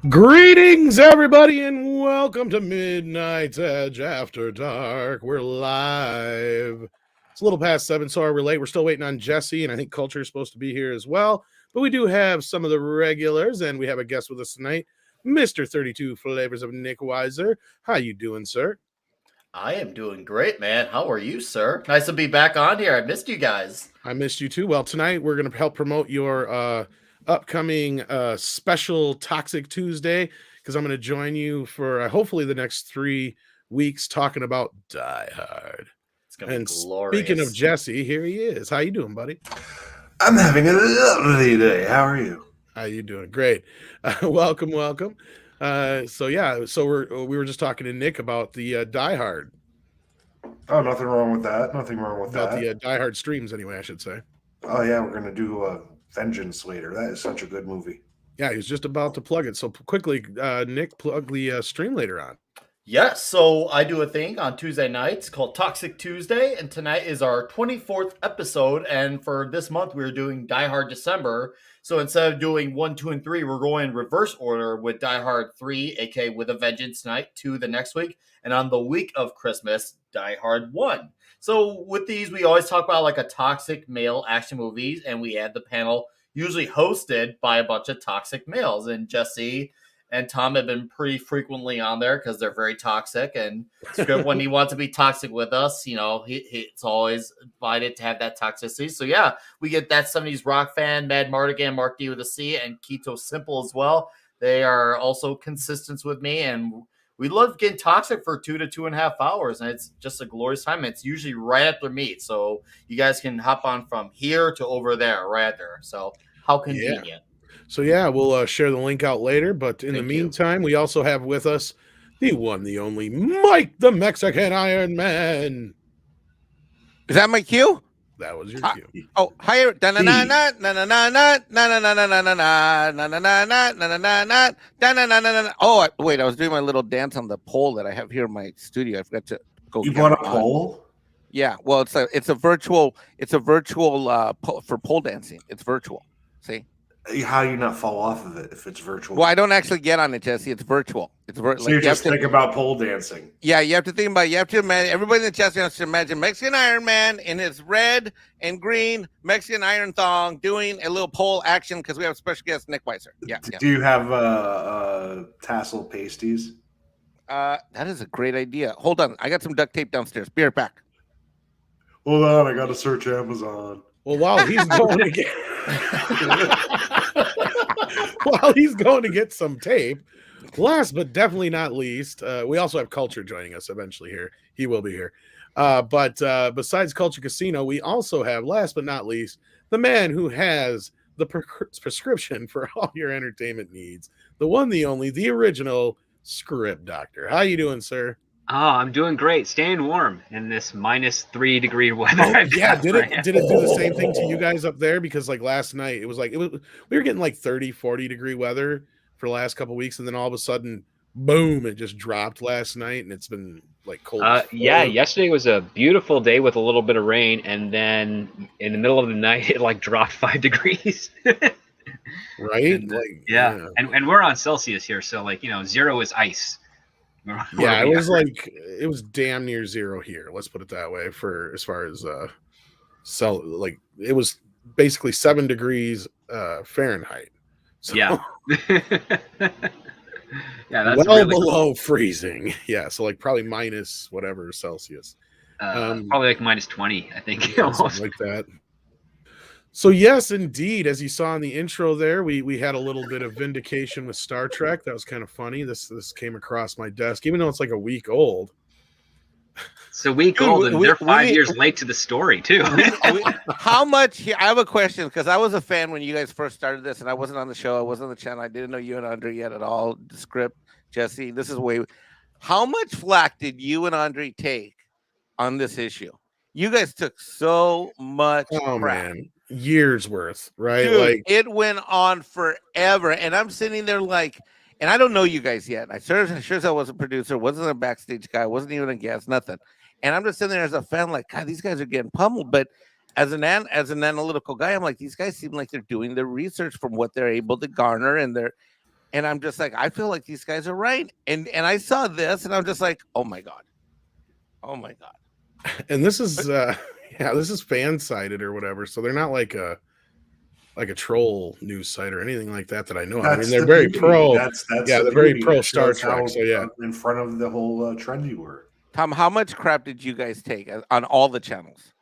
Greetings, everybody, and welcome to Midnight's Edge After Dark. We're live. It's a little past 7, so we're late. We're still waiting on Jesse, and I think Culture is supposed to be here as well. But we do have some of the regulars, and we have a guest with us tonight, Mr. 32 Flavors of Nick Weiser. How you doing, sir? I am doing great, man. How are you, sir? Nice to be back on here. I missed you guys. I missed you too. Well, tonight we're going to help promote your upcoming special Toxic Tuesday, because I'm going to join you for hopefully the next 3 weeks talking about Die Hard. It's gonna And be glorious. speaking of Jesse, here he is. How you doing, buddy? I'm having a lovely day. How are you? How you doing? Great. Welcome. So we were just talking to Nick about the Die Hard. Oh, nothing wrong with that. Nothing wrong with About that. the Die Hard streams, anyway, I should say. Oh yeah, we're gonna do Vengeance later. That is such a good movie. Yeah, he was just about to plug it. So quickly, Nick, plug the stream later on. Yes, so I do a thing on Tuesday nights called Toxic Tuesday, and tonight is our 24th episode. And for this month, we're doing Die Hard December. So instead of doing 1, 2, and 3, we're going in reverse order with Die Hard 3, aka with a Vengeance Night, 2 the next week, and on the week of Christmas, Die Hard 1. So with these, we always talk about like a toxic male action movies, and we add the panel usually hosted by a bunch of toxic males. And Jesse and Tom have been pretty frequently on there because they're very toxic. And Script, when he wants to be toxic with us, you know, it's always invited to have that toxicity. So yeah, we get that 70s rock fan, Mad Mardigan, Mark D with a C, and Keto Simple as well. They are also consistent with me, and we love getting toxic for 2 to 2.5 hours, and it's just a glorious time. It's usually right after meet, so you guys can hop on from here to over there right there. So how convenient. Yeah. So yeah, we'll share the link out later. But in the meantime, we also have with us the one, the only Mike, the Mexican Iron Man. Is that my cue? That was your cue. Oh, higher. Oh, wait! I was doing my little dance on the pole that I have here in my studio. I forgot to go. You bought a pole? Yeah. Well, it's a virtual for pole dancing. It's virtual. See? How do you not fall off of it if it's virtual? Well, I don't actually get on it, Jesse. It's virtual. It's so you just think about pole dancing. Yeah, you have to think about. You have to imagine. Everybody in the chest has to imagine Mexican Iron Man in his red and green Mexican iron thong doing a little pole action because we have a special guest, Nick Weiser. Yeah. Do you have tassel pasties? That is a great idea. Hold on, I got some duct tape downstairs. Be right back. Hold on, I got to search Amazon. Well, while he's going to get while he's going to get some tape, last but definitely not least, we also have Culture joining us eventually here. He will be here. But besides Culture Casino, we also have, last but not least, the man who has the prescription for all your entertainment needs. The one, the only, the original Script Doctor. How you doing, sir? Oh, I'm doing great. Staying warm in this -3 degree weather. Oh, yeah, did it do the same thing to you guys up there? Because like last night, we were getting like 30, 40 degree weather for the last couple of weeks, and then all of a sudden, boom, it just dropped last night, and it's been like cold. Yeah, yesterday was a beautiful day with a little bit of rain, and then in the middle of the night, it like dropped 5 degrees. Right? Yeah. And we're on Celsius here, so like, you know, 0 is ice. Yeah, it was damn near 0 here. Let's put it that way. For as far as it was basically 7 degrees Fahrenheit. So, yeah. Yeah, that's well really below cool. freezing. Yeah, so like probably minus whatever Celsius. Probably like -20, I think. Yeah, something like that. So yes, indeed, as you saw in the intro there, we had a little bit of vindication with Star Trek. That was kind of funny. This came across my desk, even though it's like a week old. It's a week old, and they're 5 years late to the story too. How much? I have a question because I was a fan when you guys first started this, and I wasn't on the show. I wasn't on the channel. I didn't know you and Andre yet at all. The Script, Jesse. This is way. How much flack did you and Andre take on this issue? You guys took so much crap. Man. Years worth, right? Dude, like it went on forever, and I'm sitting there like, and I don't know you guys yet. I sure as I wasn't a producer, wasn't a backstage guy, wasn't even a guest, nothing. And I'm just sitting there as a fan, like, God, these guys are getting pummeled. But as an analytical guy, I'm like, these guys seem like they're doing their research from what they're able to garner, and And I'm just like, I feel like these guys are right. And I saw this, and I'm just like, oh my god, And this is this is fan sided or whatever, so they're not like a troll news site or anything like that I know of. I mean, they're very pro. That's they're the very beauty. pro It Star shows Trek. how So yeah, in front of the whole trend you were. Tom, how much crap did you guys take on all the channels?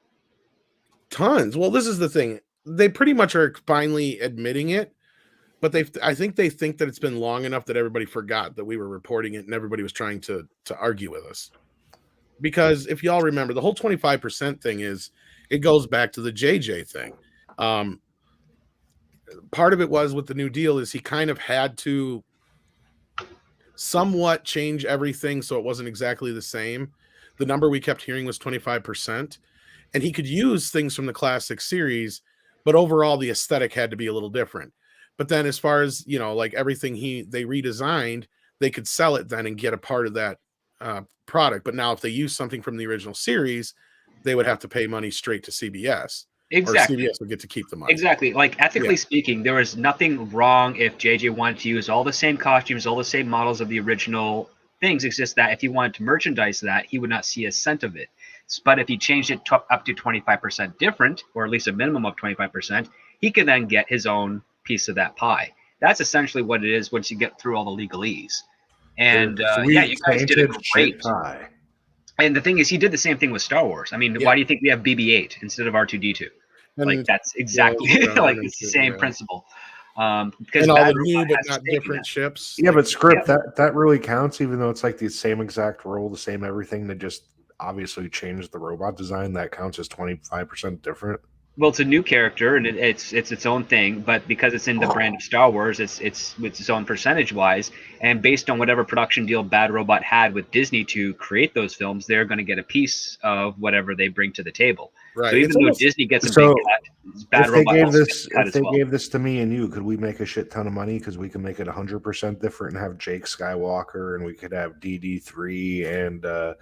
tons. Well, this is the thing. They pretty much are finally admitting it, but I think they think that it's been long enough that everybody forgot that we were reporting it and everybody was trying to argue with us. Because if y'all remember, the whole 25% thing it goes back to the JJ thing. Part of it was with the New Deal is he kind of had to somewhat change everything so it wasn't exactly the same. The number we kept hearing was 25%, and he could use things from the classic series, but overall the aesthetic had to be a little different. But then as far as, like everything they redesigned, they could sell it then and get a part of that product. But now if they use something from the original series, they would have to pay money straight to CBS. Exactly. Or CBS would get to keep the money. Exactly. Like, ethically speaking, there was nothing wrong if JJ wanted to use all the same costumes, all the same models of the original things. It's just that if he wanted to merchandise that, he would not see a cent of it. But if he changed it up to 25% different, or at least a minimum of 25%, he could then get his own piece of that pie. That's essentially what it is once you get through all the legalese. And you guys did it great. Pie. And the thing is, he did the same thing with Star Wars. I mean, why do you think we have BB-8 instead of R2-D2? Like, that's exactly like it's the same principle. Because and all the new but not different ships. Yeah, but script that really counts, even though it's like the same exact role, the same everything. They just obviously changed the robot design. That counts as 25% different. Well, it's a new character and it's its own thing, but because it's in the brand of Star Wars, it's its own percentage wise, and based on whatever production deal Bad Robot had with Disney to create those films, they're going to get a piece of whatever they bring to the table. Right. So even though Disney gets a big cut, Bad Robot gave this to me and you, could we make a shit ton of money? Because we can make it 100% different and have Jake Skywalker, and we could have DD3 and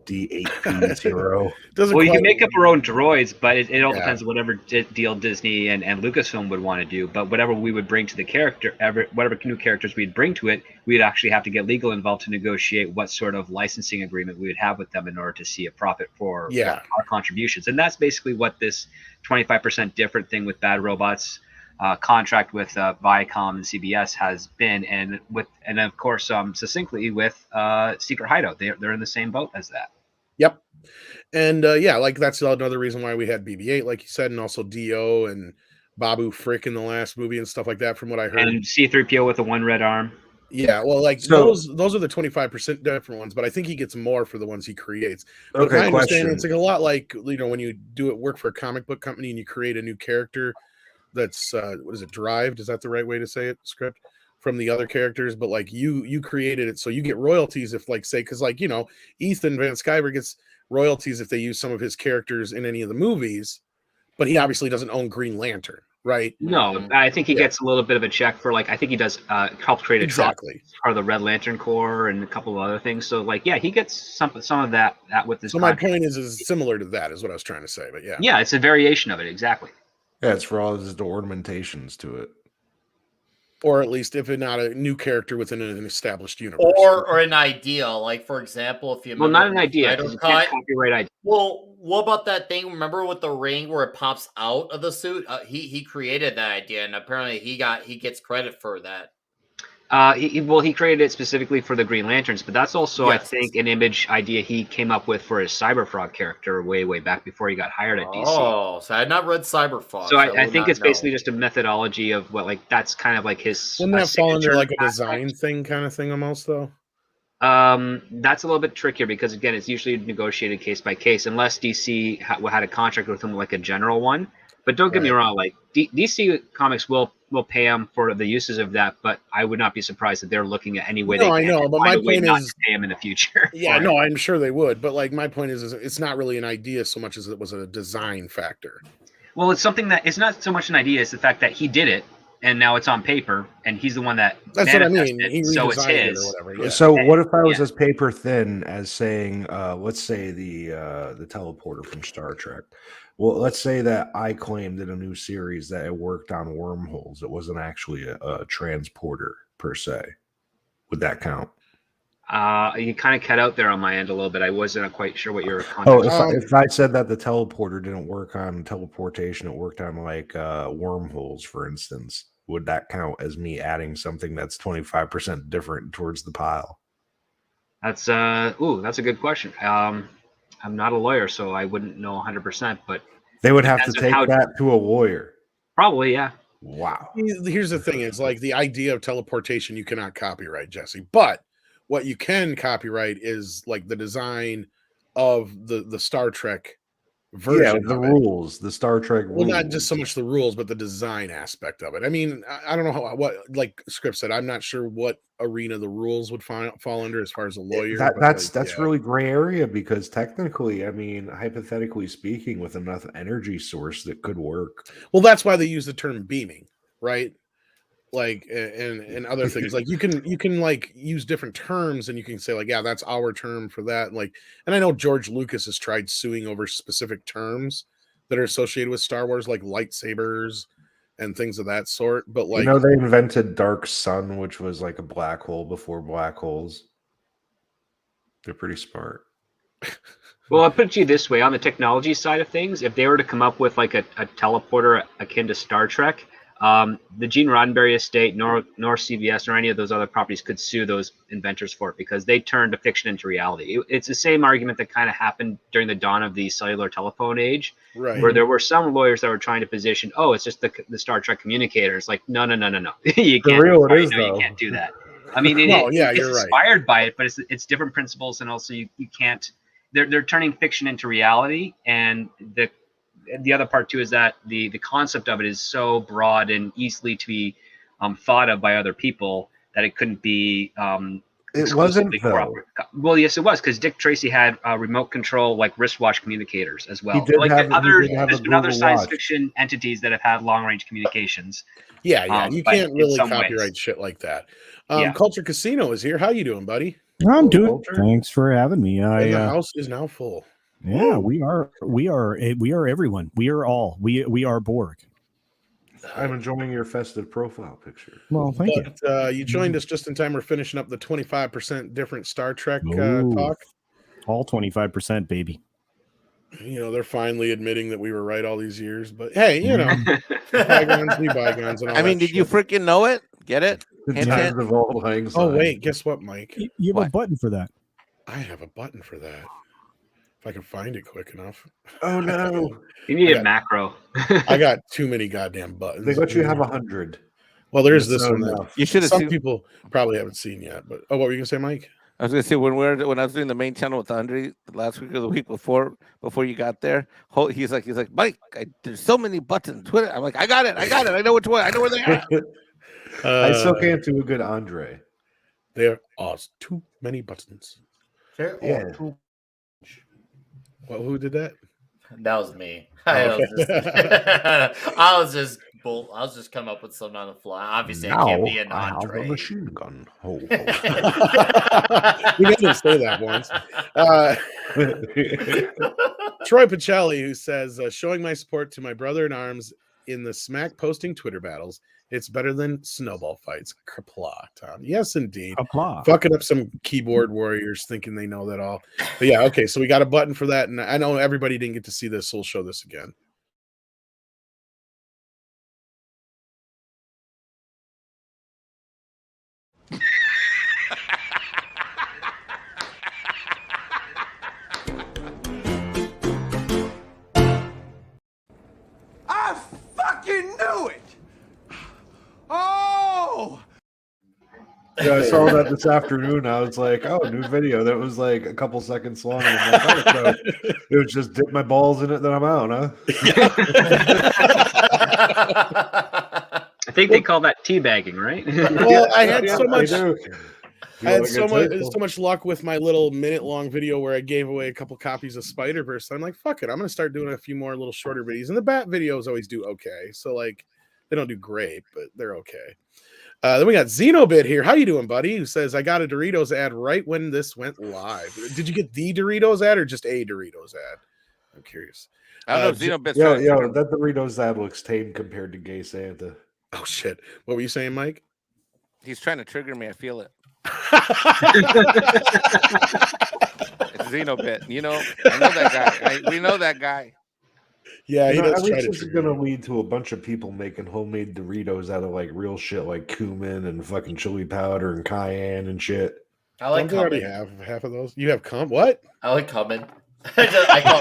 D8P0. Well, you can make up our own droids, but it all depends on whatever deal Disney and Lucasfilm would want to do. But whatever we would bring to the character, whatever new characters we'd bring to it, we'd actually have to get legal involved to negotiate what sort of licensing agreement we would have with them in order to see a profit for our contributions. And that's basically what this 25% different thing with Bad Robots contract with Viacom and CBS has been, and of course succinctly with Secret Hideout, they're in the same boat as that. Yep. And like that's another reason why we had BB-8, like you said, and also Dio and Babu Frick in the last movie and stuff like that, from what I heard. And C-3PO with the one red arm. Yeah, well, like those are the 25% different ones, but I think he gets more for the ones he creates. But I understand it's like a lot like, when you work for a comic book company and you create a new character that's what is it, derived? Is that the right way to say it? Script from the other characters, but like you created it, so you get royalties if, like, say, because like Ethan Van Sciver gets royalties if they use some of his characters in any of the movies, but he obviously doesn't own Green Lantern, right? No, I think he gets a little bit of a check for, like, I think he does help create a truck part of the Red Lantern Corps and a couple of other things. So like, he gets some of that with this. So my point is similar to that is what I was trying to say, but yeah, it's a variation of it, exactly. Yeah, it's for all the ornamentations to it. Or at least if it's not a new character within an established universe. Or an idea. Like, for example, if you remember... Well, not an idea. It's a copyright idea. Well, what about that thing, remember with the ring where it pops out of the suit? He created that idea, and apparently he gets credit for that. He created it specifically for the Green Lanterns, but that's also, I think, an image idea he came up with for his Cyberfrog character way back before he got hired at DC. Oh, so I had not read Cyberfrog. So I think it's basically just a methodology of what, like, that's kind of like his. Wouldn't that fall under like a design thing kind of thing almost, though? That's a little bit trickier because, again, it's usually negotiated case by case, unless DC had a contract with him, like a general one. But don't get me wrong, like DC Comics will pay him for the uses of that, but I would not be surprised that they're looking at any way they can. I know, but my point is to pay him in the future. Yeah, no, I'm sure they would, but like my point is it's not really an idea so much as it was a design factor. Well, it's something that it's not so much an idea; it's the fact that he did it, and now it's on paper, and he's the one that. That's what I mean. So it's his. Or whatever. Yeah. So what if I was as paper thin as saying, let's say the teleporter from Star Trek? Well, let's say that I claimed in a new series that it worked on wormholes. It wasn't actually a transporter. per se. Would that count? You kind of cut out there on my end a little bit. I wasn't quite sure what your Oh, context. if I said that the teleporter didn't work on teleportation, it worked on like wormholes, for instance, would that count as me adding something that's 25% different towards the pile? That's that's a good question. I'm not a lawyer, so I wouldn't know 100%, but They would have to depends on take that to a lawyer. probably, yeah. Wow. Here's the thing: it's like the idea of teleportation you cannot copyright, Jesse. But what you can copyright is like the design of the Star Trek version. Yeah, the of it. rules, the Star Trek Well, rules. not just so much the rules, but the design aspect of it. I mean, I don't know what like Script said. I'm not sure what arena the rules would fall under as far as a lawyer. That's yeah. really gray area because technically, I mean, hypothetically speaking, with enough energy source that could work. Well, that's why they use the term beaming, right? Like and other things. Like you can like use different terms and you can say like, yeah, that's our term for that. Like, and I know George Lucas has tried suing over specific terms that are associated with Star Wars, like lightsabers and things of that sort. But like, They invented Dark Sun, which was like a black hole before black holes. They're pretty smart. Well, I'll put it to you this way: on the technology side of things, if they were to come up with like a teleporter akin to Star Trek, the Gene Roddenberry estate, nor CBS, or any of those other properties could sue those inventors for it because they turned a fiction into reality. It's the same argument that kind of happened during the dawn of the cellular telephone age, right? Where there were some lawyers that were trying to position, oh, it's just the Star Trek communicators. Like, no, you can't. You can't do that. I mean, it's inspired by it, but it's different principles, and also you can't. They're turning fiction into reality, and the other part too is that the concept of it is so broad and easily to be thought of by other people that it couldn't be. It wasn't though. Well, yes, it was because Dick Tracy had remote control, like wristwatch communicators as well. There's been other science fiction entities that have had long range communications. Yeah, you can't really copyright shit like that. Culture Casino is here. How you doing, buddy? I'm doing. Thanks for having me. The house is now full. Yeah, we are everyone. We are all. We are Borg. I'm enjoying your festive profile picture. Well, thank you. You joined us just in time. We're finishing up the 25% different Star Trek talk. All 25%, baby. They're finally admitting that we were right all these years. But hey, bygones be bygones. And all did you freaking know it? Get it? Oh wait, guess what, Mike? You have a button for that. I have a button for that. If I can find it quick enough. Oh no! You need a macro. I got too many goddamn buttons. They let you have 100. Well, there's this one that you should have. Some people probably haven't seen yet. But what were you gonna say, Mike? I was gonna say when I was doing the main channel with Andre last week or the week before you got there, he's like Mike, there's so many buttons. Twitter. I'm like, I got it. I know which one. I know where they are. I still can't do a good Andre. There are too many buttons. Well, who did that? That was me. I was just coming up with something on the fly. Obviously, I can't be an Andre. I have a machine gun. You didn't say that once. Troy Pacelli, who says, showing my support to my brother in arms in the smack posting Twitter battles. It's better than snowball fights. Kapla, Tom. Yes, indeed. Kapla. Fucking up some keyboard warriors thinking they know that all. But yeah, okay. So we got a button for that. And I know everybody didn't get to see this, so we'll show this again. I fucking knew it! Oh! Yeah, I saw that this afternoon. I was like, oh, new video. That was like a couple seconds long. And I'm like, so it was just dip my balls in it, then I'm out, huh? I think they call that teabagging, right? Well, I had so much. I had so much luck with my little minute-long video where I gave away a couple copies of Spider-Verse. I'm like, fuck it, I'm gonna start doing a few more little shorter videos. And the Bat videos always do okay. So like, they don't do great, but they're okay. Then we got Xenobit here. How you doing, buddy? Who says, I got a Doritos ad right when this went live. Did you get the Doritos ad or just a Doritos ad? I'm curious. I don't know. Xenobit's that Doritos ad looks tame compared to Gay Santa. Oh, shit. What were you saying, Mike? He's trying to trigger me. I feel it. It's Xenobit. You know, I know that guy. We know that guy. Yeah, he does try to This is trigger gonna you. lead to a bunch of people making homemade Doritos out of like real shit, like cumin and fucking chili powder and cayenne and shit. I like Don't they already coming. have half of those? You have what? I like coming. I call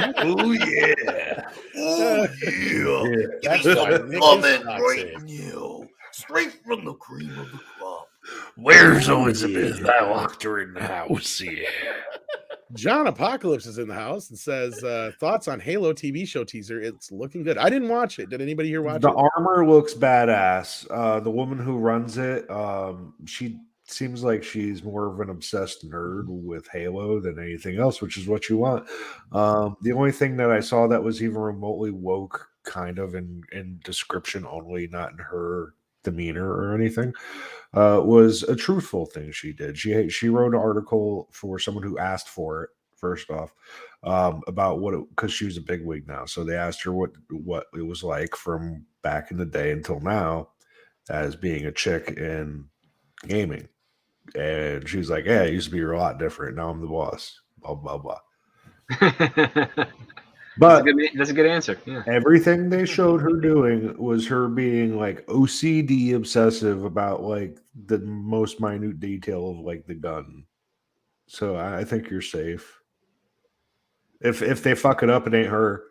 it Oh yeah. Oh Yeah. That's Give me why some Nick is coming toxic. right now. Straight from the cream of the crop. Where's Elizabeth? I locked her in the house. Yeah. John Apocalypse is in the house and says thoughts on Halo TV show teaser. It's looking good. I didn't watch it. Did anybody here watch The it? armor looks badass. The woman who runs it, she seems like she's more of an obsessed nerd with Halo than anything else, which is what you want. The only thing that I saw that was even remotely woke, kind of in description only, not in her demeanor or anything, was a truthful thing she did. She wrote an article for someone who asked for it, first off, about what, because she was a bigwig now, so they asked her what it was like from back in the day until now as being a chick in gaming, and she was like, yeah, it used to be a lot different, now I'm the boss, blah blah blah. But that's a good answer. Yeah. everything they showed her doing was her being like OCD obsessive about like the most minute detail of like the gun. So I think you're safe. If they fuck it up, it ain't her.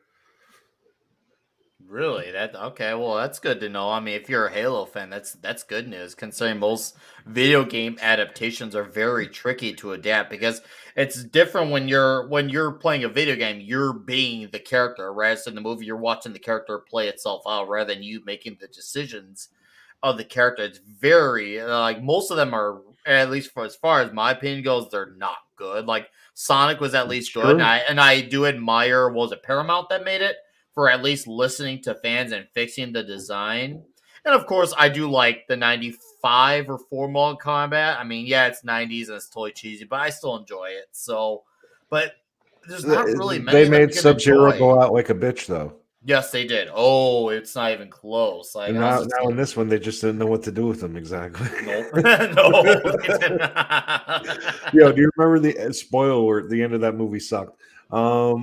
Really? Okay? Well, that's good to know. I mean, if you're a Halo fan, that's good news. Considering most video game adaptations are very tricky to adapt because it's different when you're playing a video game. You're being the character, whereas in the movie, you're watching the character play itself out rather than you making the decisions of the character. It's very like most of them are, at least for as far as my opinion goes, they're not good. Like Sonic was at least good, and I do admire. Was it Paramount that made it? For at least listening to fans and fixing the design. And of course, I do like the 95 or 4 Mortal Kombat. I mean, yeah, it's 90s and it's totally cheesy, but I still enjoy it. So, but there's not really many. They of them made you can Sub-Zero enjoy. go out like a bitch, though. Yes, they did. Oh, it's not even close. Like, And now in this one, they just didn't know what to do with them exactly. Nope. No, they did not. Yo, do you remember the spoiler alert? The end of that movie sucked. But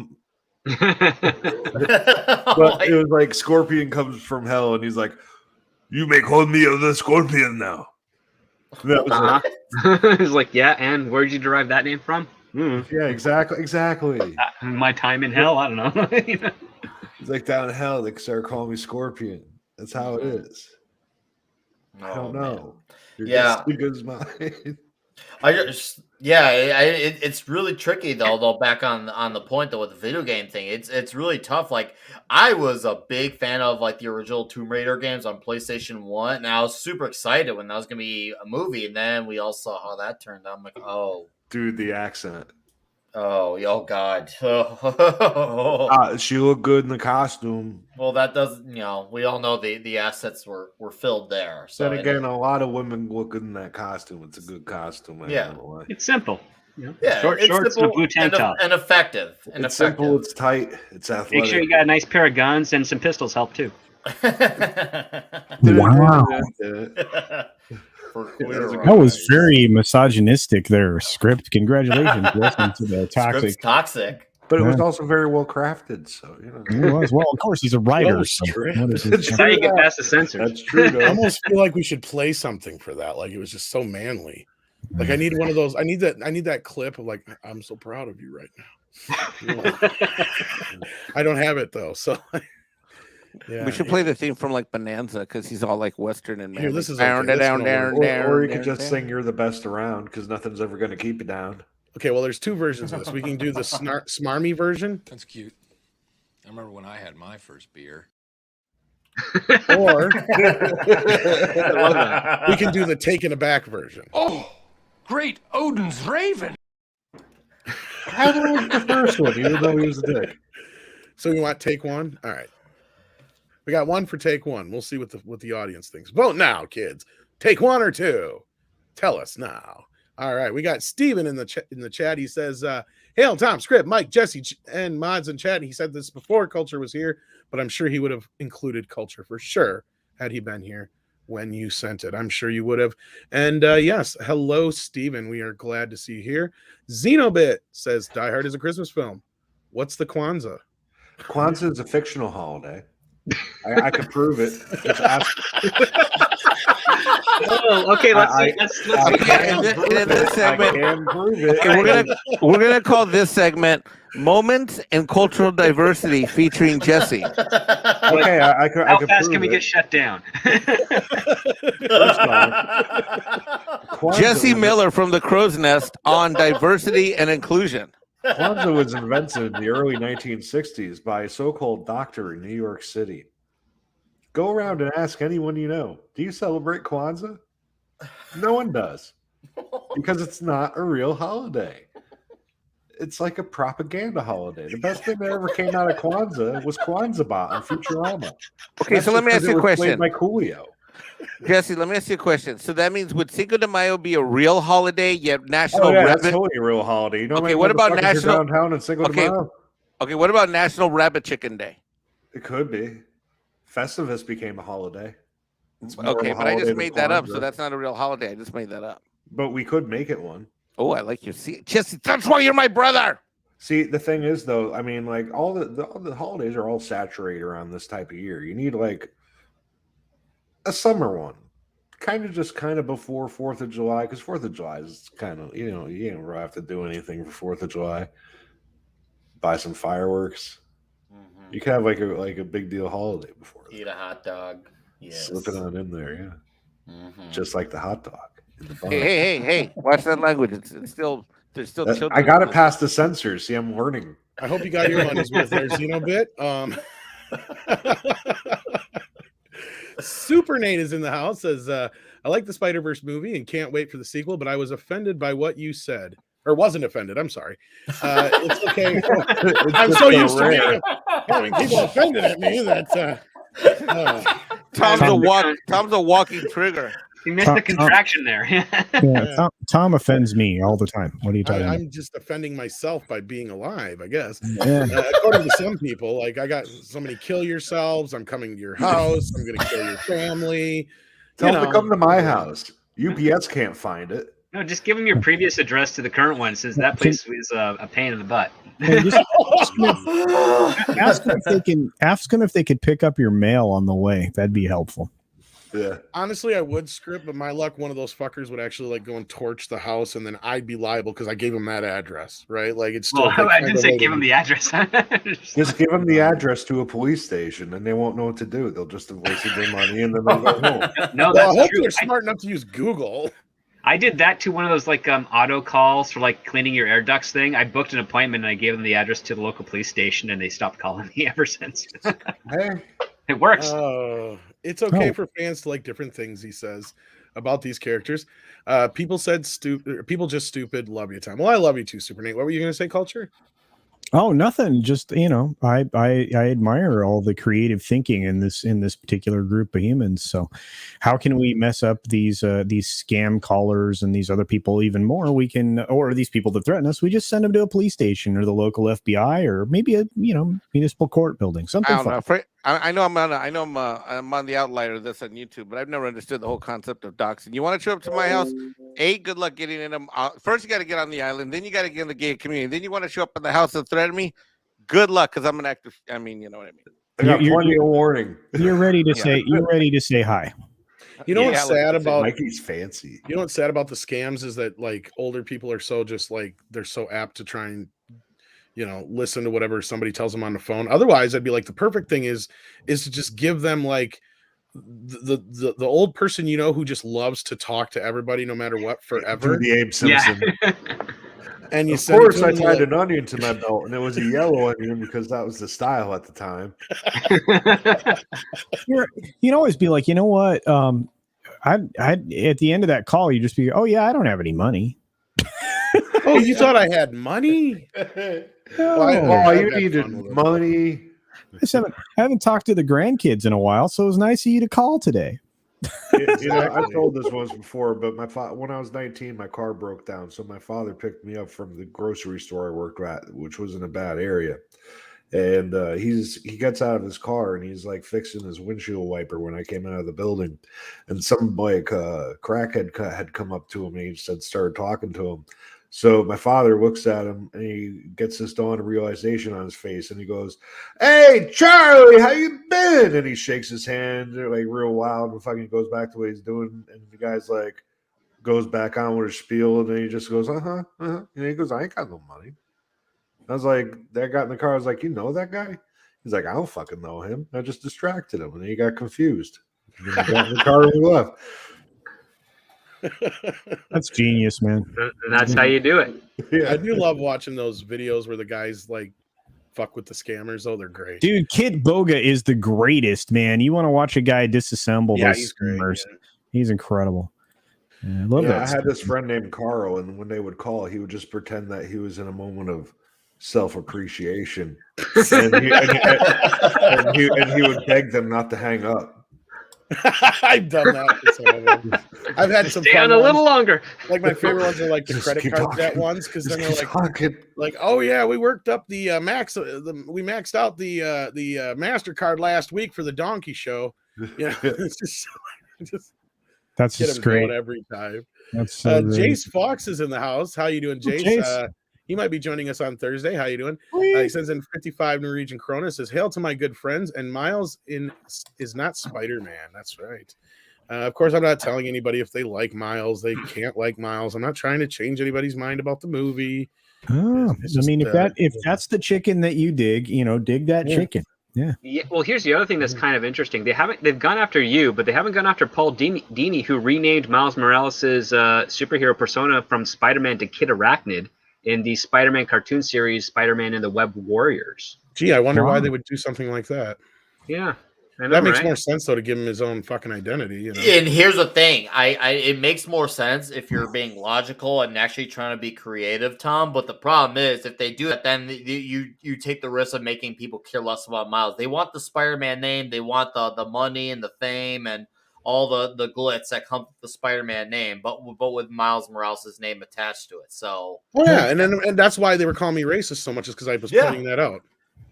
it was like Scorpion comes from hell, and he's like, "You may call me the Scorpion now." That was He's like, yeah, and where'd you derive that name from? Yeah, exactly. My time in hell, I don't know. It's like down in hell, they start calling me Scorpion. That's how it is. I don't know. Yeah. You're good as mine. It's really tricky though. Back on the point though with the video game thing, it's really tough. Like I was a big fan of like the original Tomb Raider games on PlayStation 1, and I was super excited when that was gonna be a movie, and then we all saw how that turned out. I'm like, oh, dude, the accent. Oh God! She looked good in the costume. Well, that does, we all know the assets were filled there. So then again, a lot of women look good in that costume. It's a good costume. It's simple. Yeah, short it's shorts simple and a blue tank top. and effective. It's simple. It's tight. It's athletic. Make sure you got a nice pair of guns and some pistols help too. Wow. That was very misogynistic there, script. Congratulations. Welcome to the Script's toxic. But it was also very well crafted. So, It was. Well, of course, he's a writer. That's how you get past the censors. That's true. I almost feel like we should play something for that. Like it was just so manly. Like I need one of those. I need that clip of like, I'm so proud of you right now. I don't have it though. So we should play the theme from like Bonanza because he's all like Western and Here, this is down, okay. down, or you could just sing "You're the Best Around" because nothing's ever going to keep you down. Okay, well, there's two versions of this. We can do the smarmy version. That's cute. I remember when I had my first beer. Or we can do the taken aback version. Oh, great Odin's Raven. How was the first one? Even though he was a dick. So we want take one. All right. We got one for take one. We'll see what the audience thinks. Vote now, kids. Take one or two. Tell us now. All right. We got Steven in the chat. He says, hail, Tom, Script, Mike, Jesse, and Mods in chat. He said this before Culture was here, but I'm sure he would have included Culture for sure had he been here. when you sent it. I'm sure you would have. And yes, hello, Steven. We are glad to see you here. Xenobit says Die Hard is a Christmas film. What's the Kwanzaa? Kwanzaa is a fictional holiday. I can prove it. Just ask. Oh, okay. Let's see. In this segment, I can prove it. okay, we're gonna call this segment "Moments in Cultural Diversity" featuring Jesse. Okay, I can. How can fast prove can we it. get shut down? First off, Kwanzaa Jesse was- Miller from the Crow's Nest on diversity and inclusion. Kwanzaa was invented in the early 1960s by a so-called doctor in New York City. Go around and ask anyone you know, do you celebrate Kwanzaa? No one does, because it's not a real holiday. It's like a propaganda holiday. The best thing that ever came out of Kwanzaa was Kwanzaa Bot on Futurama. Okay, so let me That's ask you a because it was question. played by Coolio. Jesse, let me ask you a question. So that means would Cinco de Mayo be a real holiday yet national Oh yeah, that's rabbit? totally a real holiday. You know, Okay, what about national- downtown in Cinco de Okay. Mayo? Okay, what about National Rabbit Chicken Day? It could be. Festivus became a holiday. It's more of Okay, a but I holiday just than made that up, so Kwanzaa. that's not a real holiday. I just made that up. But we could make it one. Oh, I like your see, Jesse. That's why you're my brother. See, the thing is, though, I mean, like all the holidays are all saturated around this type of year. You need like a summer one, kind of before 4th of July, because 4th of July is kind of you don't really have to do anything for 4th of July. Buy some fireworks. You can have like a big deal holiday before. Eat a hot dog. Yes. Slip it on in there, yeah. Just like the hot dog in the bun. Hey! Watch that language. It's still there's still children. I got it past the censors. See, I'm learning. I hope you got your money's worth there, Xenobit. Super Nate is in the house. Says, I like the Spider-Verse movie and can't wait for the sequel, but I was offended by what you said. Or wasn't offended. I'm sorry. It's okay. I'm so used to having people offended at me that Tom's a walking trigger. You missed the contraction there. Yeah, Tom offends me all the time. What are you talking about? I'm just offending myself by being alive, I guess. Yeah. According to some people, like I got somebody kill yourselves. I'm coming to your house. I'm going to kill your family. Tell them to come to my house. UPS can't find it. No, just give them your previous address to the current one, since that place was a pain in the butt. Hey, ask them if they could pick up your mail on the way. That'd be helpful. Yeah. Honestly, I would script, but my luck, one of those fuckers would actually like go and torch the house, and then I'd be liable because I gave him that address, right? Like it's still. Well, I didn't say give him the address. Just give them the address to a police station, and they won't know what to do. They'll just have wasted their money, and then they'll go home. No, Well, that's I hope true. they're smart enough to use Google. I did that to one of those like auto calls for like cleaning your air ducts thing. I booked an appointment and I gave them the address to the local police station, and they stopped calling me ever since. Hey, It works. It's okay for fans to like different things, he says, about these characters. People said stupid. People just stupid. Love you, Tom. Well, I love you too, Super Nate. What were you going to say, Culture? Oh, nothing. Just I admire all the creative thinking in this particular group of humans. So, how can we mess up these scam callers and these other people even more? We can, or these people that threaten us, we just send them to a police station or the local FBI or maybe a municipal court building. Something. I don't fun. know. I'm on the outlier of this on YouTube, but I've never understood the whole concept of doxing. You want to show up to my house? Good luck getting in them. First, you got to get on the island. Then you got to get in the gay community. Then you want to show up in the house and threaten me? Good luck, because I'm an active. I mean, you know what I mean. I got plenty of warning. You're ready to say. You're ready to say hi. You know what's sad about Mikey's fancy. You know what's sad about the scams is that like older people are so just like they're so apt to try and listen to whatever somebody tells them on the phone. Otherwise, I'd be like the perfect thing is to just give them like the old person who just loves to talk to everybody no matter what forever. The Abe Simpson. Yeah. And you Of send course, it to I them, tied like, an onion to my belt, and it was a yellow onion because that was the style at the time. You'd always be like, you know what? I at the end of that call, you just be, oh yeah, I don't have any money. oh, you thought I had money? Oh, you needed money. I haven't talked to the grandkids in a while, so it was nice of you to call today. I told this once before, but when I was 19, my car broke down, so my father picked me up from the grocery store I worked at, which was in a bad area, And he gets out of his car and he's like fixing his windshield wiper when I came out of the building, and some like crackhead had come up to him and he said started talking to him. So my father looks at him and he gets this dawn of realization on his face and he goes, "Hey Charlie, how you been?" And he shakes his hand like real loud and fucking goes back to what he's doing. And the guy's like goes back on with his spiel and then he just goes, and he goes, "I ain't got no money." I was like, that got in the car. I was like, "You know that guy?" He's like, "I don't fucking know him. I just distracted him." And he got confused. And then he got in the car and he left. That's genius, man. And that's how you do it. Yeah. I do love watching those videos where the guys like fuck with the scammers. Oh, they're great. Dude, Kid Boga is the greatest, man. You want to watch a guy disassemble those he's great, scammers. yeah. He's incredible. Yeah, I love that. I had this friend named Carl, and when they would call, he would just pretend that he was in a moment of self-appreciation. And he would beg them not to hang up. I've done that for some of them. I've had some Stay fun on a ones. little longer. Like my favorite ones are like the Just credit keep card debt talking. ones because then they're Just like, talking. oh yeah, we worked up the we maxed out the MasterCard last week for the donkey show. Yeah, it's just That's get just them great. going every time. That's so great. Jace Fox is in the house. How you doing, Jace? Jace. He might be joining us on Thursday. How you doing? He sends in 55 Norwegian Krona. Says, "Hail to my good friends." And Miles is not Spider-Man. That's right. Of course, I'm not telling anybody if they like Miles. They can't like Miles. I'm not trying to change anybody's mind about the movie. Oh, It's I mean, just, if that's the chicken that you dig, dig that chicken. Yeah. Yeah, well, here's the other thing that's kind of interesting. They've gone after you, but they haven't gone after Paul Dini, who renamed Miles Morales' superhero persona from Spider-Man to Kid Arachnid in the Spider-Man cartoon series Spider-Man and the Web Warriors. Gee, I wonder why Wow. they would do something like that. Yeah, I know, That makes right? more sense though to give him his own fucking identity. And here's the thing, it makes more sense if you're being logical and actually trying to be creative, Tom. But the problem is, if they do that, then you take the risk of making people care less about Miles. They want the Spider-Man name, they want the money and the fame and all the glitz that comes with the Spider-Man name, but with Miles Morales' name attached to it. So, and that's why they were calling me racist so much, is because I was pointing that out.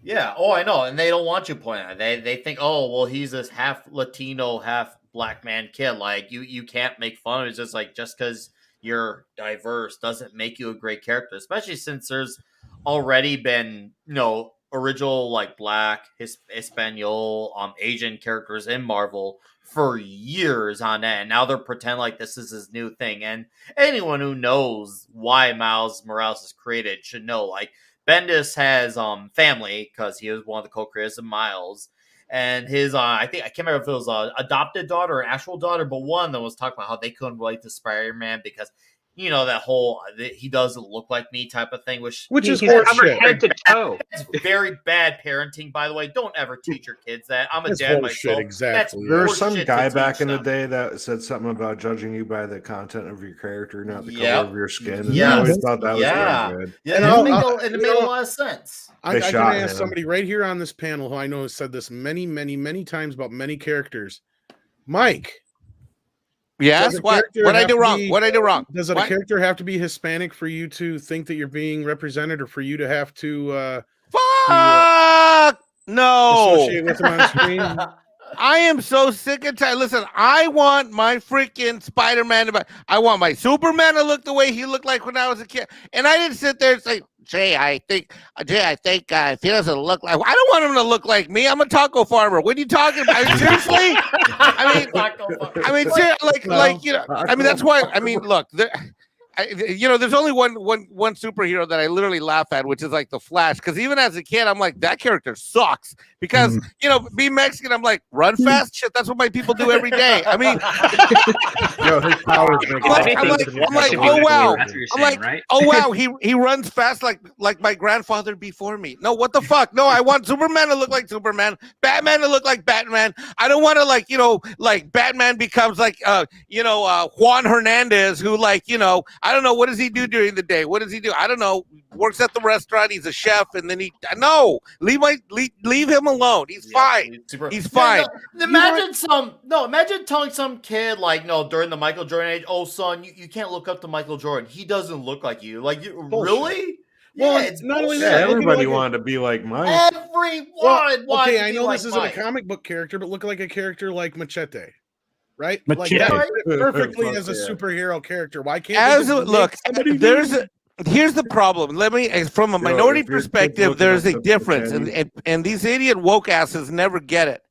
yeah. Oh, I know. And they don't want you pointing at it. They think, oh, well, he's this half Latino, half black man kid. Like you can't make fun of it. It's just like, just because you're diverse doesn't make you a great character, especially since there's already been, original like black, Espanol, Asian characters in Marvel for years on end. And now they're pretending like this is his new thing. And anyone who knows why Miles Morales is created should know, like, Bendis has family because he was one of the co-creators of Miles, and his I can't remember if it was adopted daughter or an actual daughter, but one of them was talking about how they couldn't relate to Spider-Man because that whole he doesn't look like me type of thing, which is He's covered horseshit. head to toe. It's very bad parenting, by the way. Don't ever teach your kids that. I'm a That's dad horseshit, myself. exactly. There was some horseshit guy to back teach in the them. day that said something about judging you by the content of your character, not the Yep. color of your skin. And Yes. I always thought that was Yeah. very good. Yeah, And it made a lot of sense. I They can shot ask him. somebody right here on this panel who I know has said this many, many, many times about many characters. Mike, Yes. Does a What? character What I have do to wrong? be- What I do wrong? does a What? character have to be Hispanic for you to think that you're being represented, or for you to have to Fuck no. associate with them on screen? I am so sick and tired. Listen, I want my freaking Spider-Man I want my Superman to look the way he looked like when I was a kid. And I didn't sit there and say, Jay, I think if he doesn't look like, I don't want him to look like me. I'm a taco farmer. What are you talking about? Seriously? That's why. I mean, look, there's only one superhero that I literally laugh at, which is like the Flash. Because even as a kid, I'm like, that character sucks. Because being Mexican, I'm like, run fast, shit. That's what my people do every day. I mean, His powers make I'm like, oh wow. I'm like, right? oh wow, he runs fast like my grandfather before me. No, what the fuck? No, I want Superman to look like Superman, Batman to look like Batman. I don't want to like Batman becomes like Juan Hernandez, who I don't know, what does he do during the day? What does he do? I don't know. Works at the restaurant. He's a chef, and then leave him alone. He's fine. He's fine. Imagine telling some kid during the Michael Jordan age, oh son, you can't look up to Michael Jordan. He doesn't look like you. Like, really? Well, it's not only bullshit. that, Yeah, look at it everybody like a- wanted to be like Mike. Everyone Well, wanted okay, to I be know like this isn't Mike. a comic book character, but look like a character like Machete, right? Like Machete. that Right. fit perfectly Fuck as a yeah. superhero character. Why can't As they just look, make somebody there's new? here's the problem. Let me, from a minority if your kid's perspective, looking there's up a to difference, Machete- and these idiot woke asses never get it.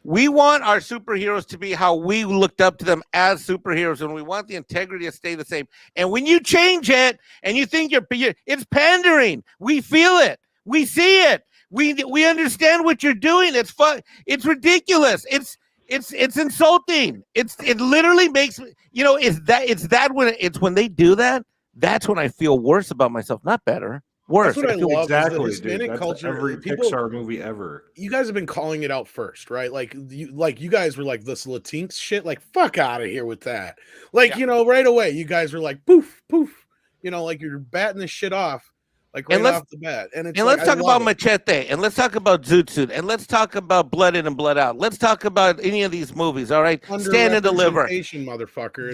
We want our superheroes to be how we looked up to them as superheroes, and we want the integrity to stay the same. And when you change it, and you think it's pandering, we feel it, we see it, we understand what you're doing. It's fun. It's ridiculous. It's insulting. It literally makes me, when they do that. That's when I feel worse about myself, not better. Worse. That's what I feel love. Exactly, is the dude. Hispanic That's culture. every People, Pixar movie ever. you guys have been calling it out first, right? Like you guys were like this Latinx shit. Like fuck out of here with that. Like right away, you guys were like poof poof. Like you're batting this shit off. Like right off the bat, and let's talk about Machete, and let's talk about Zoot Suit, and let's talk about Blood In and Blood Out. Let's talk about any of these movies. All right, Stand and Deliver, motherfucker.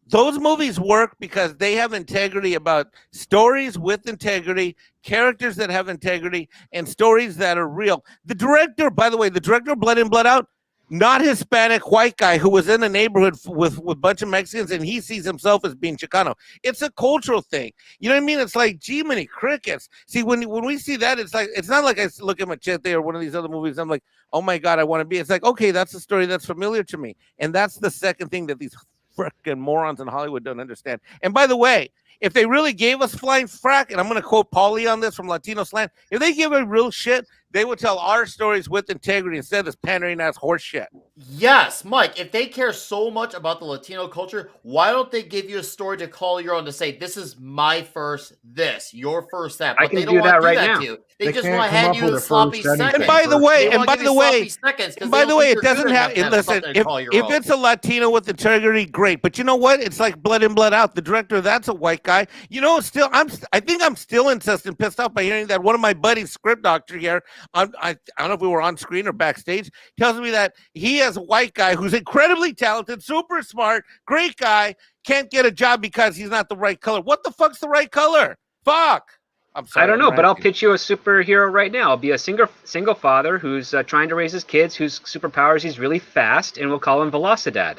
Those movies work because they have integrity about stories with integrity, characters that have integrity, and stories that are real. The director, by the way, of Blood In, Blood Out, not Hispanic, white guy who was in a neighborhood with a bunch of Mexicans, and he sees himself as being Chicano. It's a cultural thing. You know what I mean? It's like, gee, many crickets. See, when we see that, it's not like I look at Machete or one of these other movies, I'm like, oh my God, I want to be. It's like, okay, that's a story that's familiar to me. And that's the second thing that these freaking morons in Hollywood don't understand. And by the way, if they really gave us flying frack, and I'm going to quote Paulie on this from Latino Slant, if they give a real shit, they would tell our stories with integrity instead of this pandering ass horse shit. Yes, Mike, if they care so much about the Latino culture, why don't they give you a story to call your own to say, this is my first this, your first that? But I can they don't do want that to do right that now. to you. They They just can't want to come hand up you with the a sloppy first anything. seconds. And by the way, They wanna give you sloppy seconds 'cause they don't think it you're doesn't good have. enough to have Listen, something to call your if own. it's a Latino with integrity, great. But you know what? It's like Blood In, Blood Out. The director, that's a white guy. I think I'm still incensed and pissed off by hearing that one of my buddies, script doctor here, I don't know if we were on screen or backstage, tells me that he has a white guy who's incredibly talented, super smart, great guy, can't get a job because he's not the right color. What the fuck's the right color? Fuck. I'm sorry. I don't know, but I'll ranting. pitch you a superhero right now. I'll be a single father who's trying to raise his kids, whose superpowers he's really fast, and we'll call him Velocidad.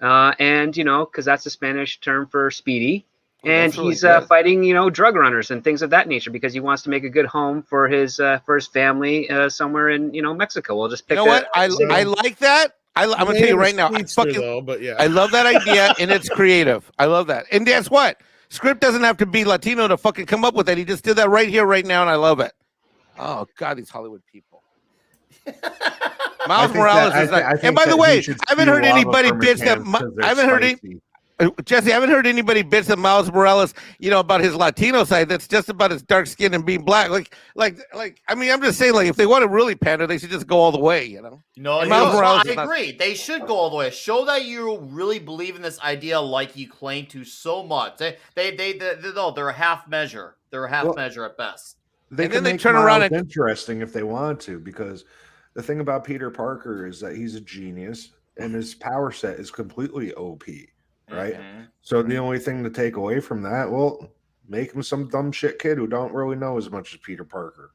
And because that's the Spanish term for speedy. And that's really he's good. fighting, drug runners and things of that nature because he wants to make a good home for his family somewhere in, Mexico. We'll just pick. You know what? I like that. I'm gonna tell you right now. I love that idea, and it's creative. I love that. And guess what? Script doesn't have to be Latino to fucking come up with that. He just did that right here, right now, and I love it. Oh God, these Hollywood people. Miles Morales is like. And by the way, I haven't heard anybody bitch that. I haven't heard any. Jesse, I haven't heard anybody bitch that Miles Morales, about his Latino side. That's just about his dark skin and being black. I mean, I'm just saying, if they want to really pander, they should just go all the way, No, I agree. They should go all the way. Show that you really believe in this idea, like you claim to so much. They're a half measure. They're a half measure at best. They can make turn around interesting if they want to, because the thing about Peter Parker is that he's a genius and his power set is completely OP. Right. Mm-hmm. So the only thing to take away from that, make him some dumb shit kid who don't really know as much as Peter Parker.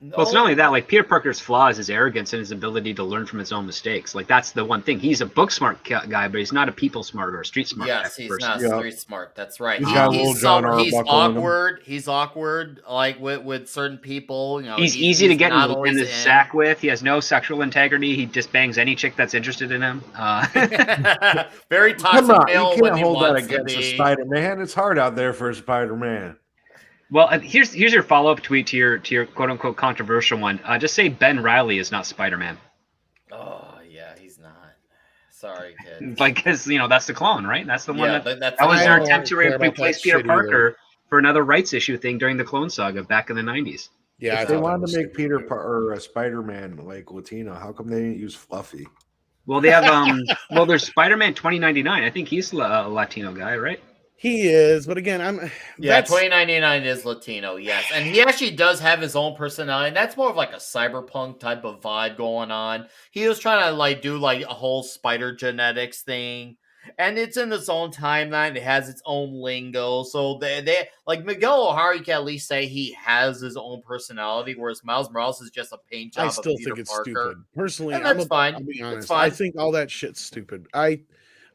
Well, it's not only that. Peter Parker's flaw is his arrogance and his ability to learn from his own mistakes. That's the one thing. He's a book smart guy, but he's not a people smart or a street smart. Yes, he's not street smart. That's right. He's awkward. He's awkward. With certain people. He's easy to get in the sack with. He has no sexual integrity. He just bangs any chick that's interested in him. Very toxic. Come on, you can't hold that against a Spider-Man. It's hard out there for a Spider-Man. Well, here's your follow-up tweet to your quote-unquote controversial one. Just say Ben Reilly is not Spider-Man. Oh, yeah, he's not. Sorry, kid. Because, that's the clone, right? That's the one that was their attempt to replace Peter Parker for another rights issue thing during the Clone Saga back in the 90s. Yeah, if they wanted to make Peter or a Spider-Man like Latino, how come they didn't use Fluffy? Well, they have there's Spider-Man 2099. I think he's a Latino guy, right? He is, but again, 2099 is Latino, yes, and he actually does have his own personality. And that's more of a cyberpunk type of vibe going on. He was trying to do a whole spider genetics thing, And it's in its own timeline. It has its own lingo. So they like Miguel O'Hara, you can at least say he has his own personality, whereas Miles Morales is just a paint job I of still Peter think it's Parker. stupid. Personally, And that's fine. I'll be It's honest. fine. I think all that shit's stupid. I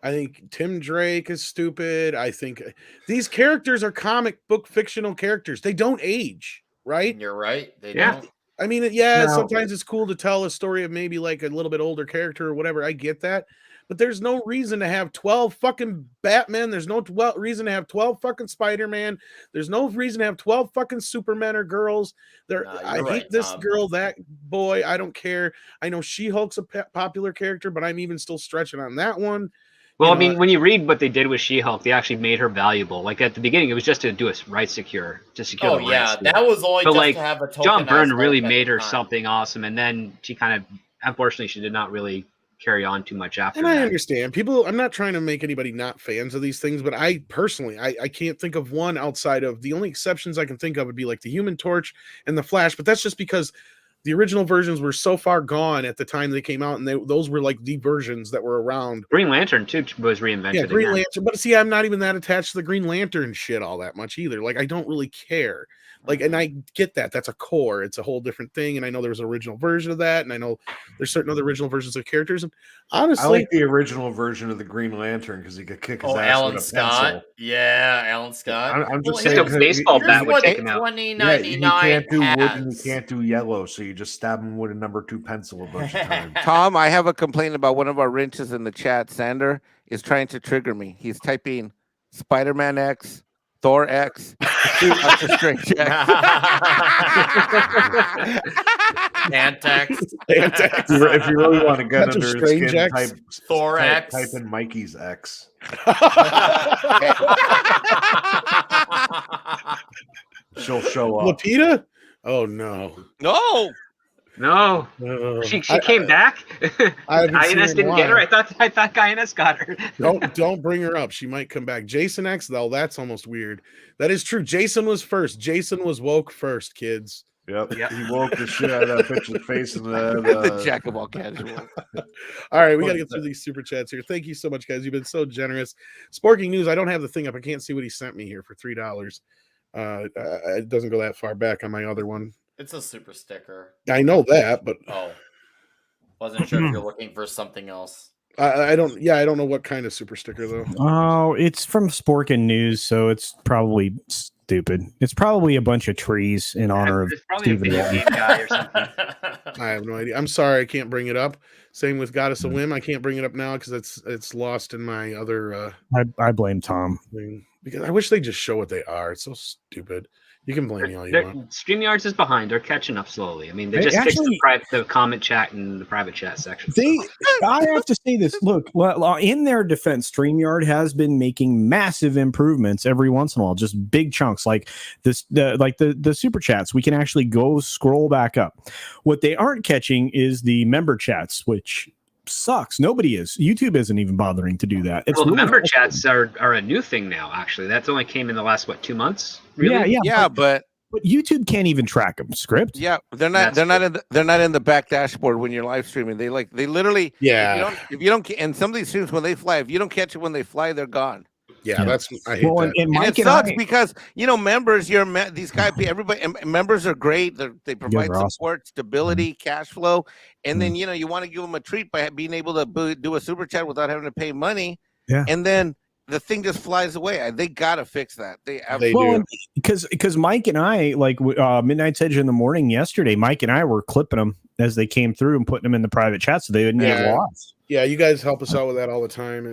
think Tim Drake is stupid. I think these characters are comic book fictional characters. They don't age, right? You're right. They Yeah. don't. I mean, yeah, Now- sometimes it's cool to tell a story of maybe like a little bit older character or whatever. I get that. But there's no reason to have 12 fucking Batman. There's no reason to have 12 fucking Spider-Man. There's no reason to have 12 fucking Supermen or girls. I you're hate right, this Tom. girl, that boy. I don't care. I know She-Hulk's a popular character, but I'm even still stretching on that one. Well, You I know, mean, when you read what they did with She-Hulk, they actually made her valuable. Like at the beginning, it was just to do a right secure, to secure Oh the yeah, rights. that was only But just like to have a tokenized John Byrne really Hulk at made the her time. something awesome, and then she kind of, unfortunately, she did not really carry on too much after and that. I understand people. I'm not trying to make anybody not fans of these things, but I personally, I can't think of one outside of the only exceptions I can think of would be like the Human Torch and the Flash, but that's just because the original versions were so far gone at the time they came out, and those were like the versions that were around. Green Lantern too was reinvented. Yeah, Green again. Lantern. But see, I'm not even that attached to the Green Lantern shit all that much either. Like, I don't really care. Like, and I get that. That's a core. It's a whole different thing. And I know there was an original version of that. And I know there's certain other original versions of characters. And honestly, I like the original version of the Green Lantern because he could kick his ass Alan with a Scott. pencil. Yeah, Alan Scott. I'm just Well, saying, Just a baseball bat would take him out. Yeah, you 2099 can't do wood and you has. can't do yellow, so you just stab him with a number 2 pencil a bunch of times. Tom, I have a complaint about one of our wrenches in the chat. Sander is trying to trigger me. He's typing Spider-Man X, Thor X, Doctor Strange X. Antex. If you really want to get Doctor under his Strange skin, X. Thor type X. in Mikey's X. She'll show up. Lapita? Oh no. No. No, No. she came back. I haven't seen her INS in a didn't get her. while. I thought INS got her. Don't bring her up. She might come back. Jason X, though, that's almost weird. That is true. Jason was first. Jason was woke first, kids. Yep. Yep. He woke the shit out of that bitch's face in The the jack of all casual. All right, we got to get through these super chats here. Thank you so much, guys. You've been so generous. Sporking News, I don't have the thing up. I can't see what he sent me here for $3. It doesn't go that far back on my other one. It's a super sticker. I know that, but Oh. Wasn't sure if you're looking for something else. I don't. Yeah, I don't know what kind of super sticker though. Oh, it's from Sporkin News, so it's probably stupid. It's probably a bunch of trees in honor of It's probably a Stephen video Waldman. game guy or something. I have no idea. I'm sorry, I can't bring it up. Same with Goddess of Whim. I can't bring it up now because it's lost in my other I blame Tom. thing. Because I wish they just show what they are. It's so stupid. You can blame me all you want. StreamYards is behind. They're catching up slowly. I mean, they Hey, just fixed actually- the comment chat and the private chat section. I have to say this. Look, in their defense, StreamYard has been making massive improvements every once in a while, just big chunks like this, the super chats. We can actually go scroll back up. What they aren't catching is the member chats, which sucks. Nobody is. YouTube isn't even bothering to do that. It's Well, the really member chats are a new thing now. Actually, that's only came in the last 2 months. Really? Yeah, but but YouTube can't even track them. Script. yeah, they're not. They're not in the back dashboard when you're live streaming. They literally. Yeah. If you don't, and some of these streams when they fly, if you don't catch it when they fly, they're gone. Yeah, that's I hate Well, that. and And Mike it and sucks I, because members, these guys, everybody, members are great. They provide they're awesome. support, stability, cash flow, and then you want to give them a treat by being able to do a super chat without having to pay money. Yeah. And then the thing just flies away. They gotta fix that. They do. Because Mike and I, like Midnight's Edge in the morning yesterday, Mike and I were clipping them as they came through and putting them in the private chat so they wouldn't get lost. Yeah, you guys help us out with that all the time.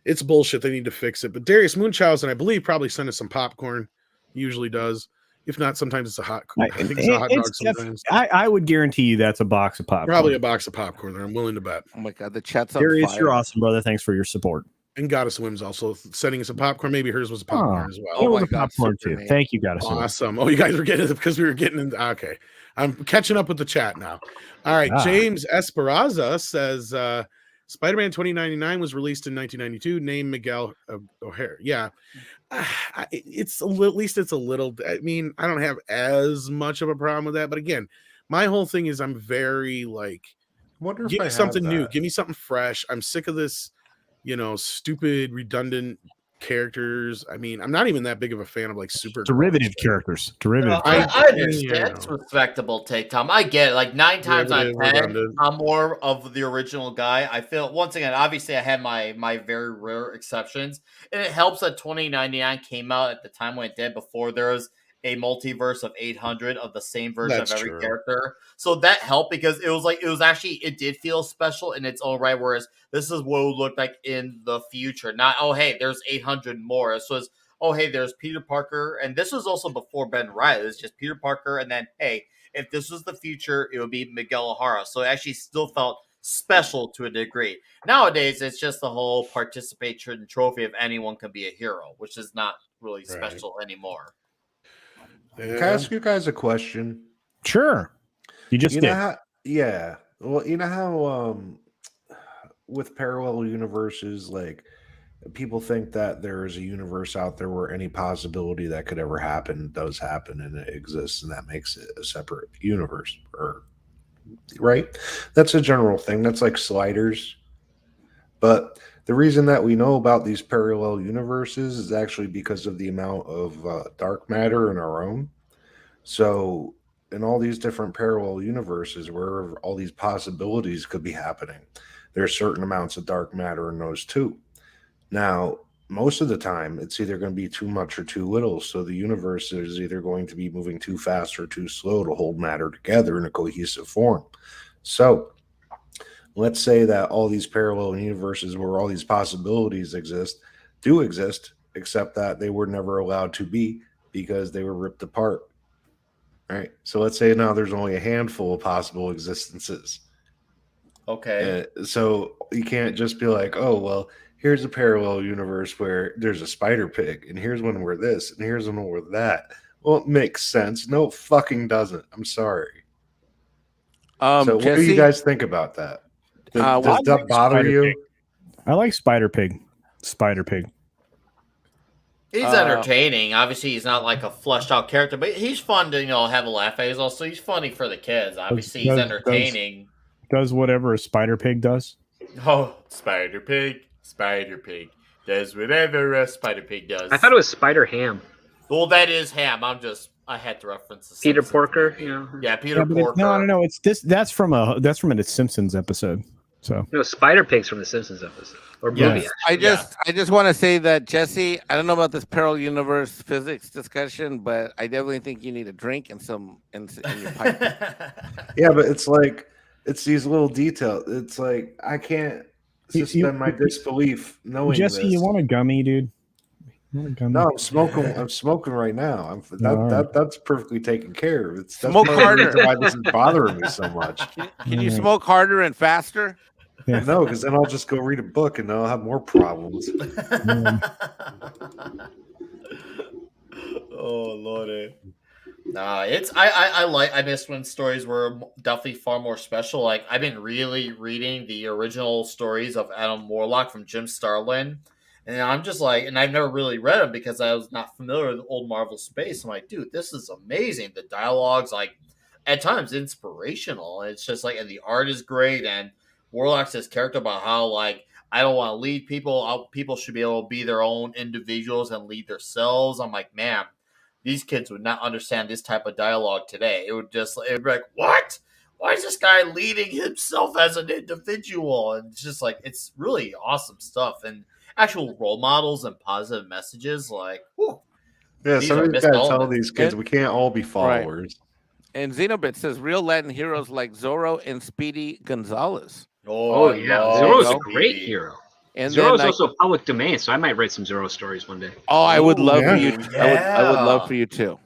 It's bullshit. They need to fix it. But Darius Munchausen, I believe, probably sent us some popcorn. He usually does. If not, sometimes it's a hot. I think it's a hot dog sometimes. I would guarantee you that's a box of popcorn. Probably a box of popcorn there. I'm willing to bet. Oh my god, the chat's on Darius, fire. you're awesome, brother. Thanks for your support. And Goddess Wim's also sending us some popcorn. Maybe hers was a popcorn as well. It was my a God, popcorn too. Superman. Thank you, Goddess. Awesome. Oh, you guys were getting it because we were getting in. Okay. I'm catching up with the chat now. All right. James Esperanza says Spider-Man 2099 was released in 1992. Name Miguel O'Hare. Yeah. It's at least it's a little. I mean, I don't have as much of a problem with that. But again, my whole thing is I'm very like, Wonder if give I me have something new. that. Give me something fresh. I'm sick of this stupid, redundant characters. I mean, I'm not even that big of a fan of like super Derivative characters. Derivative. I understand. Yeah, It's a respectable take, Tom. I get it. Like 9 times out of 10, redundant. I'm more of the original guy. I feel, once again, obviously I had my very rare exceptions. And it helps that 2099 came out at the time when it did, before there was a multiverse of 800 of the same version That's of every true. character. So that helped, because it did feel special in its own right. Whereas this is what it would look like in the future. Not, oh, hey, there's 800 more. So it's, oh, hey, there's Peter Parker. And this was also before Ben Riley. It was just Peter Parker. And then, hey, if this was the future, it would be Miguel O'Hara. So it actually still felt special to a degree. Nowadays, it's just the whole participation trophy of anyone can be a hero, which is not really special anymore. Can I ask you guys a question? Sure. You just did. Yeah. Well, you know how with parallel universes, like, people think that there is a universe out there where any possibility that could ever happen does happen, and it exists, and that makes it a separate universe, right? That's a general thing. That's like sliders. But the reason that we know about these parallel universes is actually because of the amount of dark matter in our own. So in all these different parallel universes where all these possibilities could be happening, there's certain amounts of dark matter in those too. Now, most of the time, it's either going to be too much or too little. So the universe is either going to be moving too fast or too slow to hold matter together in a cohesive form. So let's say that all these parallel universes where all these possibilities do exist, except that they were never allowed to be because they were ripped apart. Right? So let's say now there's only a handful of possible existences. Okay. So you can't just be like, oh, well, here's a parallel universe where there's a spider pig, and here's one where this, and here's one where that. Well, it makes sense. No, it fucking doesn't. I'm sorry. So what do you guys think about that? Does that bother you? Pig. I like Spider Pig. Spider Pig. He's entertaining. Obviously, he's not like a fleshed out character, but he's fun to have a laugh at. He's funny for the kids. Obviously, he's entertaining. Does whatever a Spider Pig does. Oh, Spider Pig does whatever a Spider Pig does. I thought it was Spider Ham. Well, that is Ham. I had to reference the Peter Simpsons. Porker. Yeah, Peter Porker. No. It's this. That's from a Simpsons episode. So no, Spider Pig's from the Simpsons episode or movie. I just want to say that, Jesse, I don't know about this parallel universe physics discussion, but I definitely think you need a drink and some in your pipe. Yeah, but it's like, it's these little details. It's like, I can't suspend my disbelief knowing Jesse, this. you want a gummy, dude? No, I'm smoking right now. That's perfectly taken care of. That's Smoke harder. why this is bothering me so much. Can you smoke harder and faster? Yeah. No, because then I'll just go read a book and then I'll have more problems. Oh Lordy. Nah, I miss when stories were definitely far more special. Like, I've been really reading the original stories of Adam Warlock from Jim Starlin. And I'm just like, and I've never really read them because I was not familiar with old Marvel space. I'm like, dude, this is amazing. The dialogue's like at times inspirational. It's just like, and the art is great. And Warlock's this character about how, like, I don't want to lead people. People should be able to be their own individuals and lead themselves. I'm like, man, these kids would not understand this type of dialogue today. It would be like, what? Why is this guy leading himself as an individual? And it's just like, it's really awesome stuff. And actual role models and positive messages, like, whew, yeah, somebody's got to tell these kids we can't all be followers. Right. And Xenobit says real Latin heroes like Zorro and Speedy Gonzalez. Oh yeah, Zorro's a great hero. And Zorro's also public domain, so I might write some Zorro stories one day. Oh, I would love for you. I would love for you too.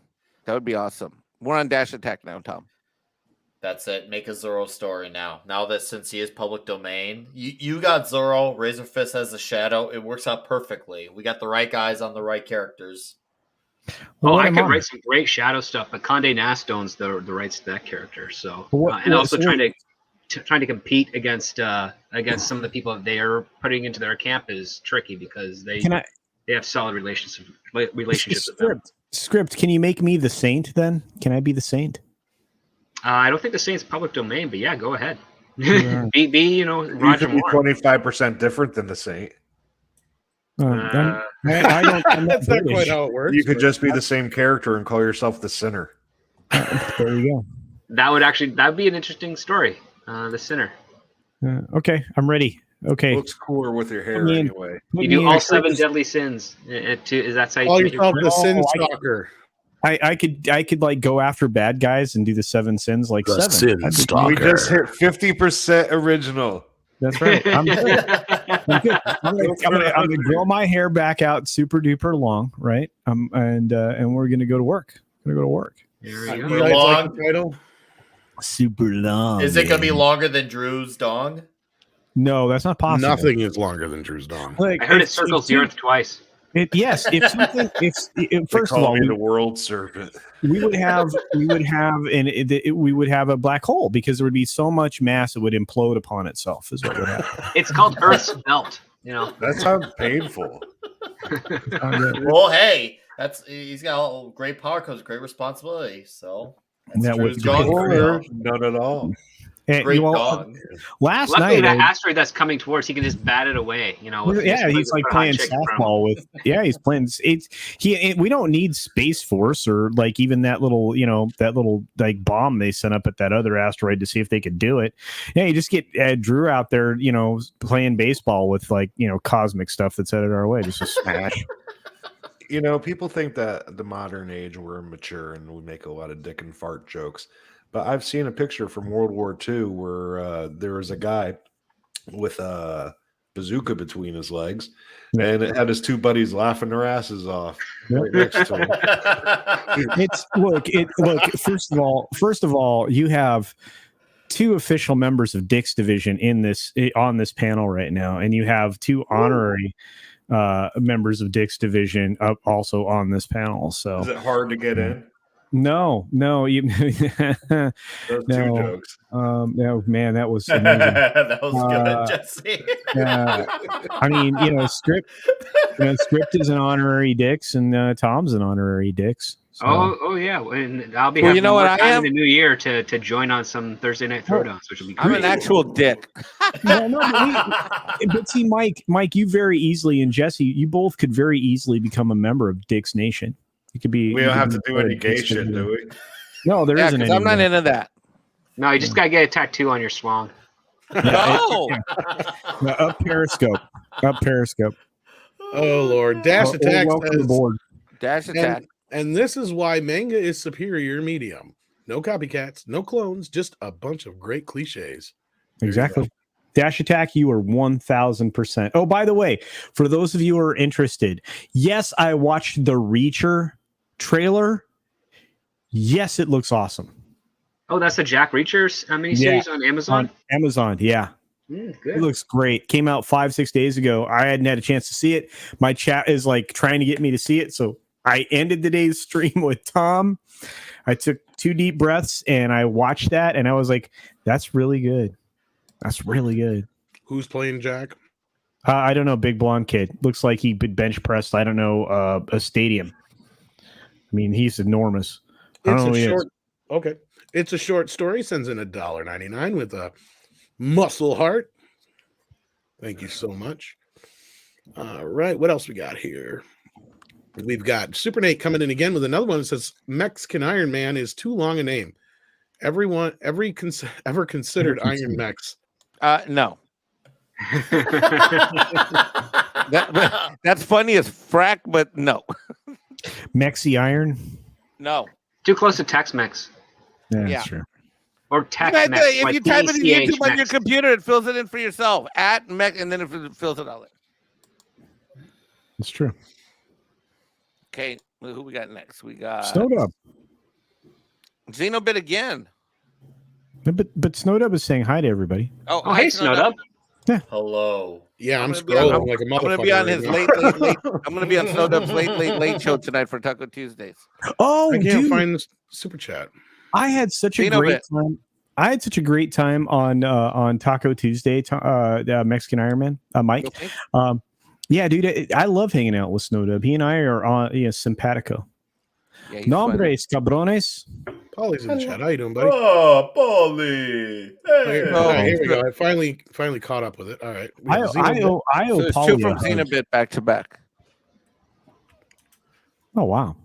That would be awesome. We're on Dash Attack now, Tom. That's it. Make a Zorro story now. Now that since he is public domain, you got Zorro, Razorfist as the Shadow. It works out perfectly. We got the right guys on the right characters. Well, I could write some great Shadow stuff, but Condé Nast owns the rights to that character. So, trying to compete against some of the people that they are putting into their camp is tricky because they have solid relationships with them. Script, can you make me the Saint then? Can I be the Saint? I don't think the Saint's public domain, but yeah, go ahead. Be Roger Moore. 25% different than the Saint. I don't. I'm not That's not quite British. how it works. You could but- just be the same character and call yourself the Sinner. There you go. That would be an interesting story. The Sinner. Okay, I'm ready. Okay. Looks cooler with your hair I mean, anyway. You do all 7 deadly sins. Is that how Call you yourself the Sin No, Stalker. I could like go after bad guys and do the 7 sins like 7. We just hit 50% original. That's right. I'm good. I'm gonna grow my hair back out super duper long, right? And we're gonna go to work. There we You go. guys like Long. the title? Super long. Is it gonna be longer than Drew's dong? No, that's not possible. Nothing is longer than Drew's dong. Like, I heard it if- circles the if- Earth twice. Yes, if something, first of Call all, me we, the world serpent. we would have a black hole because there would be so much mass it would implode upon itself. Is what would happen. It's called Earth's belt. That sounds painful. Well, hey, he's got all great power comes great responsibility. So That would Drew's be dong for Or you. none at all. And, Great well, dong. last Luckily, night, that asteroid that's coming towards, he can just bat it away. yeah, he's like playing softball with. Yeah, he's playing. We don't need Space Force or like even that little like bomb they sent up at that other asteroid to see if they could do it. Yeah, you just get Drew out there, playing baseball with like cosmic stuff that's headed our way, just a smash. People think that the modern age we're immature and we make a lot of dick and fart jokes. But I've seen a picture from World War II where there was a guy with a bazooka between his legs, and it had his 2 buddies laughing their asses off right next to him. First of all, you have 2 official members of Dick's division on this panel right now, and you have 2 honorary members of Dick's division also on this panel. So Is it hard to get in? No, you. Those 2 jokes. No, man, that was amazing. That was good, Jesse. I mean, script is an honorary Dix, and Tom's an honorary Dix. So. Oh yeah, and I'll be Well, having you know more what I time am? in the new year to join on some Thursday night throwdowns, which will be great. I'm an actual dick. But see, Mike, you very easily, and Jesse, you both could very easily become a member of Dick's Nation. You could be. We don't have to do any Dick's gay shit, Nation. do we? No, there Yeah, isn't. because I'm not into that. No, you just gotta get a tattoo on your schlong. No. Up Periscope. Oh Lord, Dash Attack welcome says, aboard. Dash attack. and this is why manga is superior medium. No copycats, no clones, just a bunch of great cliches. There you Exactly. Dash Attack, you are 1000%. Oh, by the way, for those of you who are interested, yes, I watched the Reacher trailer. Yes, it looks awesome. Oh, that's the Jack Reacher miniseries on Amazon. On Amazon, yeah. Good. It looks great. Came out 5-6 days ago. I hadn't had a chance to see it. My chat is like trying to get me to see it. So I ended today's stream with Tom. I took 2 deep breaths and I watched that and I was like, that's really good. That's really good. Who's playing Jack? I don't know. Big blonde kid. Looks like he bench pressed, I don't know, a stadium. I mean, he's enormous. I don't know who he is. Okay. It's a short story. Sends in $1.99 with a muscle heart. Thank you so much. All right. What else we got here? We've got Super Nate coming in again with another one that says Mexican Iron Man is too long a name. Ever considered Iron Mex? No. That's funny as frack, but no. Mexi Iron. No. Too close to Tex-Mex Yeah, Yeah. that's true. or Tex-Mex. If like you type it in TCH YouTube on your Mex. computer, it fills it in for yourself. At Mech, and then it fills it all in. It's true. Okay, who we got next? We got Snowed Up. Xenobit again. But Snowed Up is saying hi to everybody. Oh, hey, Snowed Up. Hello. Yeah, I'm gonna be on- scrolling like a motherfucker. I'm gonna be on right his now. late. I'm gonna be on Snowed Up's late show tonight for Taco Tuesdays. Oh, I can't dude. find this super chat. I had such a Xenobit. great time. I had such a great time on Taco Tuesday, Mexican Iron Man, Mike. Okay. Yeah, dude, I love hanging out with Snowed Up. He and I are on simpatico. Yeah, he's funny. Nombres, cabrones. Polly's in the chat. How you doing, buddy? Oh, Polly. Hey. All right, here we go. I finally caught up with it. All right. We I have Xenobit. owe So it's Polly two from a hug. Xenobit back to back. Oh wow,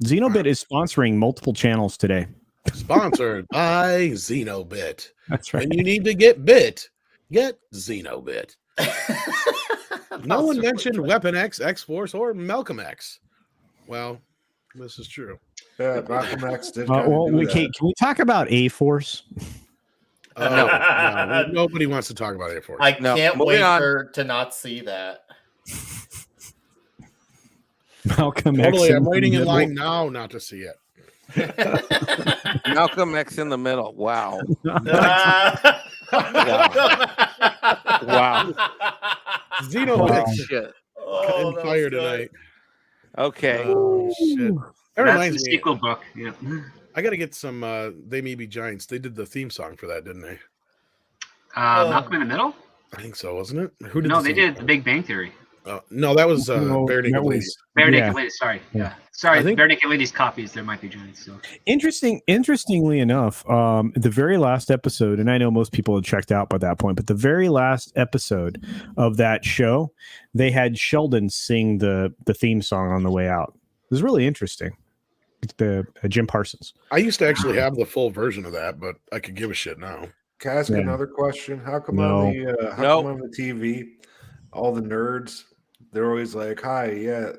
Xenobit is sponsoring multiple channels today. Sponsored by Xenobit. That's right. And you need to get bit. Get Xenobit. No one mentioned Weapon X, X-Force, or Malcolm X. Well, this is true. Yeah, Malcolm X did. Well, can we talk about A-Force? No, nobody wants to talk about A-Force. I can't moving wait on. to not see that. Malcolm X. Totally, I'm the waiting in middle. line now not to see it. Malcolm X in the middle. Wow. Wow. Xenobit Holy shit. cutting fire tonight. Okay. Oh shit! That That's reminds the me. sequel book. Yeah. I got to get some. They May Be Giants. They did the theme song for that, didn't they? Malcolm in the Middle? I think so, wasn't it? Who did? No, the they theme did The song? Big Bang Theory. No, that was No, Bare Naked that Lady. was- Bare Yeah. Naked Ladies. Sorry. Yeah. Yeah. Sorry. I think- Bare Naked Ladies copies. There might be giants. So. Interestingly enough, the very last episode, and I know most people had checked out by that point, but the very last episode of that show, they had Sheldon sing the theme song on the way out. It was really interesting. The Jim Parsons. I used to actually have the full version of that, but I could give a shit now. Can I ask Yeah. another question? How come No. on the come on the TV, all the nerds, they're always like, "Hi, yeah,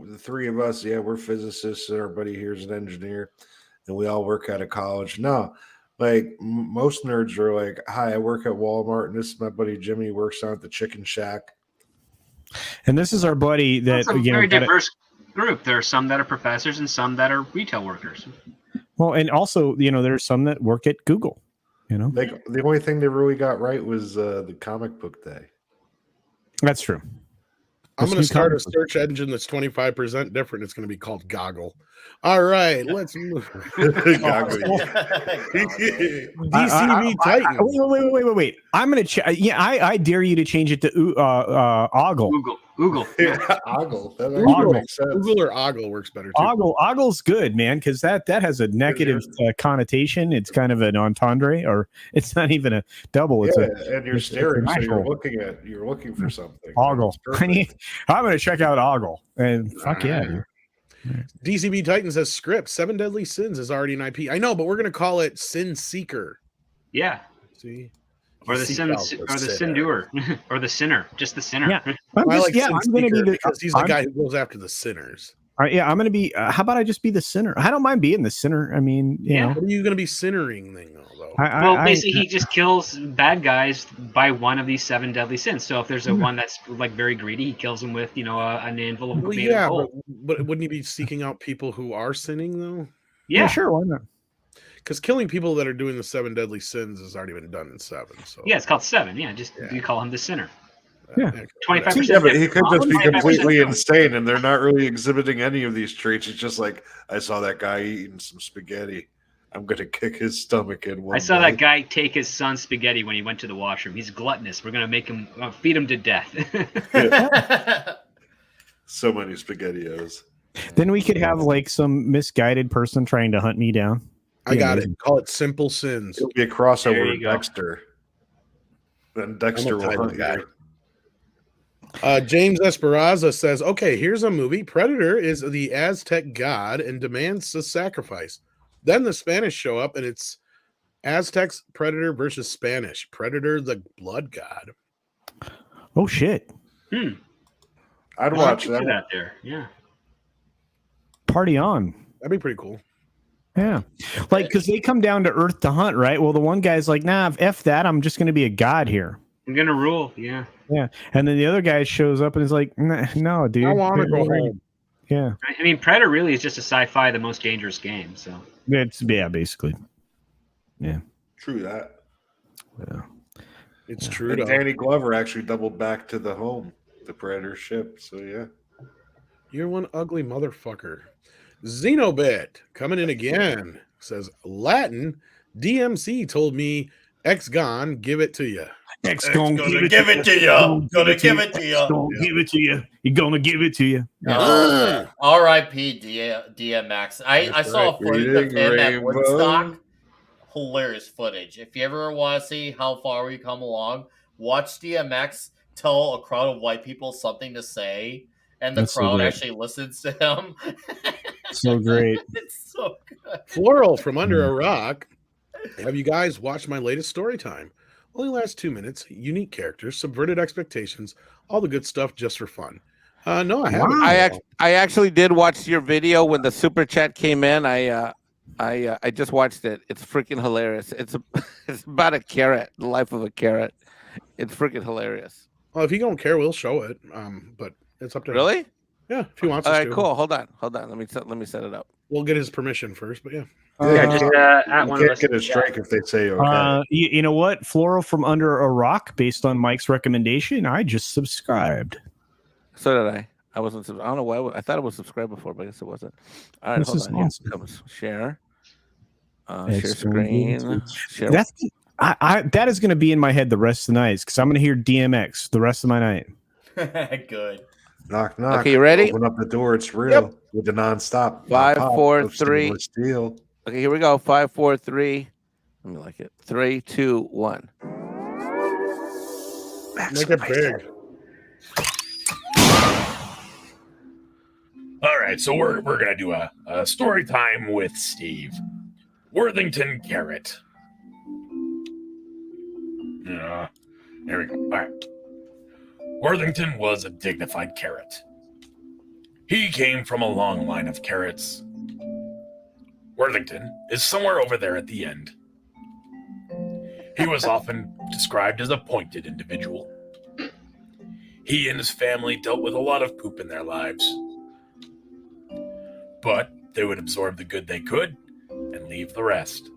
the three of us, yeah, we're physicists. Everybody here's an engineer, and we all work out of college." No, like most nerds are like, "Hi, I work at Walmart, and this is my buddy Jimmy. Works out at the Chicken Shack." And this is our buddy that It's a very diverse group. There are some that are professors and some that are retail workers. well, and also, there's some that work at Google. Like the only thing they really got right was the comic book day. That's true. I'm going to Let's do start a comic book. search engine that's 25% different. It's going to be called Goggle. All right, let's move. DCV Titan. Wait. I'm gonna. I dare you to change it to Ogle. Google. Ogle. That Ogle. actually makes sense. Google or Ogle works better too. Ogle's good, man, because that has a negative connotation. It's kind of an entendre, or it's not even a double. It's Yeah, a and you're it's staring, so actual you're looking for something. Ogle. That's perfect. I'm gonna check out Ogle, and fuck yeah, dude. DCB Titan says script 7 Deadly Sins is already an IP. I know, but we're going to call it Sin Seeker. Yeah. See? Or the Seek sin, out or the sinner. sin doer, or the sinner, just the sinner. Yeah. I I'm like Sin I'm gonna be Seeker the because he's the guy who goes after the sinners. I'm gonna be. How about I just be the sinner? I don't mind being the sinner. I mean, you know, What are you going to be sinnering then, though? Well, basically, he just kills bad guys by one of these 7 deadly sins. So if there's a one that's like very greedy, he kills them with, an anvil of Well, made yeah, of gold. but wouldn't he be seeking out people who are sinning, though? Yeah, sure, why not? Because killing people that are doing the 7 deadly sins has already been done in 7. So Yeah, it's called 7. Yeah, just you call him the sinner. Yeah. 25%. Yeah, but he could just be 25% completely insane, and they're not really exhibiting any of these traits. It's just like, I saw that guy eating some spaghetti. I'm going to kick his stomach in one I saw day. that guy take his son's spaghetti when he went to the washroom. He's gluttonous. We're gonna make him feed him to death. So many SpaghettiOs. Then we could have like some misguided person trying to hunt me down. I got it. Call it Simple Sins. It'll be a There crossover you with go. Dexter. Then Dexter will hunt guy. you. James Esperanza says, okay, here's a movie. Predator is the Aztec god and demands a sacrifice. Then the Spanish show up, and it's Aztecs, Predator versus Spanish. Predator, the blood god. Oh shit! I'd I watch could that. do that there. Yeah. Party on! That'd be pretty cool. Yeah, like because they come down to Earth to hunt, right? Well, the one guy's like, "Nah, f that. I'm just going to be a god here." I'm gonna rule. Yeah. Yeah, and then the other guy shows up and is like, nah, "No, dude, I want to go home. Yeah, I mean, Predator really is just a sci-fi, the most dangerous game. So it's basically. Yeah, True that. yeah. It's true. And though. Danny Glover actually doubled back to the home, the Predator ship. So yeah. You're one ugly motherfucker. Xenobit coming in again says Latin. DMC told me X gone, give it to you. X Gonna give it to you. Gonna give it to you. Gonna give it to you. He's gonna give it to you. R.I.P. DMX. I That's saw right. footage of Reading him at Rainbow. Woodstock. Hilarious footage. If you ever want to see how far we come along, watch DMX tell a crowd of white people something to say, and the That's so crowd great. actually listens to him. So great. It's so good. Floral from under a rock. Have you guys watched my latest story time? Only lasts 2 minutes. Unique characters, subverted expectations, all the good stuff just for fun. No, I haven't. I actually did watch your video when the super chat came in. I just watched it. It's freaking hilarious. It's about a carrot, the life of a carrot. It's freaking hilarious. Well, if you don't care, we'll show it. But it's up to him. Really? Yeah, if he wants All us right, to. cool. Hold on. Let me set it up. We'll get his permission first, but yeah. Yeah, just at You one of can't us. get a strike if they say okay. You know what? Floral from under a rock, based on Mike's recommendation, I just subscribed. So did I. I wasn't. I don't know why. I thought it was subscribed before, but I guess it wasn't. All right, This hold is on. Here awesome. it comes. Share. Share Excellent. screen. Share. That's that is going to be in my head the rest of the night because I'm going to hear DMX the rest of my night. Good. Knock, knock. Okay, you ready? Open up the door. It's real with the nonstop. 5, pop, 4, of 3. stainless steel. Okay, here we go. 5, 4, 3. Let me like it. 3, 2, 1. Make it big. All right, so we're gonna do a story time with Steve. Worthington Carrot. There we go. All right. Worthington was a dignified carrot. He came from a long line of carrots. Worthington is somewhere over there at the end. He was often described as a pointed individual. He and his family dealt with a lot of poop in their lives. But they would absorb the good they could and leave the rest.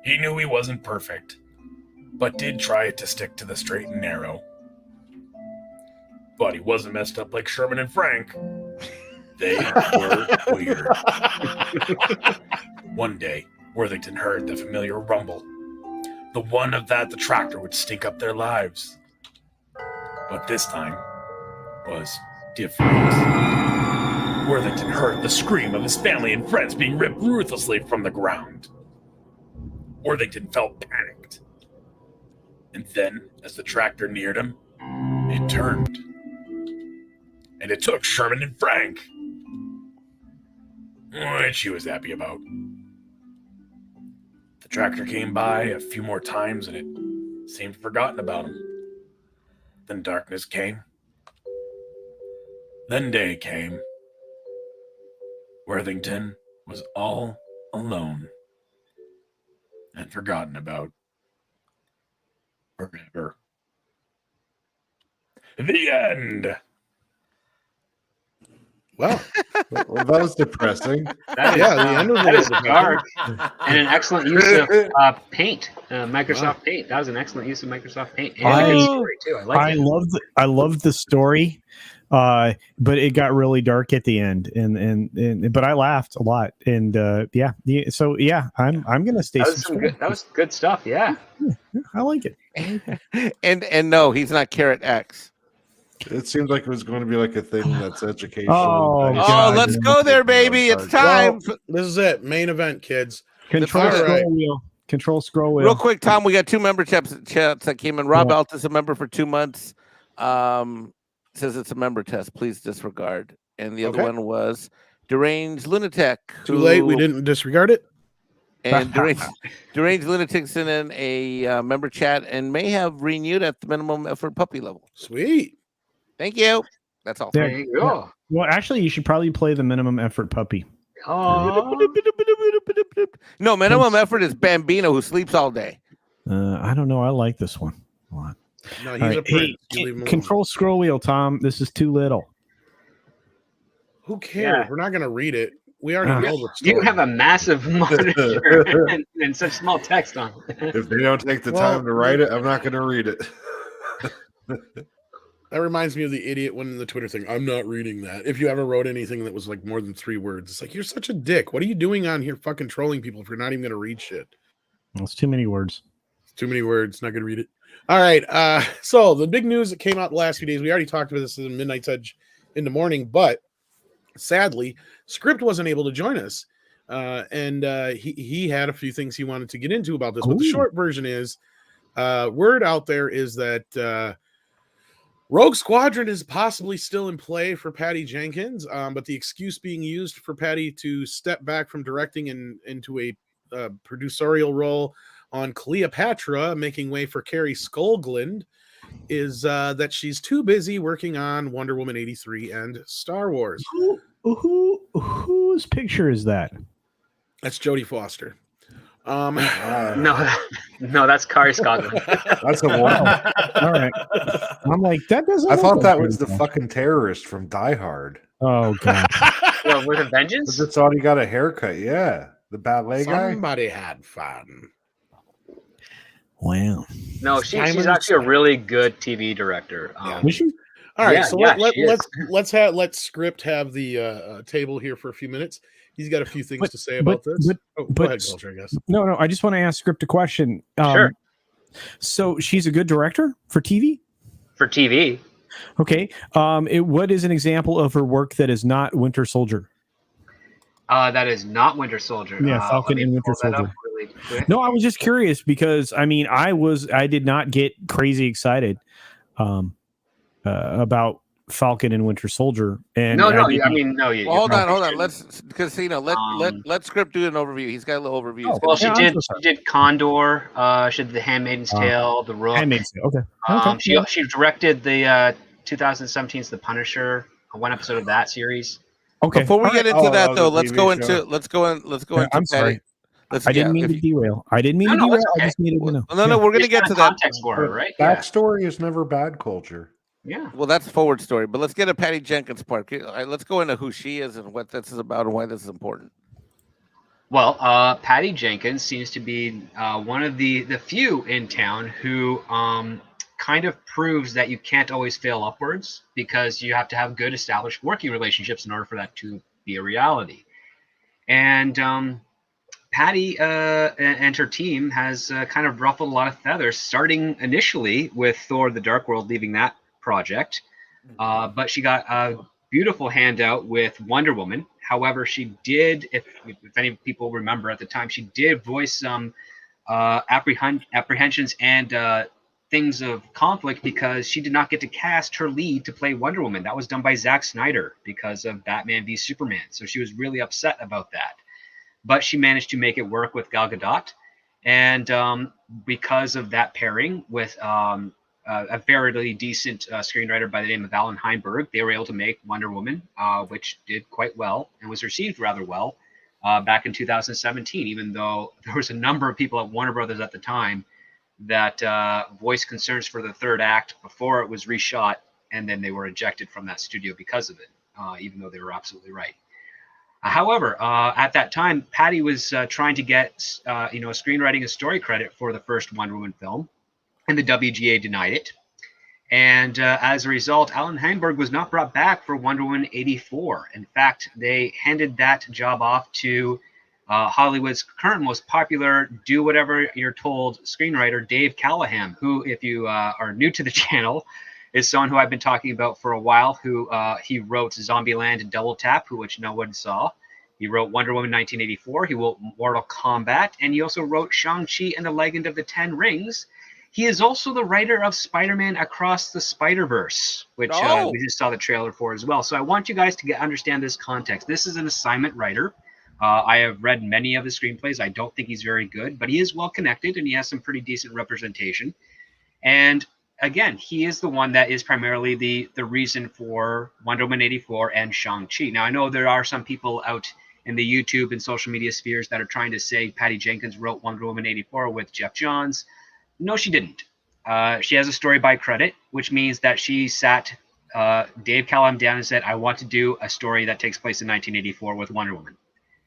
He knew he wasn't perfect, but did try to stick to the straight and narrow. But he wasn't messed up like Sherman and Frank. They were weird. One day, Worthington heard the familiar rumble, the one of that the tractor would stink up their lives. But this time was different. Worthington heard the scream of his family and friends being ripped ruthlessly from the ground. Worthington felt panicked. And then, as the tractor neared him, it turned. And it took Sherman and Frank, which he was happy about. The tractor came by a few more times and it seemed forgotten about him. Then darkness came. Then day came. Worthington was all alone and forgotten about forever. The end. Well, Well, that was depressing. That is, yeah, the end of that is it. dark and an excellent use of Paint, Microsoft Paint. That was an excellent use of Microsoft Paint. And a good story too. I like it. I loved the story, but it got really dark at the end, and but I laughed a lot, and I'm gonna stay. That was good stuff. Yeah, I like it. And no, he's not Carrot X. It seemed like it was going to be like a thing that's educational. Oh, Nice. God. Let's go there, baby. It's time. Well, this is it. Main event, kids. Control All scroll right. wheel. Control scroll wheel. Real quick, Tom, we got 2 member chats that came in. Rob Altus, a member for 2 months, says it's a member test. Please disregard. And the other one was Deranged Lunatic. Too late. We didn't disregard it. And Deranged Lunatic sent in a member chat and may have renewed at the minimum effort puppy level. Sweet. Thank you. That's all. there you go. Well, actually, you should probably play the minimum effort puppy. Oh, No, minimum effort is Bambino, who sleeps all day. I don't know. I like this one a lot. No, he's All right. a prince. Hey, You leave him alone. control scroll wheel, Tom. This is too little. Who cares? Yeah. We're not going to read it. We already know the story. you have a massive monitor and such small text on it. If they don't take the Well, time to write it, I'm not going to read it. That reminds me of the idiot one in the Twitter thing. I'm not reading that. If you ever wrote anything that was like more than 3 words, it's like, you're such a dick. What are you doing on here fucking trolling people if you're not even going to read shit? That's too many words. Too many words. Not going to read it. All right. So the big news that came out the last few days, we already talked about this in Midnight's Edge in the morning, but sadly, Script wasn't able to join us. And he had a few things he wanted to get into about this. But the short version is, word out there is that Rogue Squadron is possibly still in play for Patty Jenkins, but the excuse being used for Patty to step back from directing and into a producerial role on Cleopatra, making way for Carrie Skullgland, is that she's too busy working on Wonder Woman 83 and Star Wars. Whose picture is that? That's Jodie Foster. No, that's Kari Scotland. That's a one. All right. I'm like, that doesn't. I thought look that like was the Jodie. fucking terrorist from Die Hard. Oh god. Well, with a vengeance? That's all he got a haircut. Yeah, the ballet guy. Somebody had fun. Wow. No, she's Diamonds. actually a really good TV director. Was she? All right, Yeah, so yeah, she is. let Script have the table here for a few minutes. He's got a few things to say about this. Go ahead, Culture, I guess. No. I just want to ask Script a question. Sure. So she's a good director for TV. For TV. Okay. What is an example of her work that is not Winter Soldier? That is not Winter Soldier. Yeah, Falcon let me and Winter pull that up Soldier. really quick. No, I was just curious because I mean, I did not get crazy excited about Falcon and Winter Soldier. And No. didn't- I mean, no. Well, hold on. Let's Casino. Let Script do an overview. He's got a little overview. Oh, Well, she Yeah, I'm did. so sorry. She did Condor. She did The Handmaid's Tale, The Rook. Handmaid's Tale. Okay. She directed the 2017's The Punisher. One episode of that series. Okay. Before we All get right. into that, the though, let's TV go show. into I'm sorry. I didn't mean to derail. I didn't mean to No, derail. that's I okay. just needed to know. No, we're gonna There's get kind to of that. context for her, right? Yeah. Backstory is never bad culture. Yeah. Well, that's forward story, but let's get a Patty Jenkins part. Let's go into who she is and what this is about and why this is important. Well, Patty Jenkins seems to be one of the few in town who kind of proves that you can't always fail upwards, because you have to have good established working relationships in order for that to be a reality. And Patty and her team has kind of ruffled a lot of feathers, starting initially with Thor: The Dark World, leaving that project. But she got a beautiful handout with Wonder Woman. However, she did, if any people remember at the time, she did voice some apprehensions and things of conflict because she did not get to cast her lead to play Wonder Woman. That was done by Zack Snyder because of Batman v Superman. So she was really upset about that. But she managed to make it work with Gal Gadot. And because of that pairing with a very decent screenwriter by the name of Alan Heinberg, they were able to make Wonder Woman, which did quite well and was received rather well back in 2017, even though there was a number of people at Warner Brothers at the time that voiced concerns for the third act before it was reshot, and then they were ejected from that studio because of it, even though they were absolutely right. However, at that time, Patty was trying to get screenwriting and story credit for the first Wonder Woman film, and the WGA denied it. And as a result, Alan Heinberg was not brought back for Wonder Woman 84. In fact, they handed that job off to Hollywood's current most popular do whatever you're told screenwriter, Dave Callahan, who, if you are new to the channel, is someone who I've been talking about for a while, who he wrote Zombieland and Double Tap, which no one saw. He wrote Wonder Woman 1984. He wrote Mortal Kombat, and he also wrote Shang-Chi and the Legend of the Ten Rings. He is also the writer of Spider-Man Across the Spider-Verse, which we just saw the trailer for as well. So I want you guys to understand this context. This is an assignment writer. I have read many of his screenplays. I don't think he's very good, but he is well connected and he has some pretty decent representation. And again, he is the one that is primarily the reason for Wonder Woman 84 and Shang-Chi. Now, I know there are some people out in the YouTube and social media spheres that are trying to say Patty Jenkins wrote Wonder Woman 84 with Jeff Johns. No, she didn't. She has a story by credit, which means that she sat Dave Callahan down and said, I want to do a story that takes place in 1984 with Wonder Woman.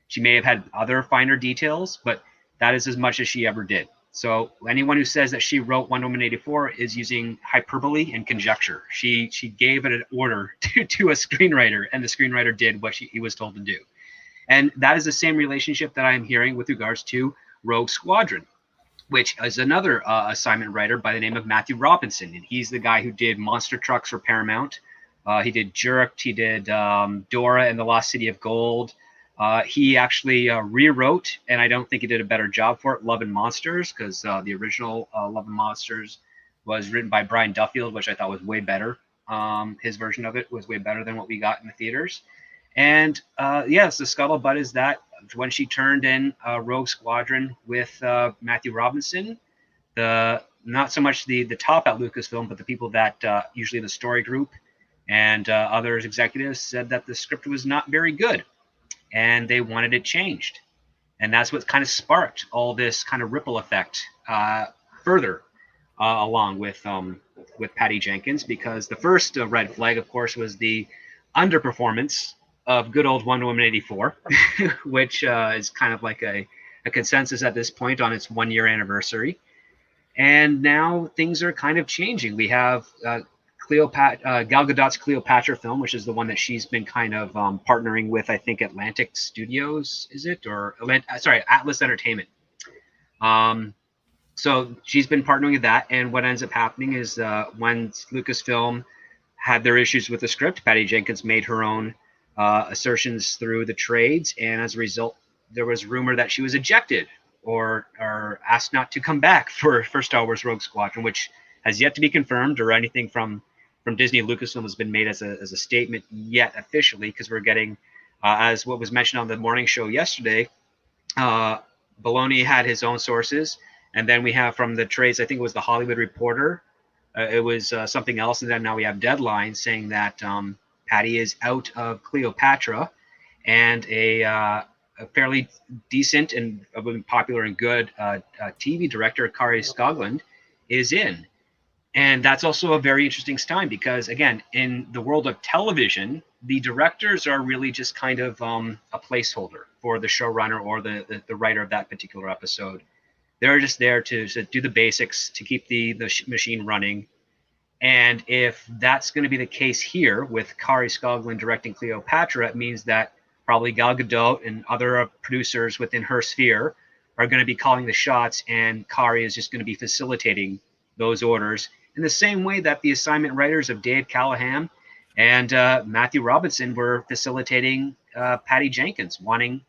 She may have had other finer details, but that is as much as she ever did. So anyone who says that she wrote Wonder Woman 84 is using hyperbole and conjecture. She gave an order to a screenwriter, and the screenwriter did what he was told to do. And that is the same relationship that I'm hearing with regards to Rogue Squadron. which is another assignment writer by the name of Matthew Robinson, and he's the guy who did Monster Trucks for Paramount. He did Jerked. He did Dora and the Lost City of Gold. He actually rewrote, and I don't think he did a better job for it, Love and Monsters, because the original Love and Monsters was written by Brian Duffield, which I thought was way better. His version of it was way better than what we got in the theaters. And yes, the scuttlebutt is that when she turned in Rogue Squadron with Matthew Robinson, not so much the top at Lucasfilm, but the people that usually the story group and other executives said that the script was not very good, and they wanted it changed. And that's what kind of sparked all this kind of ripple effect further along with Patty Jenkins, because the first red flag, of course, was the underperformance of good old Wonder Woman 84, which is kind of like a consensus at this point on its 1 year anniversary. And now things are kind of changing. We have Gal Gadot's Cleopatra film, which is the one that she's been kind of partnering with, I think, Atlantic Studios, is it? Or Atlas Entertainment. So she's been partnering with that. And what ends up happening is when Lucasfilm had their issues with the script, Patty Jenkins made her own assertions through the trades, and as a result, there was rumor that she was ejected or asked not to come back for Star Wars Rogue Squadron, which has yet to be confirmed, or anything from Disney and Lucasfilm has been made as a statement yet officially, because we're getting, as what was mentioned on the morning show yesterday, Baloney had his own sources, and then we have from the trades, I think it was the Hollywood Reporter, it was something else, and then now we have Deadline saying that Patty is out of Cleopatra, and a fairly decent and popular and good TV director, Kari Skogland, is in. And that's also a very interesting time, because, again, in the world of television, the directors are really just kind of a placeholder for the showrunner or the writer of that particular episode. They're just there to do the basics, to keep the machine running. And if that's going to be the case here with Kari Skogland directing Cleopatra, it means that probably Gal Gadot and other producers within her sphere are going to be calling the shots, and Kari is just going to be facilitating those orders in the same way that the assignment writers of Dave Callahan and Matthew Robinson were facilitating Patty Jenkins, wanting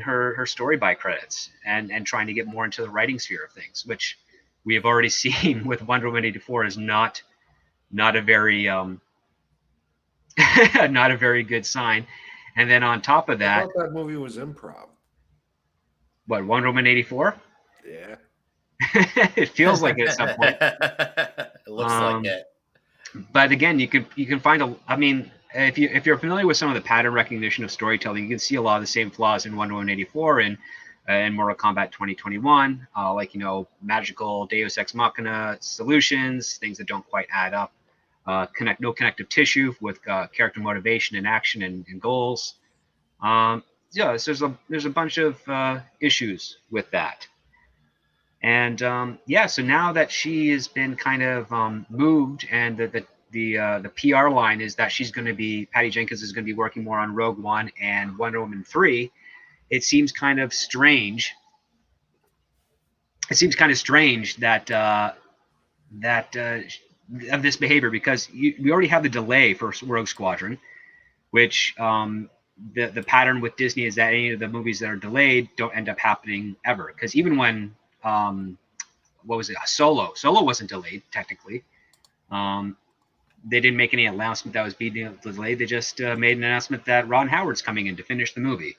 her story by credits and trying to get more into the writing sphere of things, which we have already seen with Wonder Woman 84 is not a very not a very good sign. And then on top of that, I thought that movie was improv. What, Wonder Woman 84? Yeah. It feels like it at some point. It looks like it. But again, you can find I mean, if you're familiar with some of the pattern recognition of storytelling, you can see a lot of the same flaws in Wonder Woman 84 and Mortal Kombat 2021, like, magical Deus Ex Machina solutions, things that don't quite add up, no connective tissue with character motivation and action and goals. So there's a bunch of issues with that. And so now that she has been kind of moved, and the PR line is that Patty Jenkins is going to be working more on Rogue One and Wonder Woman 3, it seems kind of strange. It seems kind of strange that of this behavior, because we already have the delay for Rogue Squadron, which the pattern with Disney is that any of the movies that are delayed don't end up happening ever. Because even when what was it, Solo wasn't delayed technically. They didn't make any announcement that was being delayed. They just made an announcement that Ron Howard's coming in to finish the movie,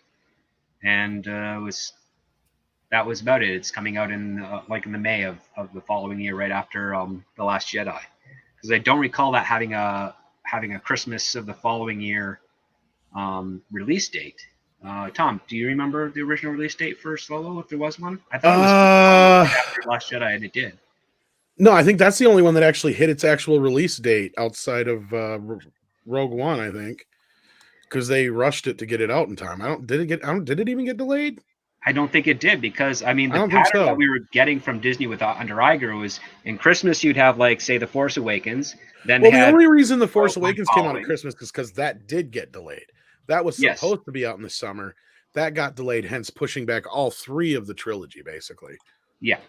and that was about it. It's coming out in the May of the following year, right after The Last Jedi, because I don't recall that having a Christmas of the following year release date. Tom, do you remember the original release date for Solo, if there was one? I thought it was after Last Jedi, and it did. No, I think that's the only one that actually hit its actual release date outside of Rogue One, I think, because they rushed it to get it out in time. Did it even get delayed? I don't think it did, because I mean the pattern that we were getting from Disney with under Iger was in Christmas you'd have, like, say, The Force Awakens. Then the only reason The Force Awakens came out at Christmas is because that did get delayed. That was supposed to be out in the summer. That got delayed, hence pushing back all three of the trilogy, basically. Yeah.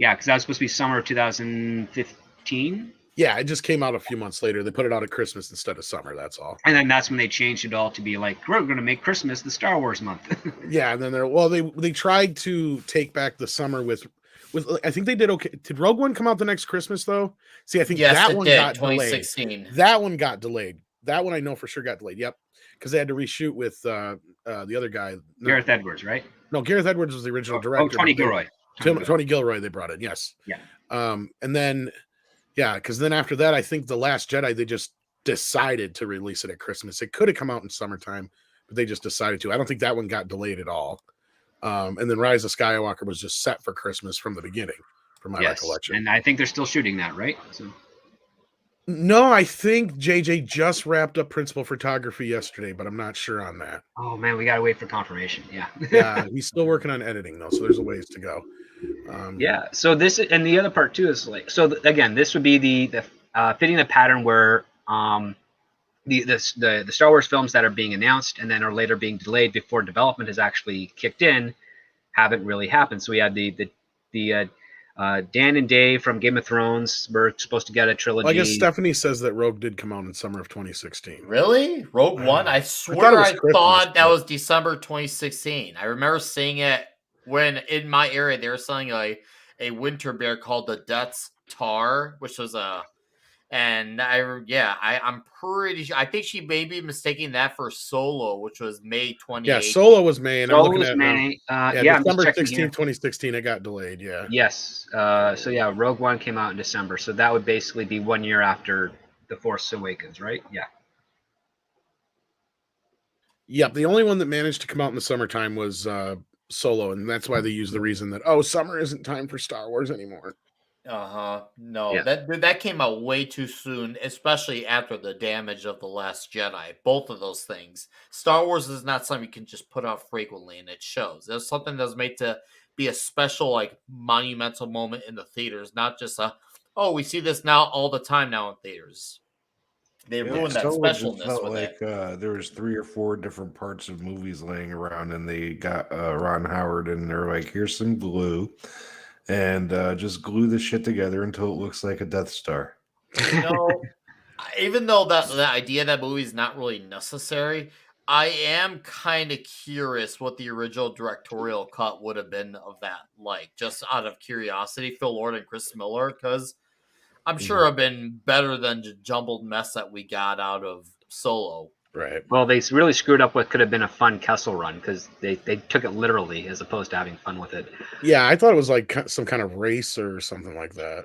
Yeah, because that was supposed to be summer of 2015. Yeah, it just came out a few months later. They put it out at Christmas instead of summer. That's all. And then that's when they changed it all to be like, we're going to make Christmas the Star Wars month. Yeah, and then they tried to take back the summer with I think they did okay. Did Rogue One come out the next Christmas though? See, I think Yes, that it one did, got 2016. delayed. That one got delayed. That one I know for sure got delayed. Yep, because they had to reshoot with the other guy, Gareth Edwards, right? No, Gareth Edwards was the original director. Tony Gilroy. Tony Gilroy. They brought in, yes. Yeah. And then, yeah, because then after that, I think The Last Jedi, they just decided to release it at Christmas. It could have come out in summertime, but they just decided to. I don't think that one got delayed at all. And then Rise of Skywalker was just set for Christmas from the beginning, from my recollection. And I think they're still shooting that, right? So. No, I think JJ just wrapped up principal photography yesterday, but I'm not sure on that. Oh man, we gotta wait for confirmation. Yeah. Yeah, he's still working on editing though, so there's a ways to go. Yeah. So this and the other part too is like again, this would be the fitting the pattern where the Star Wars films that are being announced and then are later being delayed before development has actually kicked in haven't really happened. So we had the Dan and Dave from Game of Thrones were supposed to get a trilogy. Well, I guess Stephanie says that Rogue did come out in summer of 2016. Really? Rogue One? I swear I thought that was December 2016. I remember seeing it when in my area they were selling a winter beer called the Death's Tar, which was I'm pretty sure. I think she may be mistaking that for Solo, which was May 28th. Yeah, Solo was May, and Solo I'm looking at May. December 16, 2016. It got delayed. Yeah. Yes. So yeah, Rogue One came out in December, so that would basically be 1 year after The Force Awakens, right? Yeah. Yep. The only one that managed to come out in the summertime was Solo, and that's why they use the reason that summer isn't time for Star Wars anymore. No, Yeah. that came out way too soon, especially after the damage of The Last Jedi. Both of those things. Star Wars is not something you can just put out frequently, and it shows. It's something that's made to be a special, like, monumental moment in the theaters, not just we see this now all the time now in theaters. They ruined that specialness with it. There was 3 or 4 different parts of movies laying around, and they got Ron Howard, and they're like, "Here's some glue, and just glue this shit together until it looks like a Death Star." Even though that idea of that movie is not really necessary, I am kind of curious what the original directorial cut would have been of that, like, just out of curiosity. Phil Lord and Chris Miller, because I'm sure it'd been better than the jumbled mess that we got out of Solo. Right. Well, they really screwed up what could have been a fun Kessel Run because they took it literally as opposed to having fun with it. Yeah, I thought it was like some kind of race or something like that.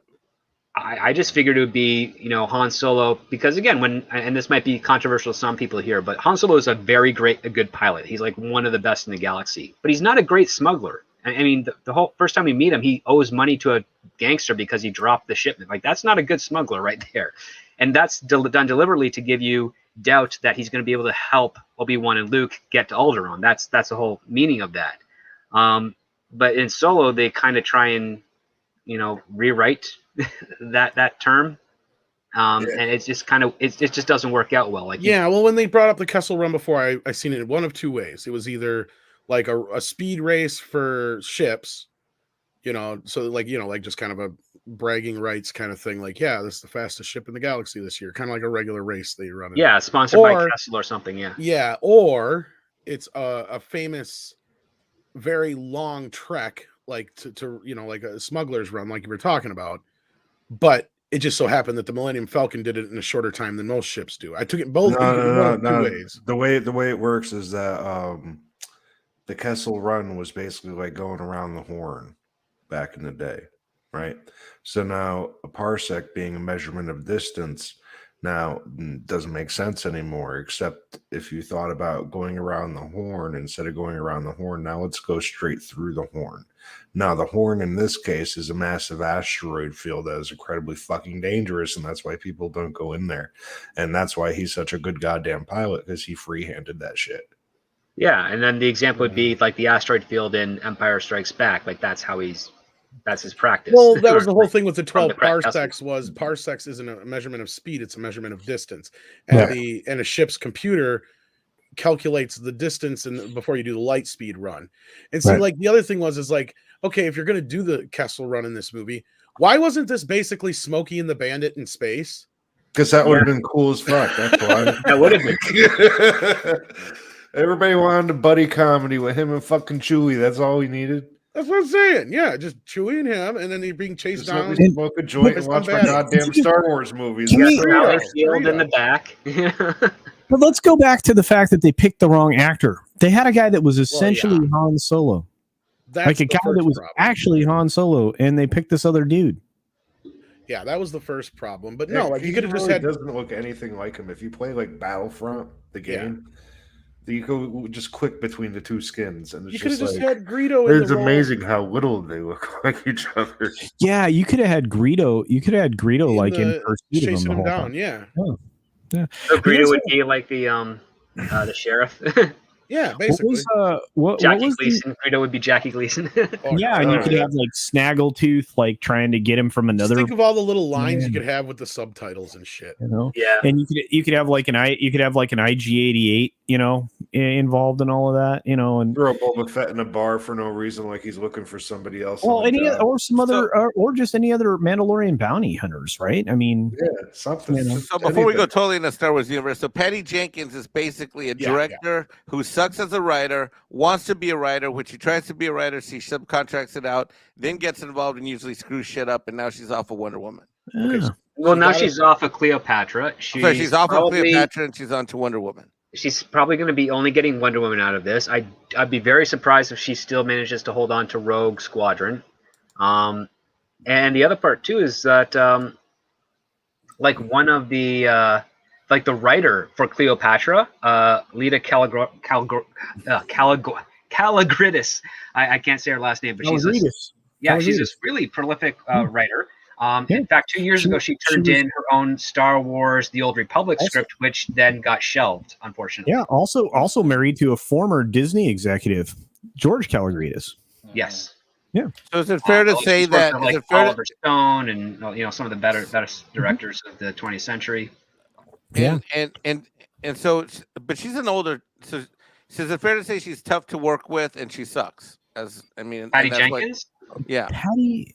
I just figured it would be, Han Solo, because again, and this might be controversial to some people here, but Han Solo is a good pilot. He's like one of the best in the galaxy, but he's not a great smuggler. I mean, the whole first time we meet him, he owes money to a gangster because he dropped the shipment. Like, that's not a good smuggler right there. And that's done deliberately to give you doubt that he's going to be able to help Obi-Wan and Luke get to Alderaan. That's the whole meaning of that. But in Solo, they kind of try and, rewrite that term. And it's just it just doesn't work out well. Like, well, when they brought up the Kessel Run before, I seen it in one of two ways. It was either like a speed race for ships, so like just kind of a bragging rights kind of thing. Like, yeah, this is the fastest ship in the galaxy this year, kind of like a regular race that you run. Yeah, sponsored by Kessel or something. Yeah. Yeah, or it's a famous, very long trek, like to like a smuggler's run, like you were talking about, but it just so happened that the Millennium Falcon did it in a shorter time than most ships do. I took it both two ways. The way it works is that the Kessel Run was basically like going around the horn back in the day, right? So now a parsec being a measurement of distance now doesn't make sense anymore, except if you thought about going around the horn instead of going around the horn. Now let's go straight through the horn. Now the horn in this case is a massive asteroid field that is incredibly fucking dangerous, and that's why people don't go in there. And that's why he's such a good goddamn pilot, because he free-handed that shit. Yeah, and then the example would be like the asteroid field in Empire Strikes Back. Like, that's his practice. Well, that was the whole thing with the 12 parsecs. Was parsecs isn't a measurement of speed; it's a measurement of distance. And a ship's computer calculates the distance and before you do the light speed run. And see, Right. like the other thing is like, okay, if you're going to do the Kessel run in this movie, why wasn't this basically Smokey and the Bandit in space? Because that would have been cool as fuck. That's why. That would have been. Everybody wanted a buddy comedy with him and fucking Chewie. That's all we needed. That's what I'm saying. Yeah, just Chewie and him, and then he's being chased Just let down. me smoke a joint by and watch my somebody. goddamn Star Wars movies. Can we- Alex Greedo. Field in the back. But let's go back to the fact that they picked the wrong actor. They had a guy that was essentially Han Solo, That's like a the guy first that was problem. actually Han Solo, and they picked this other dude. Yeah, that was the first problem. But Yeah, no, like you he could have just really had. doesn't look anything like him. If you play like Battlefront, the game, you go just click between the two skins, and You it's could have just just like had Greedo. In it's the role. amazing how little they look like each other. Yeah, you could have had Greedo. You could have had Greedo In like in the- pursuit of him chasing the him whole down. time. Yeah, Yeah. So Greedo would be like the sheriff. yeah, What basically. was what Jackie was the, Gleason. Greedo would be Jackie Gleason. Or- yeah, and you Oh, could yeah. have like Snaggletooth like trying to get him from Just another, think of all the little lines Man. you could have with the subtitles and shit. you know. Yeah. And you could have like an IG-88, you know, involved in all of that, you know, and Throw Boba Fett in a bar for no reason, like he's looking for somebody else. well, on the any job. or some other or just any other Mandalorian bounty hunters, right? I mean, Yeah, something. You know. Just So before we go anything. totally in the Star Wars universe, so Patty Jenkins is basically a Yeah, director who sucks as a writer, wants to be a writer, which she tries to be a writer, she subcontracts it out, then gets involved and usually screws shit up, and now she's off of Wonder Woman. Okay, yeah. so Well, now got she's off of Cleopatra. So she's off of probably- Cleopatra and she's on to Wonder Woman. She's probably going to be only getting Wonder Woman out of this. I'd be very surprised if she still manages to hold on to Rogue Squadron. And the other part too is that like one of the like the writer for Cleopatra, Lita Calagridis. I can't say her last name, but she's she's this really prolific writer. In fact, 2 years ago, she turned in her own Star Wars: The Old Republic script, which then got shelved, unfortunately. Yeah, also married to a former Disney executive, George Calagridis. Yes. Yeah. So is it fair to say She's worked that with, is like it fair to- Oliver Stone and some of the better directors of the 20th century? Yeah. and so but she's an older so is it fair to say she's tough to work with and she sucks? Patty that's Jenkins. Yeah. Patty,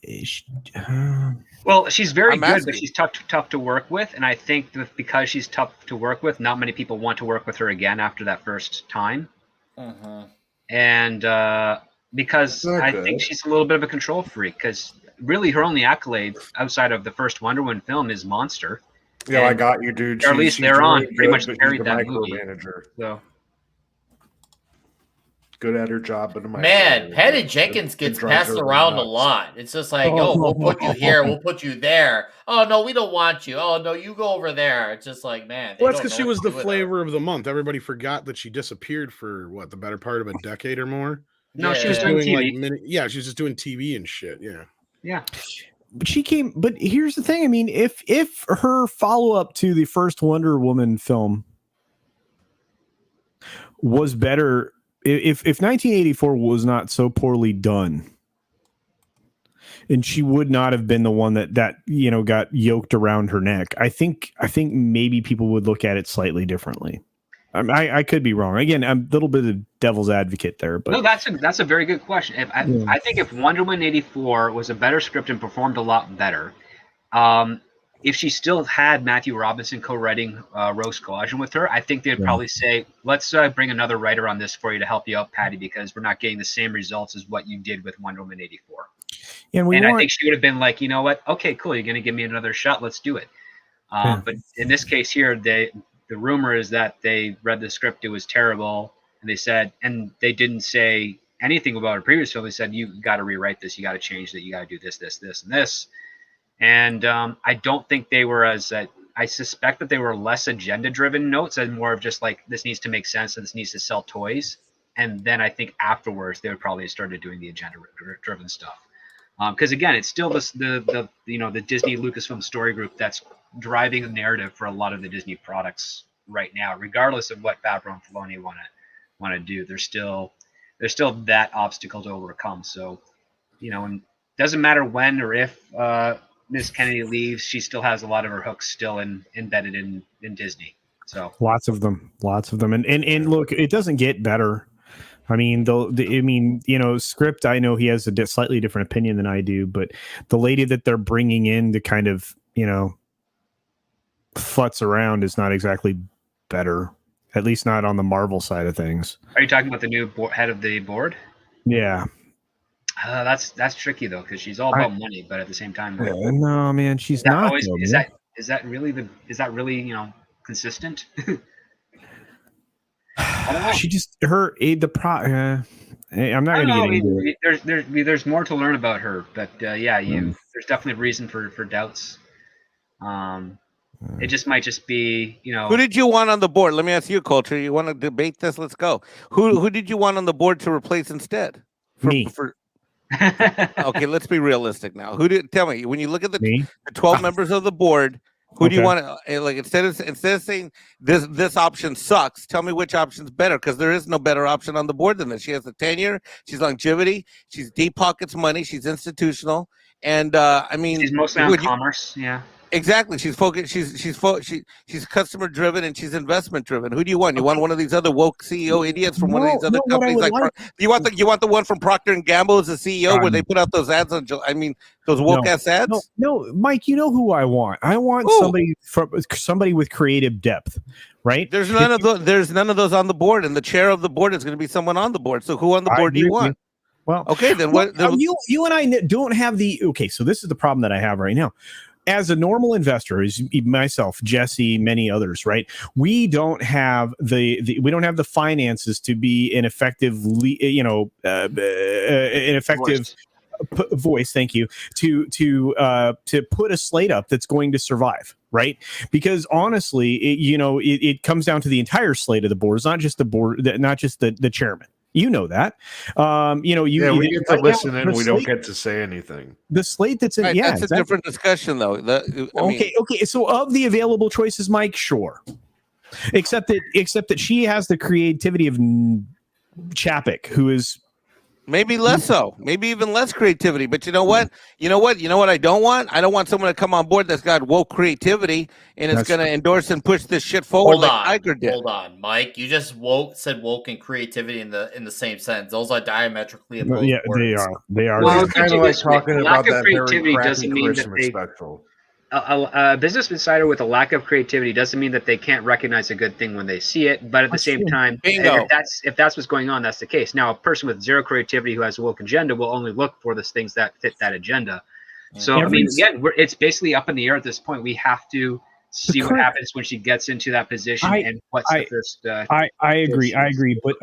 Well, she's very I'm good, asking. but she's tough to work with, and I think that because she's tough to work with, not many people want to work with her again after that first time. And because Not I good. think she's a little bit of a control freak, because really her only accolade outside of the first Wonder Woman film is Monster. Yeah, I And- got you, dude. Or at least She's they're on, really pretty good, much but carried she's a that movie. micromanager. So Good at her job, but a Man, micromanager. Patty Jenkins It gets drives passed her around a nuts. lot. It's just like, oh, we'll put you here, we'll put you there. Oh no, we don't want you. Oh no, you go over there. It's just like, man. they well, that's don't because know she what was to the do with her. flavor of the month. Everybody forgot that she disappeared for the better part of a decade or more. no, she was Yeah. doing Doing TV. she was just doing TV and shit. Yeah. Yeah. but she came. But here's the thing. I mean, if her follow up to the first Wonder Woman film was better, if 1984 was not so poorly done, and she would not have been the one that got yoked around her neck, I think maybe people would look at it slightly differently. I could be wrong. Again, I'm a little bit of devil's advocate there, but No, that's a very good question. I think if Wonder Woman 84 was a better script and performed a lot better, if she still had Matthew Robinson co-writing Rogue Squadron with her, I think they'd probably say, let's bring another writer on this for you to help you out, Patty, because we're not getting the same results as what you did with Wonder Woman 84. and I think she would have been like, you know what? Okay, cool. You're going to give me another shot. Let's do it. But in this case here, the rumor is that they read the script, it was terrible, and they said, and they didn't say anything about a previous film. They said, you got to rewrite this, you got to change that, you got to do this, this, this, and this. And I don't think they were I suspect that they were less agenda-driven notes and more of just like, this needs to make sense and this needs to sell toys. And then I think afterwards they would probably have started doing the agenda-driven stuff. Because again, it's still the Disney Lucasfilm story group that's driving the narrative for a lot of the Disney products right now, regardless of what Favreau and Filoni want to do. There's still that obstacle to overcome. So, and it doesn't matter when or if Miss Kennedy leaves, she still has a lot of her hooks still embedded in Disney. So lots of them, and look, it doesn't get better. I mean, Script, I know he has a slightly different opinion than I do, but the lady that they're bringing in to kind of, futz around is not exactly better, at least not on the Marvel side of things. are you talking about the new head of the board? Yeah. That's tricky though, because she's all about money, but at the same time, no, man, she's not. Always, is that really consistent? I don't know. She just I'm not going to get into it. There's more to learn about her, but there's definitely a reason for doubts. It just might just be, Who did you want on the board? Let me ask you, Culture. You want to debate this? Let's go. Who did you want on the board to replace instead? Me. Okay, let's be realistic now. Tell me, when you look at the 12 members of the board, who do you want to like instead of saying this option sucks, tell me which option's better, because there is no better option on the board than this. She has the tenure, she's longevity, she's deep pockets money, she's institutional, and I mean she's mostly on commerce, Exactly. She's focused. She's customer driven and she's investment driven. Who do you want? You want one of these other woke CEO idiots from one of these other companies? You want the one from Procter and Gamble as the CEO where they put out those ads on? I mean, those woke ass ads. No, Mike. You know who I want? I want somebody with creative depth, right? There's none of those. There's none of those on the board, and the chair of the board is going to be someone on the board. So who on the board do you want? Well, okay, then what? You and I don't have the. Okay, so this is the problem that I have right now. As a normal investor, as myself, Jesse, many others, right? We don't have the finances to be an effective, voice. Thank you to put a slate up that's going to survive, right? Because honestly, it comes down to the entire slate of the board. It's not just the board, not just the chairman. You know that. We get to listen in. We don't get to say anything. The slate that's in, right, that's a different discussion, though. Okay. So of the available choices, Mike, sure. Except that she has the creativity of Chapek, who is maybe less so, maybe even less creativity. But you know what? I don't want. I don't want someone to come on board that's got woke creativity and it's going to endorse and push this shit forward Hold on, Mike. You just said woke and creativity in the same sentence. Those are diametrically opposed. Yeah, words. they are. Well, it's kind of like talking about that creativity very doesn't mean that Christmas special. A business insider with a lack of creativity doesn't mean that they can't recognize a good thing when they see it, but at the same time, if that's what's going on, that's the case. Now, a person with zero creativity who has a woke agenda will only look for the things that fit that agenda. So, again, it's basically up in the air at this point. We have to see what happens when she gets into that position and what's the first. I agree, but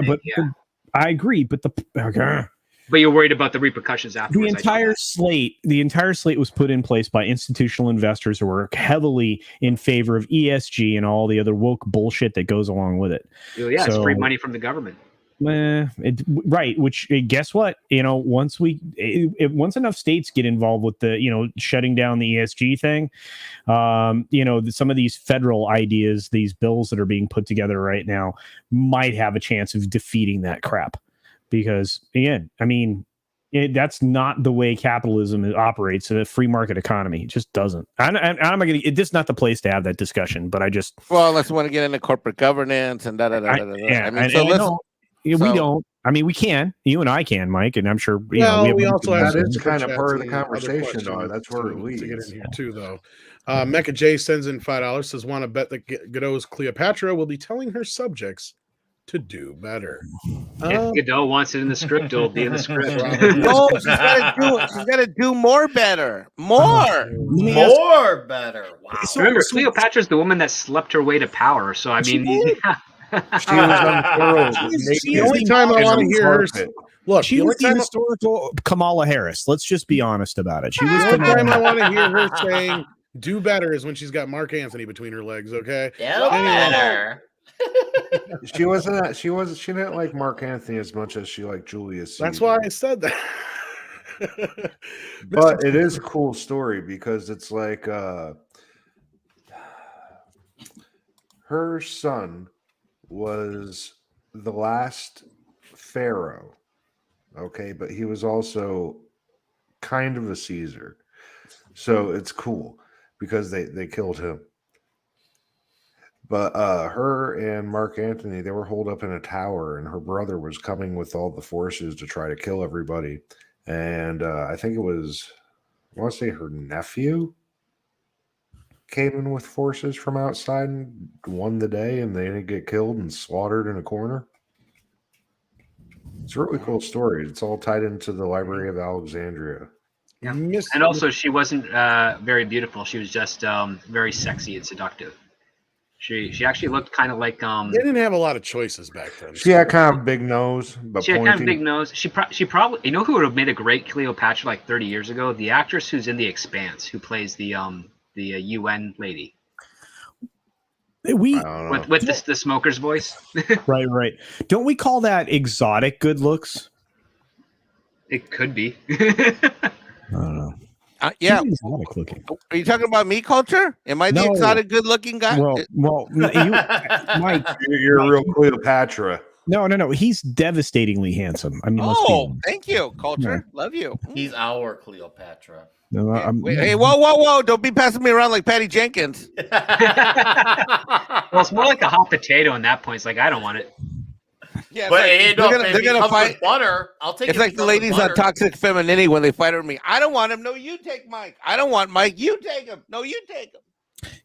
I agree, but But you're worried about the repercussions afterwards. The entire slate was put in place by institutional investors who were heavily in favor of ESG and all the other woke bullshit that goes along with it. Yeah, it's free money from the government. Right. Which, guess what? Once enough states get involved with the shutting down the ESG thing, some of these federal ideas, these bills that are being put together right now, might have a chance of defeating that crap. Because again, I mean, that's not the way capitalism operates in a free market economy. It just doesn't. This is not the place to have that discussion. But unless you want to get into corporate governance and da. We don't. I mean, we can. You and I can, Mike, and I'm sure. We also have that is kind of part of the conversation, though. That's where it leads. To get in here too, though. Mecca J sends in $5. Says, "Want to bet that Godot's Cleopatra will be telling her subjects to do better." If Godot wants it in the script, it'll be in the script. No, she's got to do more better. More better. Wow. Remember, Cleopatra's the woman that slept her way to power. So I mean, she was unfurled. The only time I want to hear her. Look, she was the historical Kamala Harris. Let's just be honest about it. She was the only time I want to hear her saying "do better" is when she's got Mark Anthony between her legs. Okay, better. She didn't like Mark Anthony as much as she liked Julius Caesar. That's why I said that. But it is a cool story because it's like her son was the last pharaoh, okay, but he was also kind of a Caesar. So it's cool because they killed him. But her and Mark Antony, they were holed up in a tower, and her brother was coming with all the forces to try to kill everybody. And I think it was, I want to say her nephew came in with forces from outside and won the day, and they didn't get killed and slaughtered in a corner. It's a really cool story. It's all tied into the Library of Alexandria. Yeah. And also, she wasn't very beautiful. She was just very sexy and seductive. She actually looked kind of like They didn't have a lot of choices back then. She had kind of big nose, but she had pointy. kind of big nose. She probably, you know who would have made a great Cleopatra like 30 years ago? The actress who's in The Expanse, who plays the UN lady. With the smoker's voice. Right. Don't we call that exotic good looks? It could be. I don't know. Yeah. She's exotic looking. Are you talking about me, Culture? Am I the No. exotic, good-looking guy? Well, Mike, you're a real Cleopatra. No. He's devastatingly handsome. I mean, let's be honest. Thank you, Culture. Love you. He's our Cleopatra. No, Hey, whoa! Don't be passing me around like Patty Jenkins. Well, it's more like a hot potato in that point. It's like, I don't want it. Yeah, but they're gonna fight butter. I'll take. It's like the ladies on Toxic Femininity when they fight over me. I don't want him. No, you take Mike. I don't want Mike. You take him. No, you take him.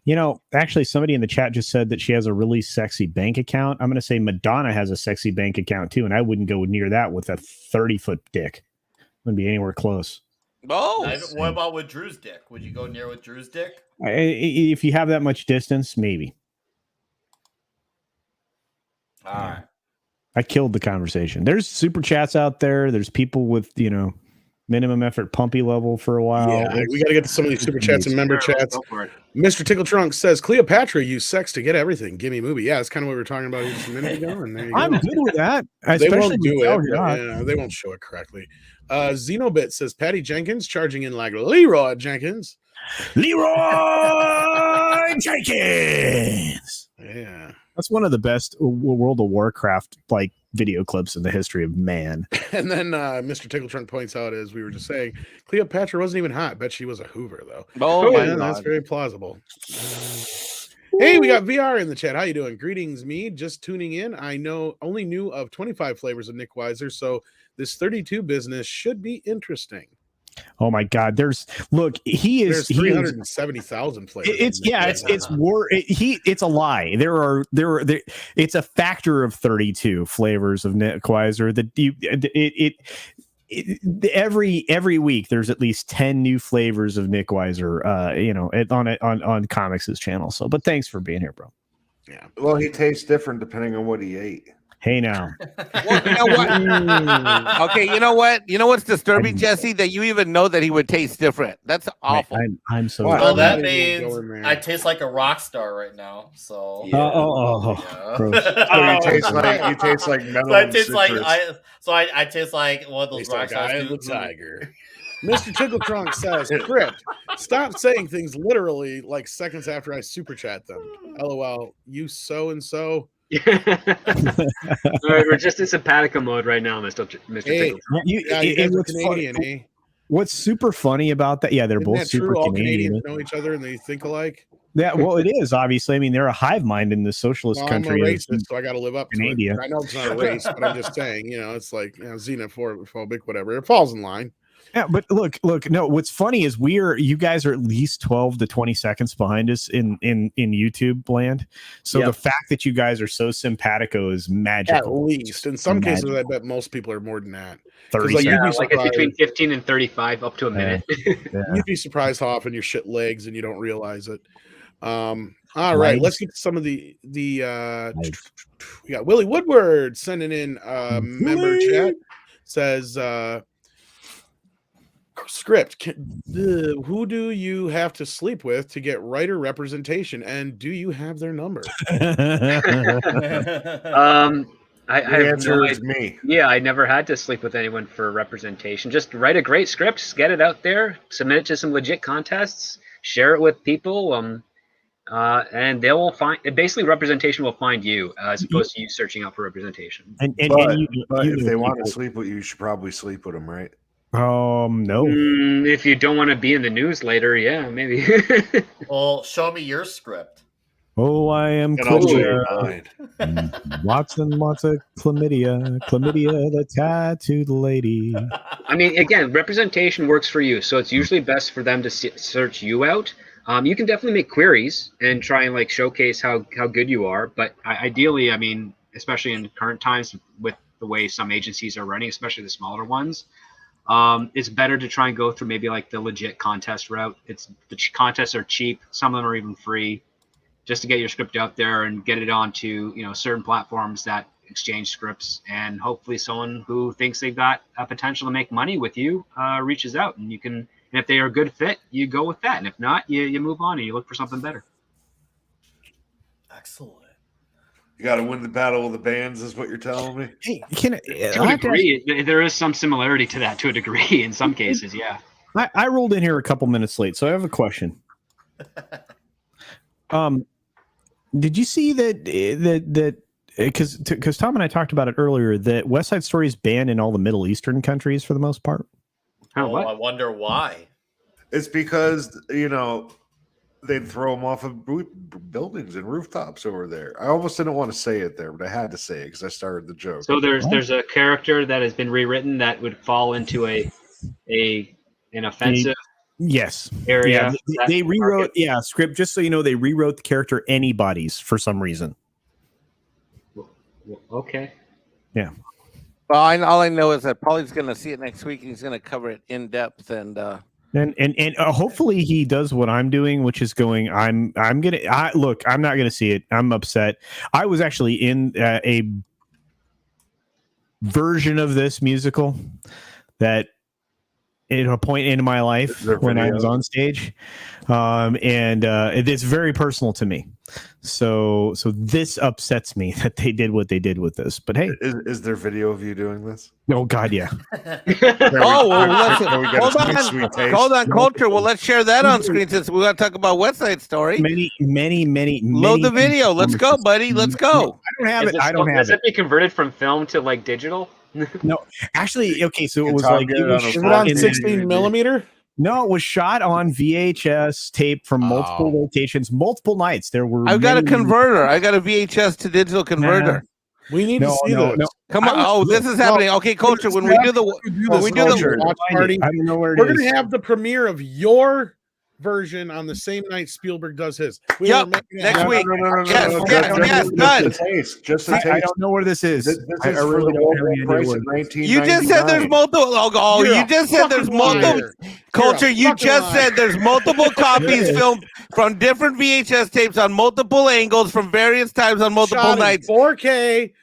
You know, actually, somebody in the chat just said that she has a really sexy bank account. I'm going to say Madonna has a sexy bank account too, and I wouldn't go near that with a 30-foot dick. Wouldn't be anywhere close. Oh, what about with Drew's dick? Would you go near with Drew's dick? If you have that much distance, maybe. All right. I killed the conversation. There's super chats out there. There's people with, minimum effort pumpy level for a while. Yeah, we got to get to some of these super chats and member chats. Mr. Tickle Trunk says Cleopatra used sex to get everything. Gimme movie. Yeah, that's kind of what we were talking about just a minute ago. And there you I'm go. good with that. They won't Especially do it. Yeah, they won't show it correctly. Xenobit says Patty Jenkins charging in like Leroy Jenkins. Leroy Jenkins. Yeah. That's one of the best World of Warcraft video clips in the history of man. And then Mr. Tickle Trunk points out, as we were just saying, Cleopatra wasn't even hot. Bet she was a Hoover, though. Oh, yeah, that's very plausible. Hey, we got VR in the chat. How you doing? Greetings, me. Just tuning in. I only knew of 25 flavors of Nick Weiser, so this 32 business should be interesting. Oh my God! There's 370,000 flavors. It's a lie. There it's a factor of 32 flavors of Nick Weiser. Every week there's at least 10 new flavors of Nick Weiser. On Comics' channel. So, but thanks for being here, bro. Yeah. Well, he tastes different depending on what he ate. Hey now. Well, you know what? Okay, you know what? You know what's disturbing, Jesse? That you even know that he would taste different. That's awful. I'm so. Well, that means I taste like a rock star right now. So. Yeah. Gross. You taste like metal. So I taste like one of those rock stars. The tiger. Mr. Tickle Trunk says, Crypt, stop saying things literally like seconds after I super chat them. LOL, you so and so. All right, we're just in simpatico mode right now, Mr. Tickle. You guys are Canadian, eh? What's super funny about that? Yeah, they're Isn't both that super true? All Canadian. Canadians know each other and they think alike. Yeah, well, it is obviously. I mean, they're a hive mind in the socialist country. I'm a racist, so I got to live up to Canada. it. I know it's not a race, but I'm just saying, it's like xenophobic, whatever. It falls in line. Yeah, but look. No, what's funny is you guys are at least 12 to 20 seconds behind us in YouTube land. So the fact that you guys are so simpatical is magical. At least in some cases, I bet most people are more than that. 30 like it's between 15 and 35, up to a minute. You'd be surprised how often you shit legs and you don't realize it. All right, let's get to some of the. We got Willie Woodward sending in member chat. Says. Script, who do you have to sleep with to get writer representation, and do you have their number? I have me. Yeah, I never had to sleep with anyone for representation. Just write a great script, get it out there, submit it to some legit contests, share it with people, and they will find. Basically, representation will find you as opposed to you searching out for representation. But if they want to sleep with you, you should probably sleep with them, right? No. If you don't want to be in the news later, yeah, maybe. Well, show me your script. Oh, I am And I'll show you chlamydia. mine. Lots and lots of chlamydia. Chlamydia, the tattooed lady. I mean, again, representation works for you, so it's usually best for them to search you out. You can definitely make queries and try and like showcase how good you are, but ideally, I mean, especially in current times with the way some agencies are running, especially the smaller ones, it's better to try and go through maybe like the legit contest route. The contests are cheap, some of them are even free, just to get your script out there and get it onto certain platforms that exchange scripts, and hopefully someone who thinks they've got a potential to make money with you reaches out, and and if they are a good fit, you go with that, and if not, you move on and you look for something better. Excellent. You got to win the battle of the bands, is what you're telling me. Hey, To a degree, there is some similarity to that to a degree in some cases. Yeah. I rolled in here a couple minutes late, so I have a question. Did you see that because Tom and I talked about it earlier, that West Side Story is banned in all the Middle Eastern countries for the most part? I wonder why. It's because they'd throw them off of buildings and rooftops over there. I almost didn't want to say it there, but I had to say it because I started the joke. So there's a character that has been rewritten that would fall into an offensive area. Yeah, they rewrote script. Just so you know, they rewrote the character Anybody's for some reason. Okay. Yeah. Well, all I know is that Paulie's going to see it next week, and he's going to cover it in depth. And hopefully he does what I'm doing, which is going. I'm not gonna see it. I'm upset. I was actually in a version of this musical that at a point in my life when I was on stage, and it's very personal to me. So this upsets me that they did what they did with this. But hey, is there video of you doing this? Oh God, yeah. Hold on, Culture. Well, let's share that on screen since we got to talk about West Side Story. Many. Load the video. Let's go, buddy. Let's go. I don't have it. I don't have it. Does it be converted from film to like digital? No, actually, okay. So it was like it was on 16 millimeter. No, it was shot on VHS tape from multiple locations, multiple nights. There were. I've got a converter. I got a VHS to digital converter. We need to see this. No. Come on! Oh, this is happening. Okay, Culture. When we do the watch party, I don't know where it we're is. gonna have the premiere of your version on the same night Spielberg does his. Yep, next week. Yes, done. Just a taste. I don't know where this is. This I is really don't have any idea where it is. You just said there's multiple. Oh, you just said there's multiple. Culture. You just said there's multiple copies filmed from different VHS tapes on multiple angles from various times on multiple nights. 4K.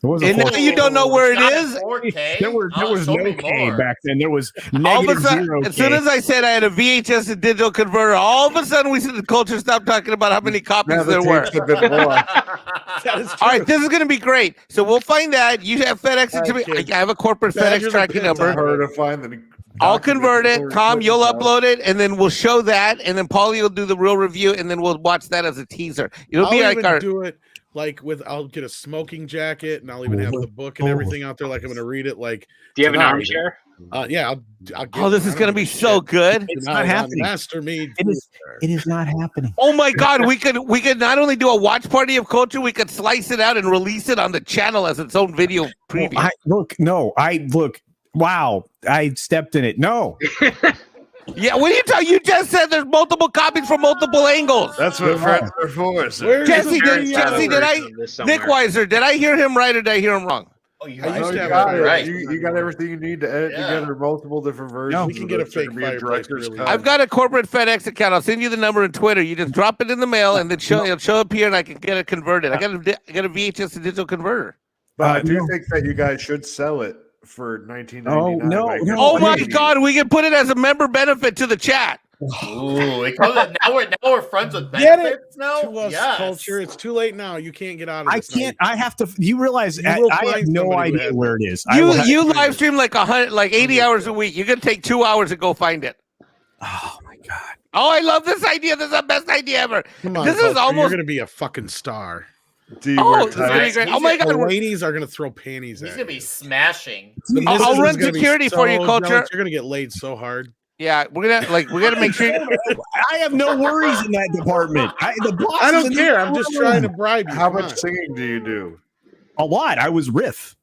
And now you don't know where it is. 4K? There was no K back then. There was all of a negative sudden, 0K. as soon as I said I had a VHS and digital converter, all of a sudden we said the Culture stopped talking about how many copies there were. All right, this is going to be great. So we'll find that. You have FedEx it to me. I have a corporate FedEx tracking number. I'll convert it. Tom, you'll upload it, and then we'll show that, and then Paulie will do the real review, and then we'll watch that as a teaser. It'll be like our. Do it. Like I'll get a smoking jacket and I'll even have the book and everything out there. Like I'm going to read it. Like, do you have an armchair? Yeah. I'll this is going to be so good. It's not happening. Master Mead. It is not happening. Oh my God. We could not only do a watch party of Culture, we could slice it out and release it on the channel as its own video preview. Wow. I stepped in it. No. Yeah, what are you talking? You just said there's multiple copies from multiple angles. That's what friends are for. Jesse, Nick Weiser, did I hear him right or did I hear him wrong? Oh, you got it right. You got everything you need to edit together multiple different versions. No, we can get a fake fireplace. I've got a corporate FedEx account. I'll send you the number on Twitter. You just drop it in the mail and then it'll show up here and I can get it converted. I got a VHS to digital converder. But I do think that you guys should sell it for $19.99. Oh my God, we can put it as a member benefit to the chat. Ooh, now we're friends with benefits now. To us, Culture. It's too late now. You can't get out of this. I can't. I have to. You realize I have no idea where it is. You live stream like 80 hours a week. You're gonna take 2 hours to go find it. Oh my God. Oh, I love this idea. This is the best idea ever. Come on, this Culture, is almost. You're gonna be a fucking star. Oh, this is gonna be great. Oh my God, the ladies are gonna throw panties. He's gonna be smashing. I'll run security for you, Culture. You're gonna get laid so hard. Yeah, we gotta make sure. I have no worries in that department. The boss I is don't in care. the I'm just room. trying to bribe you. How Come much on. singing do you do? A lot. I was Riff.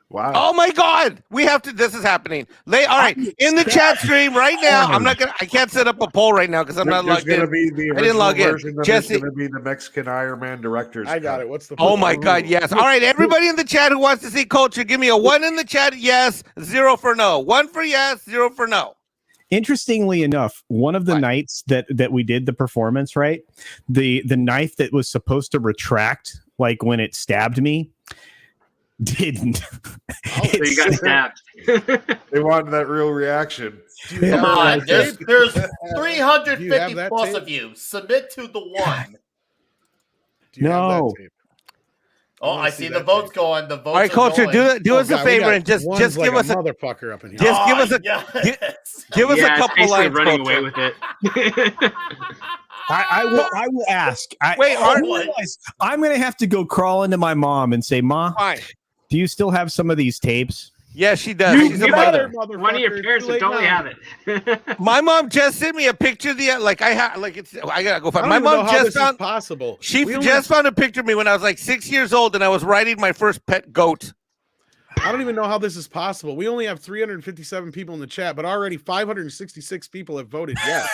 Wow. Oh my God, we have to. This is happening. All right, in the chat stream right now. I can't set up a poll right now because I'm not There's logged going to in. be the I didn't log in. version that is Jesse. going to be the Mexican Iron Man director's I got cut. it. What's the? Oh my God, yes. All right, everybody in the chat who wants to see Culture, give me a 1 in the chat. Yes, 0 for no. 1 for yes, 0 for no. Interestingly enough, one of the nights that we did the performance, right? The knife that was supposed to retract, like when it stabbed me, didn't. So you got stabbed. They wanted that real reaction. Come on, there's 350 that plus tape? of you. Submit to the one. Do you have that No. tape? Oh, wanna I see see the that votes tape. going. The votes All right, are Culture, going. do us a God, we favor got and just ones give like us a a motherfucker up in here. Just give us a yes. give us a Yeah, it's couple basically lines. running Culture. away with it. I will ask. Wait, I'm going to have to go crawl into my mom and say, Ma, Fine. do you still have some of these tapes? Yes, she does. She's a mother. One of your parents would totally have it. My mom just sent me a picture of the I gotta go I find. don't My even know mom how just this is found. possible. She We only just found a picture of me when I was like 6 years old, and I was riding my first pet goat. I don't even know how this is possible. We only have 357 people in the chat, but already 566 people have voted yes.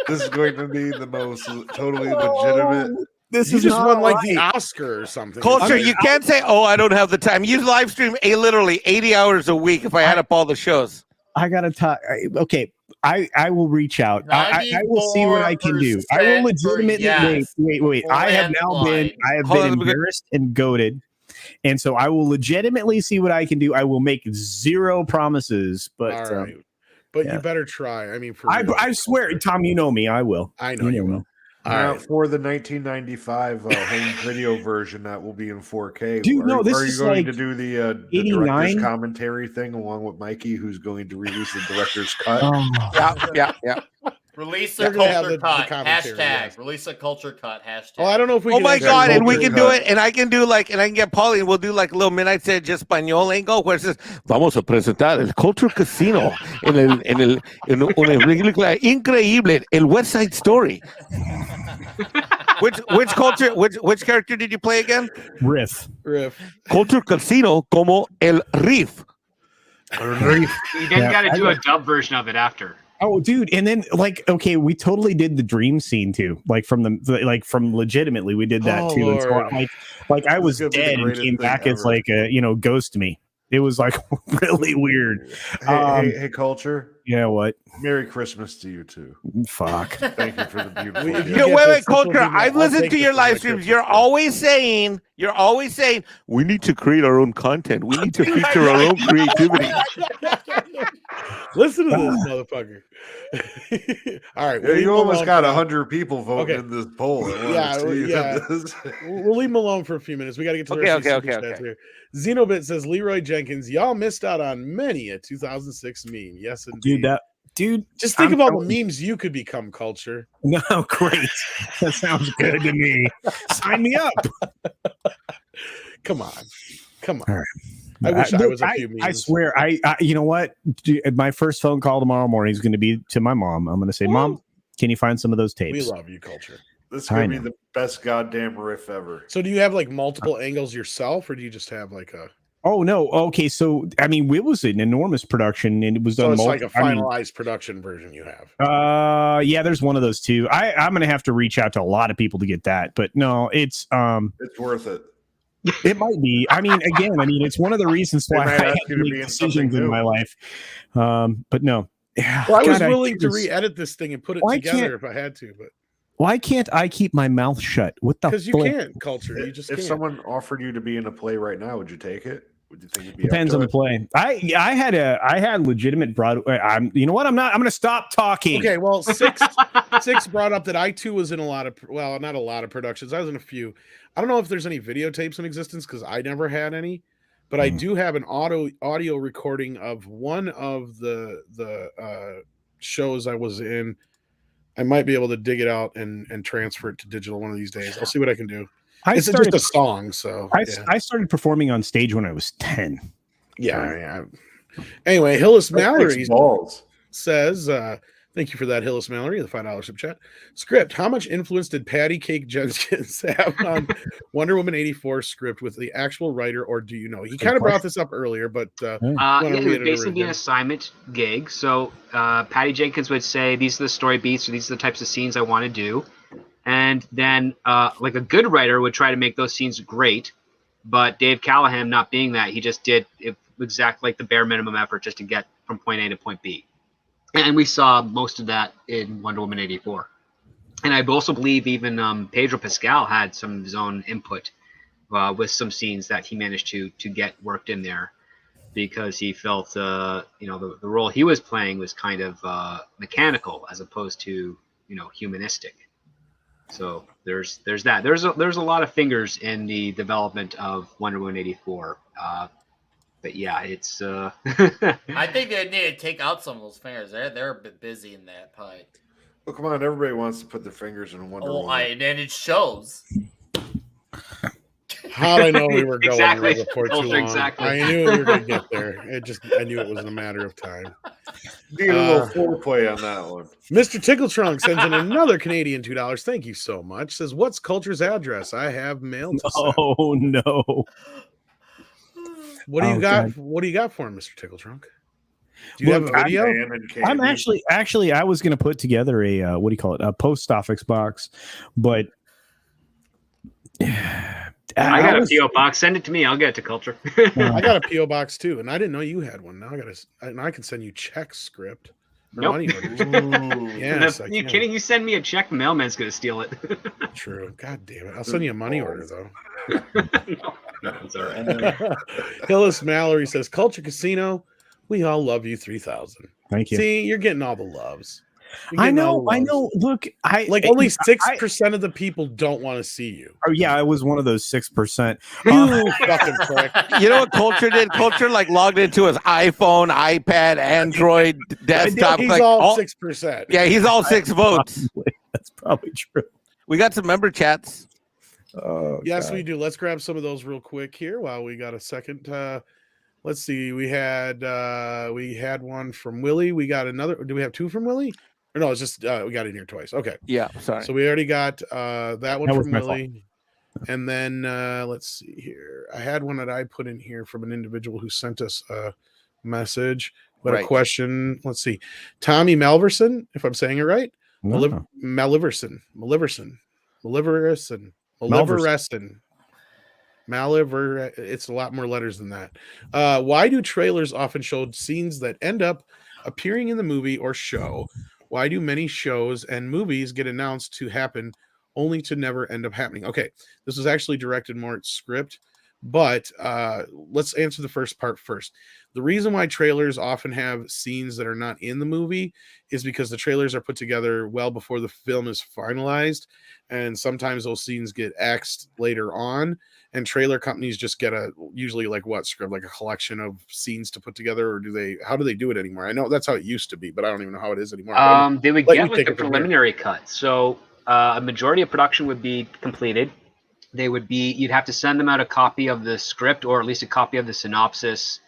This is going to be the most totally legitimate. This You is just not won like right. the Oscar or something. Culture, you can't say, "Oh, I don't have the time." You live stream literally 80 hours a week. If I had up all the shows, I gotta talk. Okay, I will reach out. I will see what I can do. I will 94% legitimately yes. wait. I have now been Hold on, let me go- embarrassed and goaded, and so I will legitimately see what I can do. I will make zero promises, but All right. But yeah. you better try. I mean, for real. I swear, Tom, you know me. I will. I know you will. All Now, right. for the 1995 home video version that will be in 4K, Dude, no, this are you is going like to do the 89? director's commentary thing along with Mikey, who's going to release the director's cut? yeah. Release They're a gonna have culture the cut. commentary, Hashtag. yes. Release a culture cut. Hashtag. Oh, I don't know if we. Oh can my actually God! And vote we for can it. do it, and I can do and I can get Paulie, and we'll do like a little midnight set just español angle where it says, "Vamos a presentar el Culture Casino en una película increíble, el West Side Story." Which character did you play again? Riff. Culture Casino como el Riff. You then got to do a dub version of it after. Oh, dude, and then okay, we totally did the dream scene too. Like from legitimately, we did that Oh, too. And so, Lord. like I was This is gonna be the dead and greatest came thing back as ever. like ghost me. It was like really weird. Hey, Culture. Yeah, what? Merry Christmas to you too. Fuck. Thank you for the beautiful. If you gift. get Wait, this, Culture. this will be my- I've I'll listened take to this your as my live streams. Christmas You're gift. always saying, we need to create our own content. We need to feature our own creativity. Listen to this motherfucker. All right, Yeah, you almost got 100 100 people voting Okay. in this poll. Yeah. We'll leave him alone for a few minutes. We got to get to the rest of these super chats here. Xenobit says, Leroy Jenkins, y'all missed out on many a 2006 meme. Yes, indeed. Dude, just think I'm of all telling the memes you could become, Culture. No, great. That sounds good to me. Sign me up. Come on. All right. I wish I Look, was a few memes. I swear, I you know what? My first phone call tomorrow morning is going to be to my mom. I'm going to say, Mom, can you find some of those tapes? We love you, Culture. This is going to be the best goddamn riff ever. So do you have like multiple angles yourself, or do you just have like a... Oh, no. Okay, so, I mean, it was an enormous production, and it was done... So it's like a finalized production version you have. Yeah, there's one of those too. I'm going to have to reach out to a lot of people to get that, but no, it's worth it. It might be. I mean, again, it's one of the reasons why I had to make be decisions in my life. But no. Well, I was willing to re-edit this thing and put it together if I had to, but why can't I keep my mouth shut? What the? Because you can't, Culture. You just if can't. someone offered you to be in a play right now, would you take it? Would you think it'd be depends on the play? I had legitimate Broadway. You know what? I'm going to stop talking. Okay, well, six brought up that I too was in a lot of, well, not a lot of productions. I was in a few. I don't know if there's any videotapes in existence because I never had any, but I do have an audio recording of one of the shows I was in. I might be able to dig it out and transfer it to digital one of these days. I'll see what I can do. It's just a song, so I started performing on stage when I was 10. Yeah. Anyway, Hillis That takes Mallory balls. says, thank you for that, Hillis Mallory, the $5 super chat. Script, how much influence did Patty Cake Jenkins have on Wonder Woman 84 script with the actual writer, or do you know? He kind of brought this up earlier, but Yeah, it would basically be an assignment gig. So Patty Jenkins would say, these are the story beats, or these are the types of scenes I want to do. And then like a good writer would try to make those scenes great. But Dave Callahan, not being that, he just did exactly like the bare minimum effort just to get from point A to point B. And we saw most of that in Wonder Woman 84. And I also believe even Pedro Pascal had some of his own input with some scenes that he managed to get worked in there, because he felt the role he was playing was kind of mechanical as opposed to humanistic. So there's that. There's a lot of fingers in the development of Wonder Woman 84. But yeah, it's. I think they need to take out some of those fingers. They're a bit busy in that pie. Well, come on, everybody wants to put their fingers in Wonder Woman. And it shows. How did I know we were going Exactly. before too long? Exactly. I knew we were going to get there. I knew it was a matter of time. Need a little foreplay on that one. Mr. Tickle Trunk sends in another Canadian $2. Thank you so much. Says, what's Culture's address? I have mail to send. Oh no. What do you got? God. What do you got for him, Mr. Tickle Trunk? Do you have a video? I'm actually I was going to put together a a post office box, but I got a PO box. Send it to me. I'll get it to Culture. I got a PO box too, and I didn't know you had one. Now I can send you check script. Nope. Money orders. Yes, Are you kidding? You send me a check, the mailman's gonna steal it. True. God damn it! I'll send you a money order though. No, it's all right. Hillis Mallory says, "Culture Casino, we all love you 3000." Thank you. See, you're getting all the loves. I know. Look, only 6% of the people don't want to see you. Oh yeah, I was one of those 6%. You fucking prick. You know what Culture did? Culture logged into his iPhone, iPad, Android, desktop. He's all 6%. Yeah, he's all 6 votes. That's probably true. We got some member chats. Oh, yes, God. we do. Let's grab some of those real quick here while we got a second. Let's see. We had one from Willie. We got another. Do we have 2 from Willie? Or no, it's just we got it in here twice. Okay. Yeah, sorry. So we already got that one That was from my Willie. And then let's see here. I had one that I put in here from an individual who sent us a message, but a question. Let's see. Tommy Malverson, if I'm saying it right. No. Maliverson. It's a lot more letters than that. Why do trailers often show scenes that end up appearing in the movie or show? Why do many shows and movies get announced to happen only to never end up happening? Okay, this was actually directed more at script, but let's answer the first part first. The reason why trailers often have scenes that are not in the movie is because the trailers are put together well before the film is finalized, and sometimes those scenes get axed later on, and trailer companies just get usually script, like a collection of scenes to put together, or how do they do it anymore? I know that's how it used to be, but I don't even know how it is anymore. They would get a preliminary cut. So a majority of production would be completed. You'd have to send them out a copy of the script, or at least a copy of the synopsis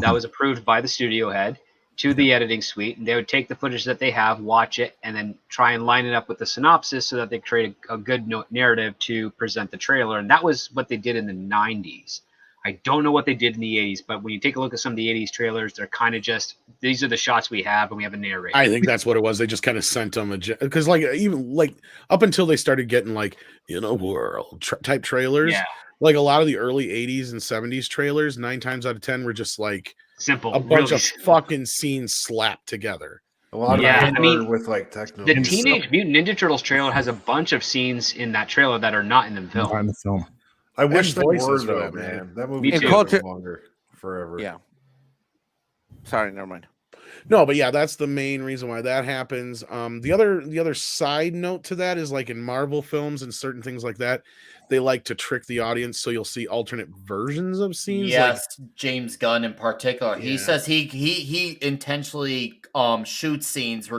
that was approved by the studio head, to the editing suite, and they would take the footage that they have, watch it, and then try and line it up with the synopsis so that they create a good narrative to present the trailer. And that was what they did in the 90s. I don't know what they did in the 80s, but when you take a look at some of the 80s trailers, they're kind of just, these are the shots we have, and we have a narrator. I think that's what it was. They just kind of sent them because even up until they started getting in a world type trailers, a lot of the early 80s and 70s trailers, 9 times out of 10 were just simple, a bunch of fucking scenes slapped together. A lot of with techno. The Teenage Mutant Ninja Turtles trailer has a bunch of scenes in that trailer that are not in the film. Not in the film. I wish they were for though, that, man. That movie took longer forever. Yeah. Sorry, never mind. No, but yeah, that's the main reason why that happens. The other side note to that is in Marvel films and certain things like that, they like to trick the audience, so you'll see alternate versions of scenes. Yes, James Gunn in particular. He says he intentionally shoots scenes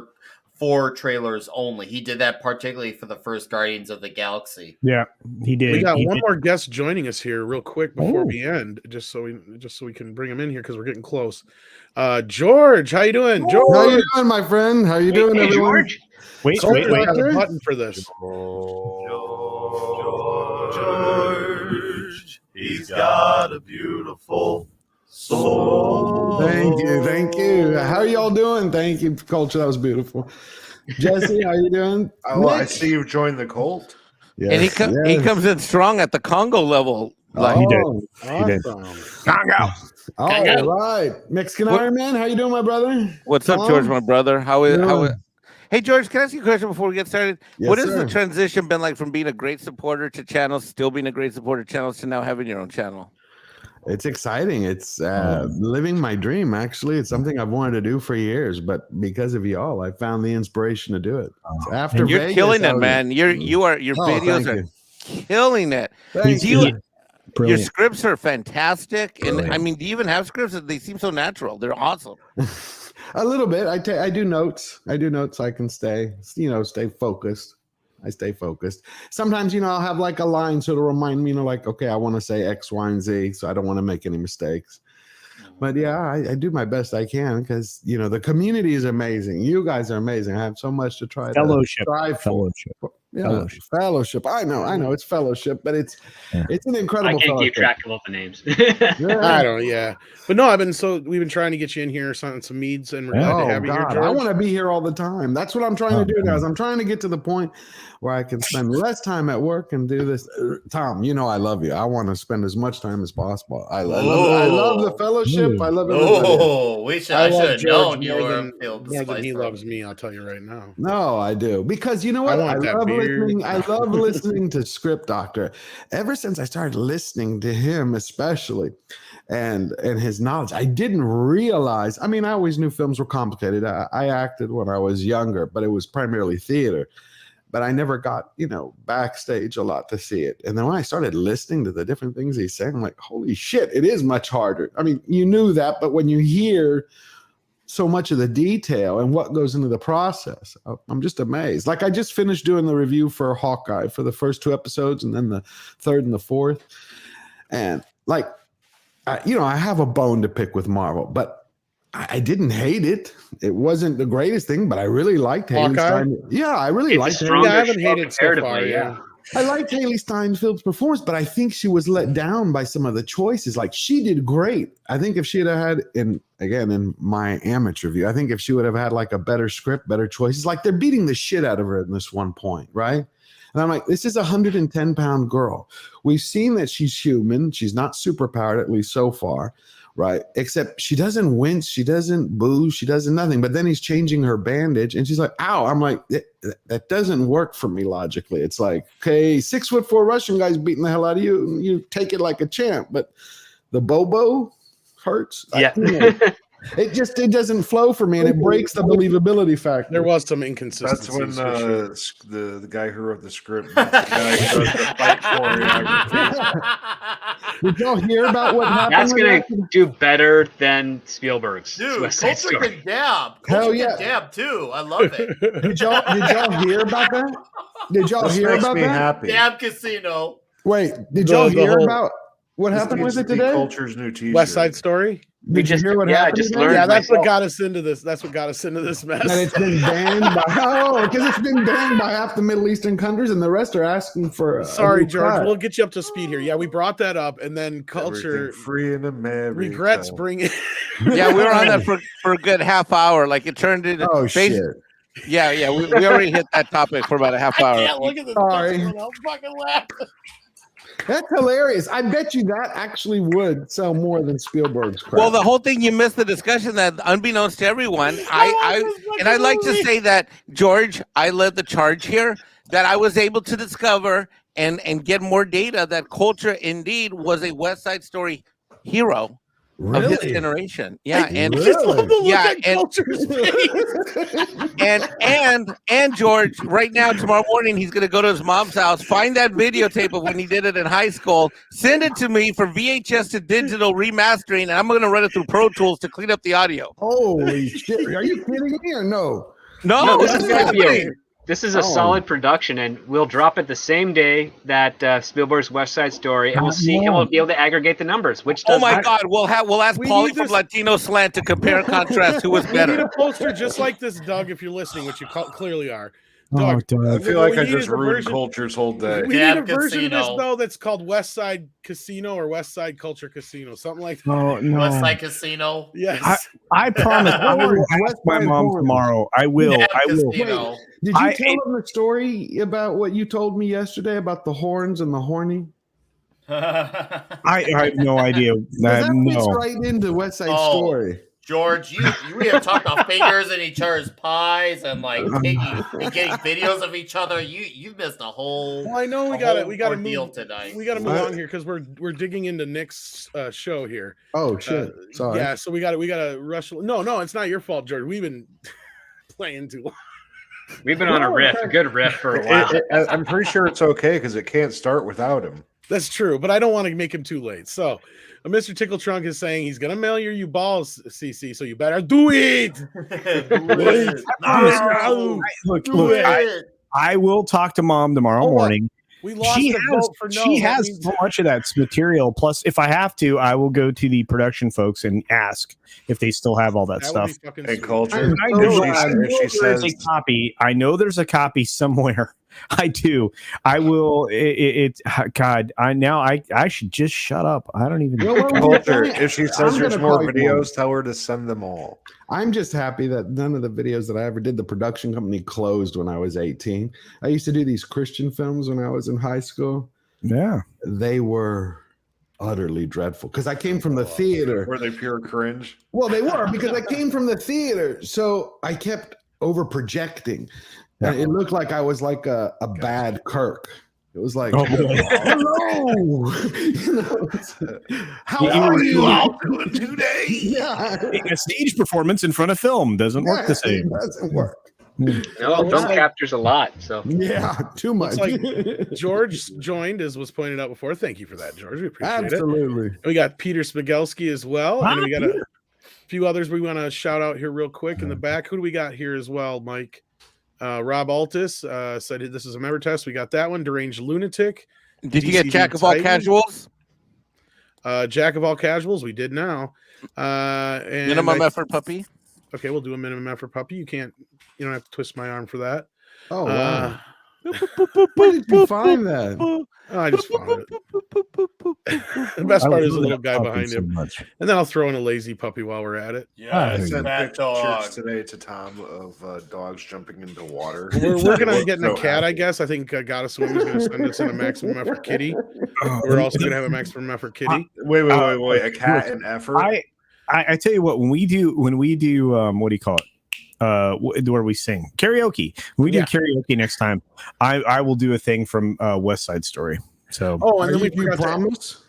for trailers only. He did that particularly for the first Guardians of the Galaxy. Yeah, he did. We got He one did. more guest joining us here real quick before Oh. we end, just so we can bring him in here because we're getting close. George, how you doing? George, How you doing, my friend? How you doing, Hey, everyone? George. Wait. George got a button for this. George, he's got a beautiful soul. Thank you. How are y'all doing? Thank you, Culture. That was beautiful. Jesse, how you doing? Oh, I Nick? see you've joined the cult. And he comes in strong at the Congo level. Like, He did. Awesome. Congo. All right, Mexican Iron Man. How you doing, my brother? What's up, Tom? George, my brother? How is Yeah. Hey, George, can I ask you a question before we get started? Yes, What has sir. the transition been like from being a great supporter to channels, still being a great supporter to channels, to now having your own channel? It's exciting. It's living my dream. Actually, it's something I've wanted to do for years, but because of y'all, I found the inspiration to do it. After And you're Vegas, killing I it, was- man. Your videos thank are you. killing it. Thank Do you. Your Brilliant. scripts are fantastic, and Brilliant. I mean, do you even have scripts? They seem so natural. They're awesome. A little bit. I do notes. I can stay focused. I stay focused. Sometimes, I'll have like a line so it'll remind me, like, okay, I want to say X, Y, and Z, so I don't want to make any mistakes. But yeah, I do my best I can because, the community is amazing. You guys are amazing. I have so much to try Fellowship. to strive for. Fellowship. Yeah, fellowship. I know it's fellowship, but it's an incredible I can't fellowship. keep track of all the names. I don't. Yeah, but no, we've been trying to get you in here on some meads, and we're glad to have you here, God, George. I want to be here all the time. That's what I'm trying to do, guys. I'm trying to get to the point where I can spend less time at work and do this. Tom, I love you. I want to spend as much time as possible. I love the fellowship. I love everybody. Oh, I should have known you were more than he loves me. I'll tell you right now. No, I do, because you know what? I love listening. I love listening to Script Doctor. Ever since I started listening to him, especially, and his knowledge, I didn't realize. I mean, I always knew films were complicated. I acted when I was younger, but it was primarily theater. But I never got, backstage a lot to see it. And then when I started listening to the different things he's saying, I'm like, holy shit, it is much harder. I mean, you knew that, but when you hear so much of the detail and what goes into the process, I'm just amazed. Like, I just finished doing the review for Hawkeye for the first 2 episodes and then the 3rd and the 4th. And like, I have a bone to pick with Marvel, but I didn't hate it. It wasn't the greatest thing, but I really liked Haley Steinfeld. Yeah, I really liked it. I haven't hated so far. Yeah. I liked Haley Steinfeld's performance, but I think she was let down by some of the choices. Like, she did great. I think if she had had, in my amateur view, I think if she would have had like a better script, better choices, like they're beating the shit out of her in this one point, right? And I'm like, this is a 110-pound girl. We've seen that she's human. She's not superpowered, at least so far. Right. Except she doesn't wince. She doesn't boo. She doesn't nothing. But then he's changing her bandage and she's like, ow. I'm like, that doesn't work for me logically. It's like, okay, 6'4" Russian guy's beating the hell out of you. And you take it like a champ. But the Bobo hurts. Yeah. It doesn't flow for me, and it breaks the believability factor. There was some inconsistencies. That's when the guy who wrote the script, the guy who does the fight choreography. Did y'all hear about what happened? That's gonna do better than Spielberg's Dude, West Side Culture Story. can dab. Hell Culture yeah. can dab too. I love it. Did y'all hear about that? Did y'all This hear makes about me that? happy. Dab Casino. Wait, did y'all The hear whole- about what This happened needs with to it be today? Culture's new T-shirt. West Side Story. Did you hear what happened? just today? learned Yeah, that's myself. what got us into this. That's what got us into this mess. That it's been banned by because it's been banned by half the Middle Eastern countries, and the rest are asking for. Sorry, George. We'll get you up to speed here. Yeah, we brought that up, and then Culture Everything free in America. regrets bringing. Yeah, we were on that for a good half hour. Like, it turned into. Oh shit! Yeah. We already hit that topic for about a half hour. I can't look at this. Sorry. I'll fucking laugh. That's hilarious. I bet you that actually would sell more than Spielberg's crap. Well, the whole thing, you missed the discussion that, unbeknownst to everyone, I'd like to say that, George, I led the charge here, that I was able to discover and get more data that Culture indeed was a West Side Story hero of his generation. Yeah, and Just love the look yeah, at and- Culture's face. and George, right now, tomorrow morning, he's gonna go to his mom's house, find that videotape of when he did it in high school, send it to me for VHS to digital remastering, and I'm gonna run it through Pro Tools to clean up the audio. Holy shit! Are you kidding me or no? No, this is going to be happening. This is a solid production, and we'll drop it the same day that Spielberg's West Side Story, and we'll see, and we'll be able to aggregate the numbers. Which does God, we'll ask Paulie from Latino Slant to compare and contrast who was We need better. a poster just like this, Doug. If you're listening, which you clearly are. Oh, Doug, Doug. I feel what like we I need just is a ruined version- Culture's whole day. We need a version of this Casino. though that's called West Side Casino or West Side Culture Casino, something like that. Oh no! West Side Casino. Yes. I promise I will ask my mom tomorrow. I will. Yeah, I will. Casino. Did you tell them the story about what you told me yesterday about the horns and the horny? I have no idea. That fits No. right into West Side Oh. Story. George, we have talked about fingers in each other's pies and like taking and getting videos of each other. You've missed a whole. Well, I know we a got whole to ordeal move tonight. We got to move on here because we're digging into Nick's show here. Oh shit! Sorry. Yeah, so we got to rush. No, it's not your fault, George. We've been playing too long. We've been on a good riff for a while. I'm pretty sure it's okay because it can't start without him. That's true, but I don't want to make him too late. So, Mr. Tickle Trunk is saying he's gonna mail you balls, CC. So you better do it. Look, I will talk to mom tomorrow morning. We lost the vote for no. She That has means- so much of that material. Plus, if I have to, I will go to the production folks and ask if they still have all that That would stuff. be fucking And sweet. Culture. I know, If she there's says a copy. I know there's a copy somewhere. I do. I will. God. I should just shut up. I don't even. Culture. If she says I'm there's gonna more call you videos, tell her to send them all. I'm just happy that none of the videos that I ever did, the production company closed when I was 18. I used to do these Christian films when I was in high school. Yeah. They were utterly dreadful because I came from the theater. Were they pure cringe? Well, they were because I came from the theater. So I kept over projecting. And it looked like I was like a bad Kirk. It was like, hello. How are you all doing today? Yeah. A stage performance in front of film doesn't work the same. It doesn't work. No, film captures a lot. So Yeah, too much. Looks like George joined, as was pointed out before. Thank you for that, George. We appreciate it. Absolutely. And we got Peter Spigelski as well, and we got a few others we want to shout out here real quick in the back. Who do we got here as well, Mike? Rob Altus said this is a member test. We got that one. Deranged Lunatic. Did you get Jack of all casuals? Jack of all casuals. We did now. And Minimum effort puppy. Okay, we'll do a minimum effort puppy. You don't have to twist my arm for that. Oh, wow. Where did you find that? Oh, I just found it. The best part is the little guy behind him. And then I'll throw in a lazy puppy while we're at it. Yeah, I sent that dog. pictures today to Tom of dogs jumping into water. We're working on getting a So cat, I happy. guess. I think Gotta Swim is going to send us in a maximum effort kitty. We're also going to have a maximum effort kitty. Wait, a cat in effort. I tell you what, when we do what do you call it? Where we sing karaoke. When we do karaoke next time, I will do a thing from West Side Story. So And then we promise.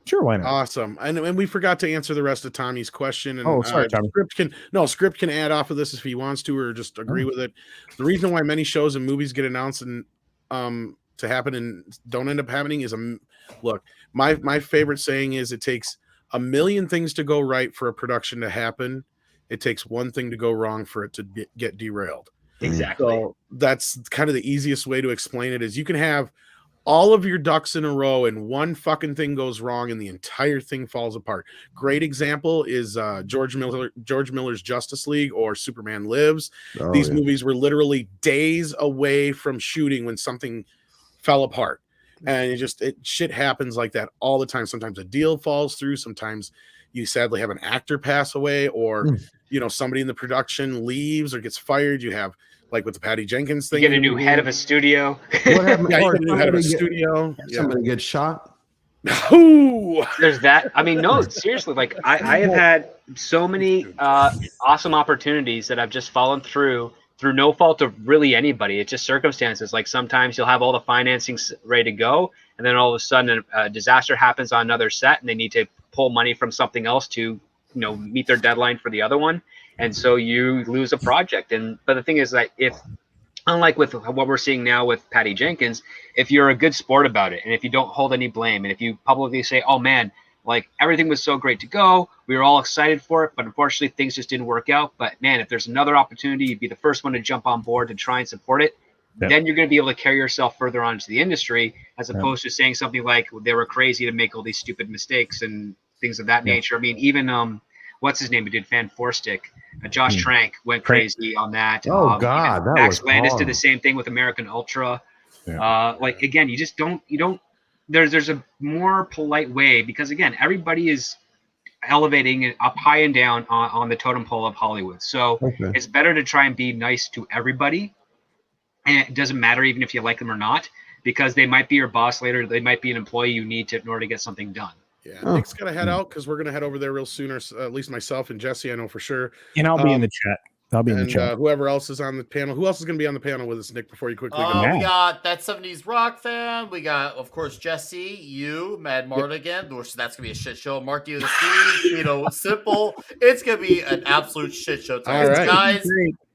Sure, why not? Awesome. And we forgot to answer the rest of Tommy's question. And Sorry, Tommy. Script can add off of this if he wants to, or just agree with it. The reason why many shows and movies get announced and to happen and don't end up happening is look. My favorite saying is it takes a million things to go right for a production to happen. It takes one thing to go wrong for it to get derailed. Exactly. So that's kind of the easiest way to explain it is you can have all of your ducks in a row and one fucking thing goes wrong and the entire thing falls apart. Great example is George Miller's Justice League or Superman Lives. These movies were literally days away from shooting when something fell apart. And shit happens like that all the time. Sometimes a deal falls through. Sometimes you sadly have an actor pass away, or somebody in the production leaves or gets fired. You have, like with the Patty Jenkins thing, you get a new head of a studio. What happened? Yeah, you get a new head of a studio. Somebody gets shot. Ooh. There's that. I mean, no, seriously. Like I have had so many awesome opportunities that I've just fallen through no fault of really anybody. It's just circumstances. Like sometimes you'll have all the financing ready to go, and then all of a sudden a disaster happens on another set, and they need to pull money from something else to meet their deadline for the other one, and so you lose a project. But the thing is that if, unlike with what we're seeing now with Patty Jenkins, if you're a good sport about it and if you don't hold any blame and if you publicly say, oh man, Like everything was so great to go. We were all excited for it, but unfortunately things just didn't work out. But man, if there's another opportunity, you'd be the first one to jump on board to try and support it. Yep. Then you're going to be able to carry yourself further on into the industry, as opposed to saying something like they were crazy to make all these stupid mistakes and things of that nature. I mean, even what's his name who did Fan Four Stick? Josh Trank went crazy on that. Oh God, that Max was Landis hard. did the same thing with American Ultra. Yeah. Like again, you don't. There's a more polite way, because again, everybody is elevating it up high and down on the totem pole of Hollywood. So it's better to try and be nice to everybody, and it doesn't matter even if you like them or not, because they might be your boss later. They might be an employee you need to in order to get something done. Yeah, Nick's got to head out because we're going to head over there real soon, or at least myself and Jesse, I know for sure. And I'll be in the chat. I'll be in the chat. Whoever else is on the panel. Who else is going to be on the panel with us, Nick, before you quickly go? We got That 70s Rock Fan. We got, of course, Jesse, you, Mad Mardigan. That's going to be a shit show. Marky with a C, Simple. It's going to be an absolute shit show tonight. All right. Guys,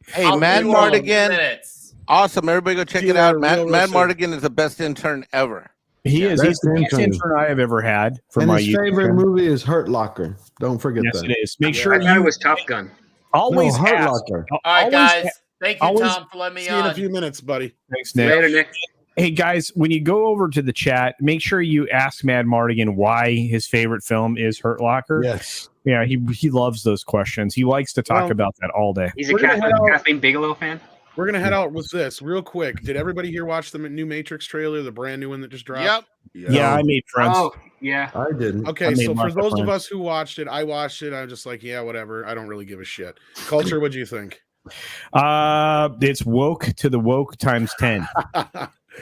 hey, Mad Mardigan. Awesome. Everybody go check it out. Mad Mardigan is the best intern ever. He is. He's the best intern I have ever had for and my his favorite movie is Hurt Locker. Don't forget that. Yes, it is. Make sure I thought it was Top Gun. Always Hurt ask. Locker. All right, guys. Thank you, Tom, for letting me See you in on. a few minutes, buddy. Thanks, Nick. Later, Nick. Hey guys, when you go over to the chat, make sure you ask Mad Mardigan why his favorite film is Hurt Locker. Yes. Yeah, he loves those questions. He likes to talk about that all day. He's a Kathleen Bigelow fan. We're going to head out with this real quick. Did everybody here watch the new Matrix trailer, the brand new one that just dropped? Yep. Yeah, I made friends. Oh, yeah. I didn't. Okay, so for those of us who watched it, I watched it. I'm just like, yeah, whatever. I don't really give a shit. Culture, what'd you think? It's woke to the woke times 10.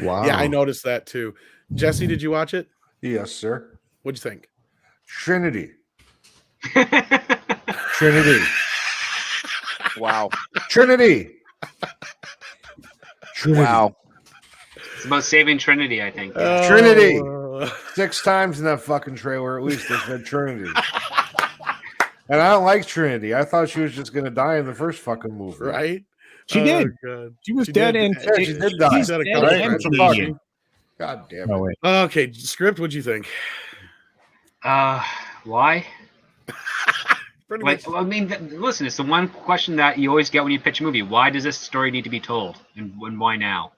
Wow. Yeah, I noticed that too. Jesse, did you watch it? Yes, sir. What'd you think? Trinity. Trinity. Wow. Trinity. Trinity. Wow. It's about saving Trinity, I think. Trinity. 6 times in that fucking trailer, at least they said Trinity. And I don't like Trinity. I thought she was just going to die in the first fucking movie. Right? She did. God. She was dead and Yeah, she did die. She's dead a couple Right? times. It's a fucking- God damn it. Oh, wait. Okay, script, what'd you think? Why? Pretty Like, much. I mean, listen, it's the one question that you always get when you pitch a movie. Why does this story need to be told, and why now?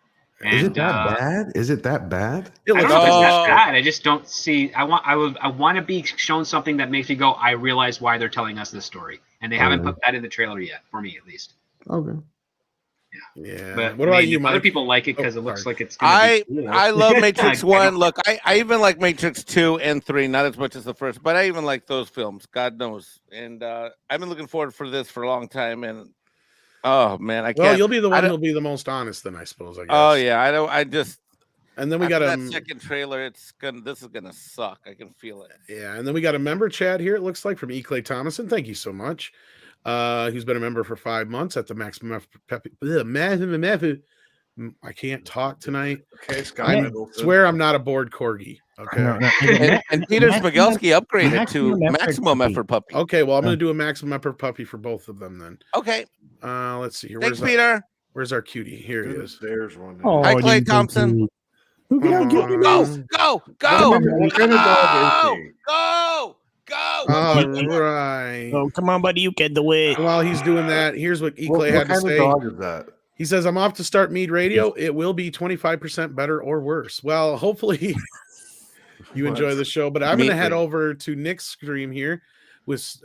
And, Is it that bad? Is it that bad? It I looks don't know if it's that bad. bad. I just don't see. I want to be shown something that makes me go, I realize why they're telling us this story, and they haven't put that in the trailer yet, for me at least. Okay. Yeah. But What about you, Other Mike? people like it because it looks sorry. like it's. Gonna be cool. I love Matrix Yeah, 1. Look, I even like Matrix 2 and 3, not as much as the first, but I even like those films. God knows. And I've been looking forward for this for a long time. And oh man, I can't. Well, you'll be the one who'll be the most honest, then I suppose. I guess. Oh yeah, I just. And then we after got that second trailer. This is gonna suck. I can feel it. Yeah, and then we got a member chat here. It looks like from E. Clay Thomason. Thank you so much. Who's been a member for 5 months at the maximum. I can't talk tonight. Okay, Scott I Middleton. swear I'm not a bored corgi. Okay. And Peter Smigelski upgraded to maximum effort puppy. Okay, well I'm gonna do a maximum effort puppy for both of them then. Okay. Let's see here. Thanks, Where's Peter. Where's our cutie? Here he is. There's one. Oh, Hi, Clay Thompson. Go. Go. What kind of dog is he? Go. All right. Oh, come on, buddy. You can do it. While he's doing that, here's what E. What Clay had to kind of say. dog is that? He says, I'm off to start MEAD Radio. It will be 25% better or worse. Well, hopefully you enjoy the show, but I'm going to head over to Nick's stream here with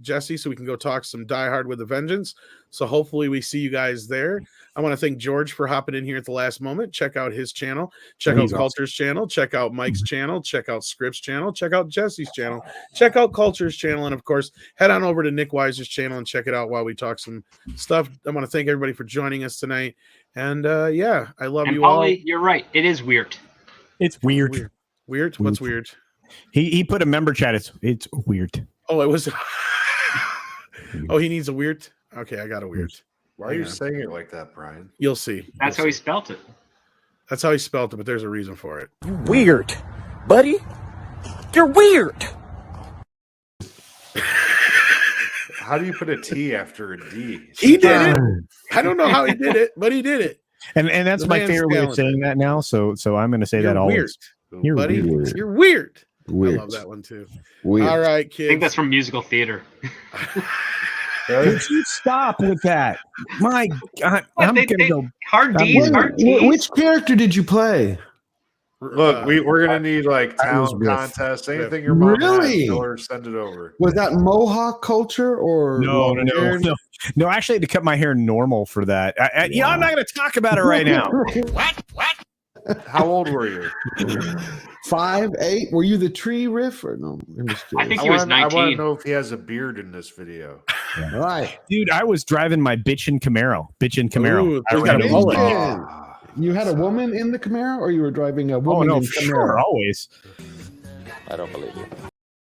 Jesse so we can go talk some Die Hard with a Vengeance. So hopefully we see you guys there. I want to thank George for hopping in here at the last moment. Check out his channel. Check out Culture's channel. Check out Mike's channel. Check out Script's channel. Check out Jesse's channel. Check out Culture's channel. And, of course, head on over to Nick Weiser's channel and check it out while we talk some stuff. I want to thank everybody for joining us tonight. And, yeah, I love you all. You're right. It is weird. It's weird. Weird? What's weird? He put a member chat. It's weird. Oh, it was. Oh, he needs a weird. Okay, I got a weird. Why are you saying it like that, Brian? You'll see. That's how he spelt it. That's how he spelled it, but there's a reason for it. Weird, buddy. You're weird. How do you put a T after a D? He did it. I don't know how he did it, but he did it. And that's The my man's favorite way of talented. saying that now. So I'm going to say that always. Weird, You're buddy. weird. You're weird. Weird. I love that one too. Weird. All right, I kids. think that's from musical theater. Would you stop with that? My God, I'm gonna go. Hard D's, hard T's. Which character did you play? Look, we're gonna need like talent Riff. contest. Anything your mom Really? has, tell her, send it over. Was that Mohawk culture or No, I actually had to cut my hair normal for that. I'm not going to talk about it right now. What? How old were you? 5, 8. Were you the tree riff or no? I think he was 19. I want to know if he has a beard in this video. All right, dude. I was driving my bitchin' Camaro. Ooh, I got a mullet. You had a woman in the Camaro, or you were driving a woman in Camaro? Sure, always. I don't believe you.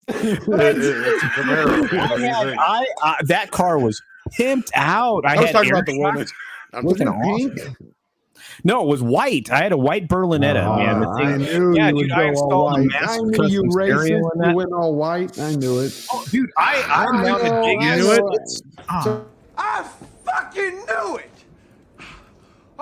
It's a Camaro. What do you think? That car was pimped out. I was talking about the woman. Was it pink? No, it was white. I had a white Berlinetta, man. The thing, I knew you would I go all installed a white. massive I knew custom you stereo racist. in that. You went all white. I knew it. Oh, dude, I mounted know, big. I You know knew it. it. I fucking knew it.